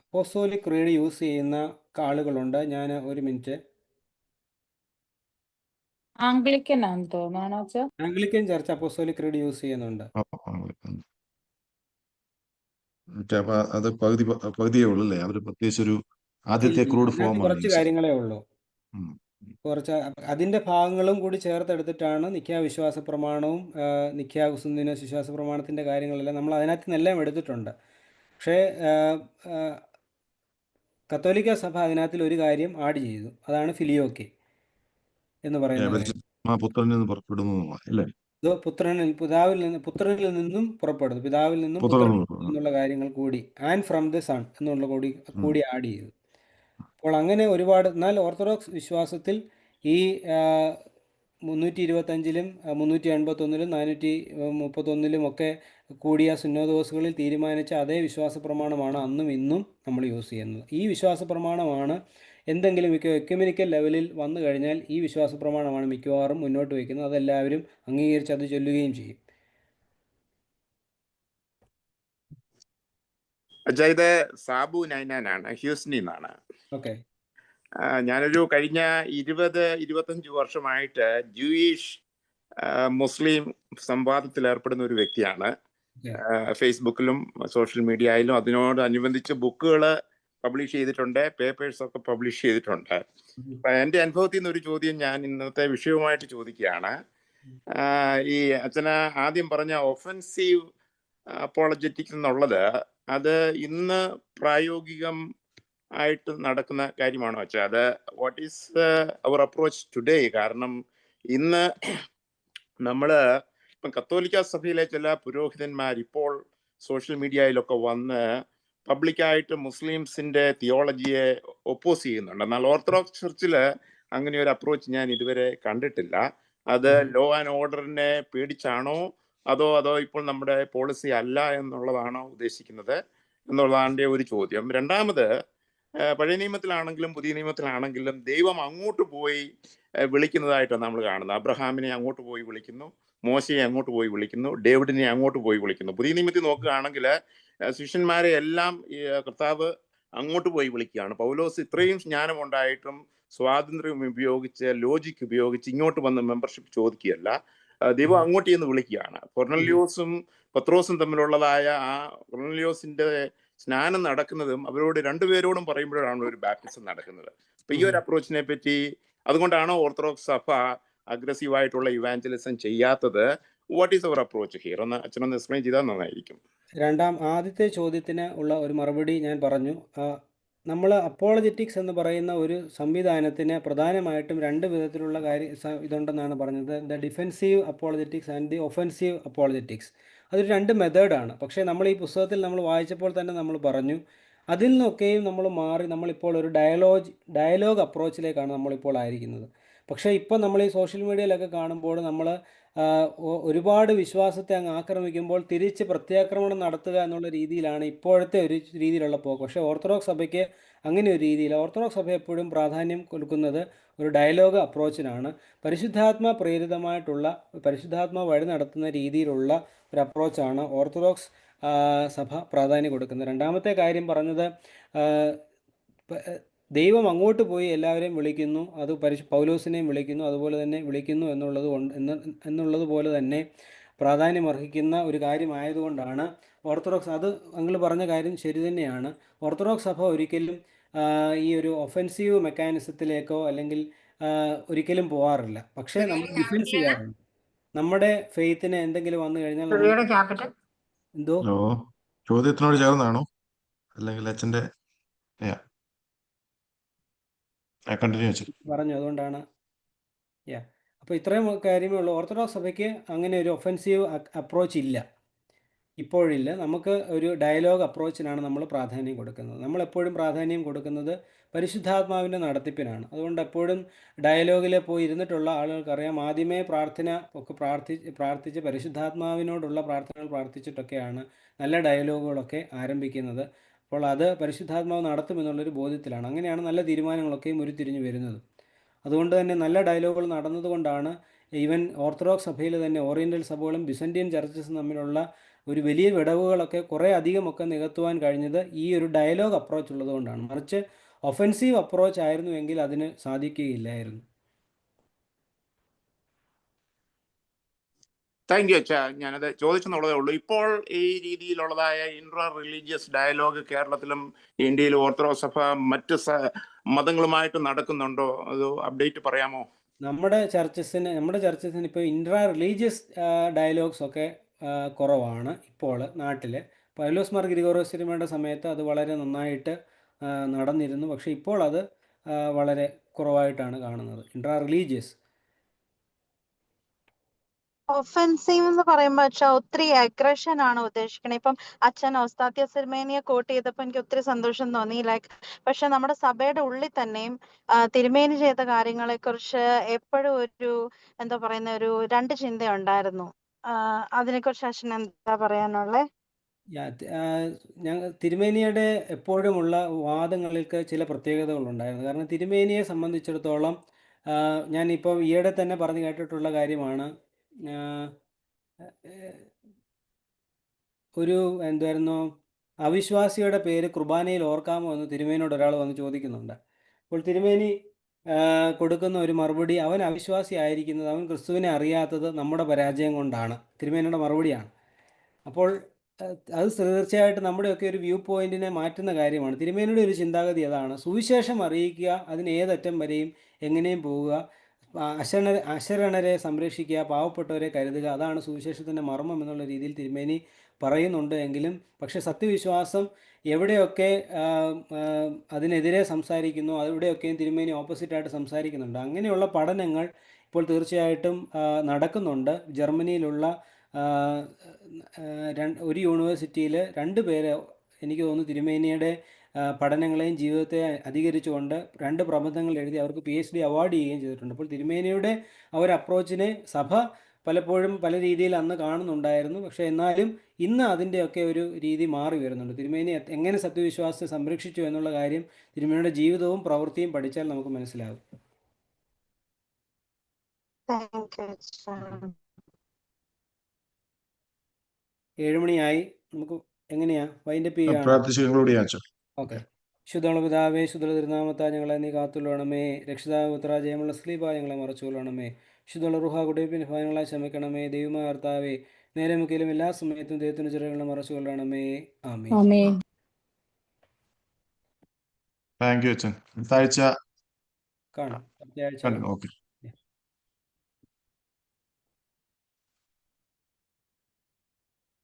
S1: അപ്പോസ്തോലിക് ക്രീഡ് യൂസ് ചെയ്യുന്ന ആളുകളുണ്ട്. ഞാൻ ഒരു മിനിറ്റ്.
S3: ആംഗ്ലിക്കൻ ആണെന്ന് തോന്നുന്നു അച്ഛാ.
S1: Anglican church apostolic creed use ചെയ്യുന്നുണ്ട്.
S2: മറ്റേ അപ്പൊ അത് പകുതിയേ ഉള്ളൂ അല്ലേ? അവർ പ്രത്യേകിച്ച് ഒരു ആദ്യത്തെ
S1: ഇല്ല,
S2: ക്രൂഡ്
S1: അതിനകത്ത്
S2: ഫോമാണ്
S1: കുറച്ച്
S2: യൂസ് ചെയ്യുന്നത്.
S1: കാര്യങ്ങളേ ഉള്ളൂ.
S2: ഉം.
S1: കുറച്ച് അതിൻ്റെ ഭാഗങ്ങളും കൂടി ചേർത്തെടുത്തിട്ടാണ് നിഖ്യാ വിശ്വാസ പ്രമാണവും നിഖ്യാ കുസ്തുന്തിനോസ് വിശ്വാസ പ്രമാണത്തിൻ്റെ കാര്യങ്ങളെല്ലാം നമ്മൾ അതിനകത്ത് നിന്നെല്ലാം എടുത്തിട്ടുണ്ട്. പക്ഷേ കത്തോലിക്ക സഭ അതിനകത്തിൽ ഒരു കാര്യം ആഡ് ചെയ്തു. അതാണ് ഫിലിയോക്കെ എന്ന് പറയുന്ന കാര്യം.
S2: പുത്രനിൽ നിന്ന് പുറപ്പെടുന്നു അല്ലേ?
S1: ഇത് പുത്രനിൽ നിന്നും പുറപ്പെടുന്നു, പിതാവിൽ നിന്നും
S2: പുത്രനിൽ
S1: പുത്രനിൽ
S2: നിന്ന്
S1: എന്നുള്ള കാര്യങ്ങൾ കൂടി, ആൻഡ് ഫ്രം ദി സൺ എന്നുള്ള കൂടി ആഡ് ചെയ്തു. അപ്പോൾ അങ്ങനെ ഒരുപാട്. എന്നാൽ ഓർത്തഡോക്സ് വിശ്വാസത്തിൽ ഈ 325-ലും 381-ലും 431-ലും ഒക്കെ കൂടിയ സുന്നോദോസുകളിൽ തീരുമാനിച്ച അതേ വിശ്വാസ പ്രമാണമാണ് അന്നും ഇന്നും നമ്മൾ യൂസ് ചെയ്യുന്നത്. ഈ വിശ്വാസ പ്രമാണമാണ് എന്തെങ്കിലും എക്യുമെനിക്കൽ ലെവലിൽ വന്നു കഴിഞ്ഞാൽ ഈ വിശ്വാസ പ്രമാണമാണ് മിക്കവാറും മുന്നോട്ട് വയ്ക്കുന്നത്. അതെല്ലാവരും അംഗീകരിച്ച് അത് ചൊല്ലുകയും ചെയ്യും.
S4: അച്ഛാ, ഇത് സാബു നൈനാനാണ്, ഹ്യൂസ്റ്റണിൽ നിന്നാണ്.
S1: ഓക്കെ.
S4: ഞാനൊരു കഴിഞ്ഞ 20-25 വർഷമായിട്ട് ജൂയിഷ് മുസ്ലിം സംവാദത്തിൽ ഏർപ്പെടുന്ന ഒരു വ്യക്തിയാണ്. ഫേസ്ബുക്കിലും സോഷ്യൽ മീഡിയയിലും അതിനോടനുബന്ധിച്ച് ബുക്കുകൾ പബ്ലിഷ് ചെയ്തിട്ടുണ്ട്, പേപ്പേഴ്സ് ഒക്കെ പബ്ലിഷ് ചെയ്തിട്ടുണ്ട്. എൻ്റെ അനുഭവത്തിൽ നിന്ന് ഒരു ചോദ്യം ഞാൻ ഇന്നത്തെ വിഷയവുമായിട്ട് ചോദിക്കുകയാണ്. ഈ അച്ഛന ആദ്യം പറഞ്ഞ ഒഫൻസീവ് അപ്പോളജറ്റിക്സ് എന്നുള്ളത്, അത് ഇന്ന് പ്രായോഗികം ആയിട്ട് നടക്കുന്ന കാര്യമാണോ വെച്ചാൽ? അത് what is our approach today? കാരണം ഇന്ന് നമ്മൾ ഇപ്പം കത്തോലിക്ക സഭയിലെ ചില പുരോഹിതന്മാർ ഇപ്പോൾ സോഷ്യൽ മീഡിയയിലൊക്കെ വന്ന് പബ്ലിക്കായിട്ട് മുസ്ലിംസിൻ്റെ തിയോളജിയെ ഒപ്പോസ് ചെയ്യുന്നുണ്ട്. എന്നാൽ ഓർത്തഡോക്സ് ചർച്ചിൽ അങ്ങനെ ഒരു അപ്രോച്ച് ഞാൻ ഇതുവരെ കണ്ടിട്ടില്ല. അത് ലോ ആൻഡ് ഓർഡറിനെ പേടിച്ചാണോ അതോ ഇപ്പോൾ നമ്മുടെ പോളിസി അല്ല എന്നുള്ളതാണോ ഉദ്ദേശിക്കുന്നത് എന്നുള്ളതാണ് എൻ്റെ ഒരു ചോദ്യം. രണ്ടാമത്, പഴയ നിയമത്തിലാണെങ്കിലും പുതിയ നിയമത്തിലാണെങ്കിലും ദൈവം അങ്ങോട്ട് പോയി വിളിക്കുന്നതായിട്ടാണ് നമ്മൾ കാണുന്നത്. അബ്രഹാമിനെ അങ്ങോട്ട് പോയി വിളിക്കുന്നു, മോശയെ അങ്ങോട്ട് പോയി വിളിക്കുന്നു, ഡേവിഡിനെ അങ്ങോട്ട് പോയി വിളിക്കുന്നു. പുതിയ നിയമത്തിൽ നോക്കുകയാണെങ്കിൽ ശിഷ്യന്മാരെ എല്ലാം കർത്താവ് അങ്ങോട്ട് പോയി വിളിക്കുകയാണ്. പൗലോസ് ഇത്രയും ജ്ഞാനം ഉണ്ടായിട്ടും സ്വാതന്ത്ര്യം ഉപയോഗിച്ച്, ലോജിക്ക് ഉപയോഗിച്ച് ഇങ്ങോട്ട് വന്ന് മെമ്പർഷിപ്പ് ചോദിക്കുകയല്ല, ദൈവം അങ്ങോട്ട് ചെന്ന് വിളിക്കുകയാണ്. കൊർണല്യോസും പത്രോസും തമ്മിലുള്ളതായ ആ കൊർണല്യോസിന്റെ സ്നാനം നടക്കുന്നതും അവരോട് രണ്ടുപേരോടും പറയുമ്പോഴാണ് ഒരു ബാപ്റ്റിസം നടക്കുന്നത്. അപ്പൊ ഈ ഒരു അപ്രോച്ചിനെ പറ്റി, അതുകൊണ്ടാണോ ഓർത്തഡോക്സ് സഭ അഗ്രസീവായിട്ടുള്ള ഇവാഞ്ചലിസം ചെയ്യാത്തത്? What is our approach here? ഒന്ന് അച്ഛനൊന്ന് എക്സ്പ്ലെയിൻ ചെയ്താൽ നന്നായിരിക്കും.
S1: ആദ്യത്തെ ചോദ്യത്തിന് ഉള്ള ഒരു മറുപടി ഞാൻ പറഞ്ഞു. നമ്മൾ അപ്പോളജറ്റിക്സ് എന്ന് പറയുന്ന ഒരു സംവിധാനത്തിന് പ്രധാനമായിട്ടും രണ്ട് വിധത്തിലുള്ള ഇതുണ്ടെന്നാണ് പറഞ്ഞത്. The defensive apologetics and the offensive apologetics. അതൊരു രണ്ട് മെത്തേഡാണ്. പക്ഷേ നമ്മൾ ഈ പുസ്തകത്തിൽ നമ്മൾ വായിച്ചപ്പോൾ തന്നെ നമ്മൾ പറഞ്ഞു, അതിൽ നിന്നൊക്കെയും നമ്മൾ മാറി നമ്മളിപ്പോൾ ഒരു ഡയലോഗ് അപ്രോച്ചിലേക്കാണ് നമ്മളിപ്പോൾ ആയിരിക്കുന്നത്. പക്ഷേ ഇപ്പോൾ നമ്മൾ ഈ സോഷ്യൽ മീഡിയയിലൊക്കെ കാണുമ്പോൾ നമ്മൾ ഒരുപാട് വിശ്വാസത്തെ അങ്ങ് ആക്രമിക്കുമ്പോൾ തിരിച്ച് പ്രത്യാക്രമണം നടത്തുക എന്നുള്ള രീതിയിലാണ് ഇപ്പോഴത്തെ ഒരു രീതിയിലുള്ള പോക്ക്. പക്ഷേ ഓർത്തഡോക്സ് സഭയ്ക്ക് അങ്ങനെ ഒരു രീതിയില്ല. ഓർത്തഡോക്സ് സഭ എപ്പോഴും പ്രാധാന്യം കൊടുക്കുന്നത് ഒരു ഡയലോഗ് അപ്രോച്ചിനാണ്. പരിശുദ്ധാത്മ പ്രേരിതമായിട്ടുള്ള, പരിശുദ്ധാത്മ വഴി നടത്തുന്ന രീതിയിലുള്ള ഒരു അപ്രോച്ചാണ് ഓർത്തഡോക്സ് സഭ പ്രാധാന്യം കൊടുക്കുന്നത്. രണ്ടാമത്തെ കാര്യം പറഞ്ഞത്, ദൈവം അങ്ങോട്ട് പോയി എല്ലാവരെയും വിളിക്കുന്നു, അത് പൗലോസിനെയും വിളിക്കുന്നു, അതുപോലെ തന്നെ വിളിക്കുന്നു എന്നുള്ളത് പോലെ തന്നെ പ്രാധാന്യമർഹിക്കുന്ന ഒരു കാര്യമായതുകൊണ്ടാണ് ഓർത്തഡോക്സ്, അത് നിങ്ങൾ പറഞ്ഞ കാര്യം ശരി തന്നെയാണ്. ഓർത്തഡോക്സ് സഭ ഒരിക്കലും ഈ ഒരു ഒഫൻസീവ് മെക്കാനിസത്തിലേക്കോ അല്ലെങ്കിൽ ഒരിക്കലും പോകാറില്ല. പക്ഷേ നമ്മൾ ഡിഫെൻസ് ചെയ്യാറുണ്ട്. നമ്മുടെ ഫെയ്ത്തിന് എന്തെങ്കിലും വന്നു കഴിഞ്ഞാൽ എന്തോ
S2: ചോദ്യത്തിനോട് ചേർന്നാണോ അല്ലെങ്കിൽ അച്ഛൻ്റെ കണ്ടിന്യൂ ചെയ്തു
S1: പറഞ്ഞു? അതുകൊണ്ടാണ്. അപ്പോൾ ഇത്രയും കാര്യമേ ഉള്ളൂ. ഓർത്തഡോക്സ് സഭയ്ക്ക് അങ്ങനെ ഒരു ഒഫൻസീവ് അപ്രോച്ച് ഇല്ല, ഇപ്പോഴില്ല. നമുക്ക് ഒരു ഡയലോഗ് അപ്രോച്ചിനാണ് നമ്മൾ പ്രാധാന്യം കൊടുക്കുന്നത്. നമ്മളെപ്പോഴും പ്രാധാന്യം കൊടുക്കുന്നത് പരിശുദ്ധാത്മാവിൻ്റെ നടത്തിപ്പിനാണ്. അതുകൊണ്ട് എപ്പോഴും ഡയലോഗിൽ പോയി ഇരുന്നിട്ടുള്ള ആളുകൾക്കറിയാം, ആദ്യമേ പ്രാർത്ഥന ഒക്കെ പ്രാർത്ഥിച്ച് പരിശുദ്ധാത്മാവിനോടുള്ള പ്രാർത്ഥനകൾ പ്രാർത്ഥിച്ചിട്ടൊക്കെയാണ് നല്ല ഡയലോഗുകളൊക്കെ ആരംഭിക്കുന്നത്. അപ്പോൾ അത് പരിശുദ്ധാത്മാവ് നടത്തുമെന്നുള്ളൊരു ബോധ്യത്തിലാണ്. അങ്ങനെയാണ് നല്ല തീരുമാനങ്ങളൊക്കെയും ഉരുത്തിരിഞ്ഞ് വരുന്നത്. അതുകൊണ്ട് തന്നെ നല്ല ഡയലോഗുകൾ നടന്നതുകൊണ്ടാണ് ഈവൻ ഓർത്തഡോക്സ് സഭയിൽ തന്നെ ഓറിയൻ്റൽ സഭകളും ബിസൻറ്റിയൻ ചർച്ചസും തമ്മിലുള്ള ഒരു വലിയ വിടവുകളൊക്കെ കുറേ അധികമൊക്കെ നികത്തുവാൻ കഴിഞ്ഞത് ഈ ഒരു ഡയലോഗ് അപ്രോച്ച് ഉള്ളതുകൊണ്ടാണ്. മറിച്ച് ഒഫൻസീവ് അപ്രോച്ച് ആയിരുന്നുവെങ്കിൽ അതിന് സാധിക്കുകയില്ലായിരുന്നു.
S4: താങ്ക് യു അച്ഛാ. ഞാനത് ചോദിച്ചെന്നുള്ളതേ ഉള്ളൂ. ഇപ്പോൾ ഈ രീതിയിലുള്ളതായ ഇൻട്രാ റിലീജിയസ് ഡയലോഗ് കേരളത്തിലും ഇന്ത്യയിലും ഓർത്തഡോക്സ് സഭ മറ്റ് മതങ്ങളുമായിട്ട് നടക്കുന്നുണ്ടോ? അത് അപ്ഡേറ്റ് പറയാമോ?
S1: നമ്മുടെ ചർച്ചസിന് ഇപ്പോൾ ഇൻട്രാ റിലീജിയസ് ഡയലോഗ്സ് ഒക്കെ കുറവാണ് ഇപ്പോൾ നാട്ടിൽ. പൗലോസ് മാർ ഗ്രിഗോറിയോസ് തിരുമേനിയുടെ സമയത്ത് അത് വളരെ നന്നായിട്ട് നടന്നിരുന്നു. പക്ഷേ ഇപ്പോൾ അത് വളരെ കുറവായിട്ടാണ് കാണുന്നത്, ഇൻട്രാ റിലീജിയസ്.
S5: ഒഫൻസീവ് എന്ന് പറയുമ്പോൾ അച്ഛാ ഒത്തിരി അഗ്രഷൻ ആണ് ഉദ്ദേശിക്കണേ. ഇപ്പം അച്ഛൻ ഒസ്താത്യോസ് തിരുമേനിയെ കോട്ട് ചെയ്തപ്പോൾ എനിക്ക് ഒത്തിരി സന്തോഷം തോന്നി. പക്ഷെ നമ്മുടെ സഭയുടെ ഉള്ളിൽ തന്നെയും തിരുമേനി ചെയ്ത കാര്യങ്ങളെ കുറിച്ച് എപ്പോഴും ഒരു എന്താ പറയുന്ന ഒരു രണ്ട് ചിന്തയുണ്ടായിരുന്നു. അതിനെക്കുറിച്ച് അച്ഛൻ എന്താ പറയാനുള്ളേ?
S1: തിരുമേനിയുടെ എപ്പോഴുമുള്ള വാദങ്ങൾക്ക് ചില പ്രത്യേകതകളുണ്ടായിരുന്നു. കാരണം തിരുമേനിയെ സംബന്ധിച്ചിടത്തോളം ഞാനിപ്പോൾ ഈയിടെ തന്നെ പറഞ്ഞു കേട്ടിട്ടുള്ള കാര്യമാണ്, ഒരു എന്തായിരുന്നു അവിശ്വാസിയുടെ പേര് കുർബാനയിൽ ഓർക്കാമോ എന്ന് തിരുമേനിയോട് ഒരാൾ വന്ന് ചോദിക്കുന്നുണ്ട്. അപ്പോൾ തിരുമേനി കൊടുക്കുന്ന ഒരു മറുപടി, അവൻ അവിശ്വാസി ആയിരിക്കുന്നത്, അവൻ ക്രിസ്തുവിനെ അറിയാത്തത് നമ്മുടെ പരാജയം കൊണ്ടാണ്. തിരുമേനിയുടെ മറുപടിയാണ്. അപ്പോൾ അത് തീർച്ചയായിട്ടും നമ്മുടെയൊക്കെ ഒരു വ്യൂ പോയിന്റിനെ മാറ്റുന്ന കാര്യമാണ്. തിരുമേനിയുടെ ഒരു ചിന്താഗതി അതാണ്. സുവിശേഷം അറിയിക്കുക, അതിന് ഏതറ്റം വരെയും എങ്ങനെയും പോവുക, അശരണരെ സംരക്ഷിക്കുക, പാവപ്പെട്ടവരെ കരുതുക, അതാണ് സുവിശേഷത്തിൻ്റെ മർമ്മം എന്നുള്ള രീതിയിൽ തിരുമേനി പറയുന്നുണ്ട്. എങ്കിലും പക്ഷേ സത്യവിശ്വാസം എവിടെയൊക്കെ അതിനെതിരെ സംസാരിക്കുന്നു, അവിടെയൊക്കെയും തിരുമേനി ഓപ്പോസിറ്റായിട്ട് സംസാരിക്കുന്നുണ്ട്. അങ്ങനെയുള്ള പഠനങ്ങൾ ഇപ്പോൾ തീർച്ചയായിട്ടും നടക്കുന്നുണ്ട്. ജർമ്മനിയിലുള്ള ഒരു യൂണിവേഴ്സിറ്റിയിൽ 2 പേര് എനിക്ക് തോന്നുന്നു തിരുമേനിയുടെ പഠനങ്ങളെയും ജീവിതത്തെ അധികരിച്ചുകൊണ്ട് 2 പ്രബന്ധങ്ങൾ എഴുതി അവർക്ക് PhD അവാർഡ് ചെയ്യുകയും ചെയ്തിട്ടുണ്ട്. അപ്പോൾ തിരുമേനിയുടെ ആ ഒരു അപ്രോച്ചിനെ സഭ പലപ്പോഴും പല രീതിയിൽ അന്ന് കാണുന്നുണ്ടായിരുന്നു. പക്ഷേ എന്നാലും ഇന്ന് അതിൻ്റെയൊക്കെ ഒരു രീതി മാറി വരുന്നുണ്ട്. തിരുമേനി എങ്ങനെ സത്യവിശ്വാസത്തെ സംരക്ഷിച്ചു എന്നുള്ള കാര്യം തിരുമേനിയുടെ ജീവിതവും പ്രവൃത്തിയും പഠിച്ചാൽ നമുക്ക് മനസ്സിലാകും. 7 മണിയായി. നമുക്ക് എങ്ങനെയാ വൈൻഡപ്പ് ചെയ്യാണോ?
S2: പ്രാർത്ഥിച്ചു.
S1: ഓക്കെ. ശുദ്ധമുള്ള പിതാവേ, ശുദ്ധ തിരുനാമത്താ ഞങ്ങളെ നീ കാത്തുകൊള്ളണമേ. രക്ഷിതാവ് പുത്ര ജയമുള്ള സ്ലീബാ ഞങ്ങളെ മറച്ചുകൊള്ളണമേ. ശുദ്ധമുള്ള റുഹ കുടിപ്പിന് ഭയങ്ങളെ ക്ഷമിക്കണമേ. ദൈവമായ കർത്താവേ, നേരെ മുക്കിലും എല്ലാ സമയത്തും ദൈവത്തിന് ചെറുകളെ മറച്ചുകൊള്ളണമേ. ആമേൻ.
S2: താങ്ക് യു അച്ഛൻ. അടുത്ത ആഴ്ച
S1: കാണാം. അടുത്ത ആഴ്ച
S2: കാണാം. ഓക്കെ.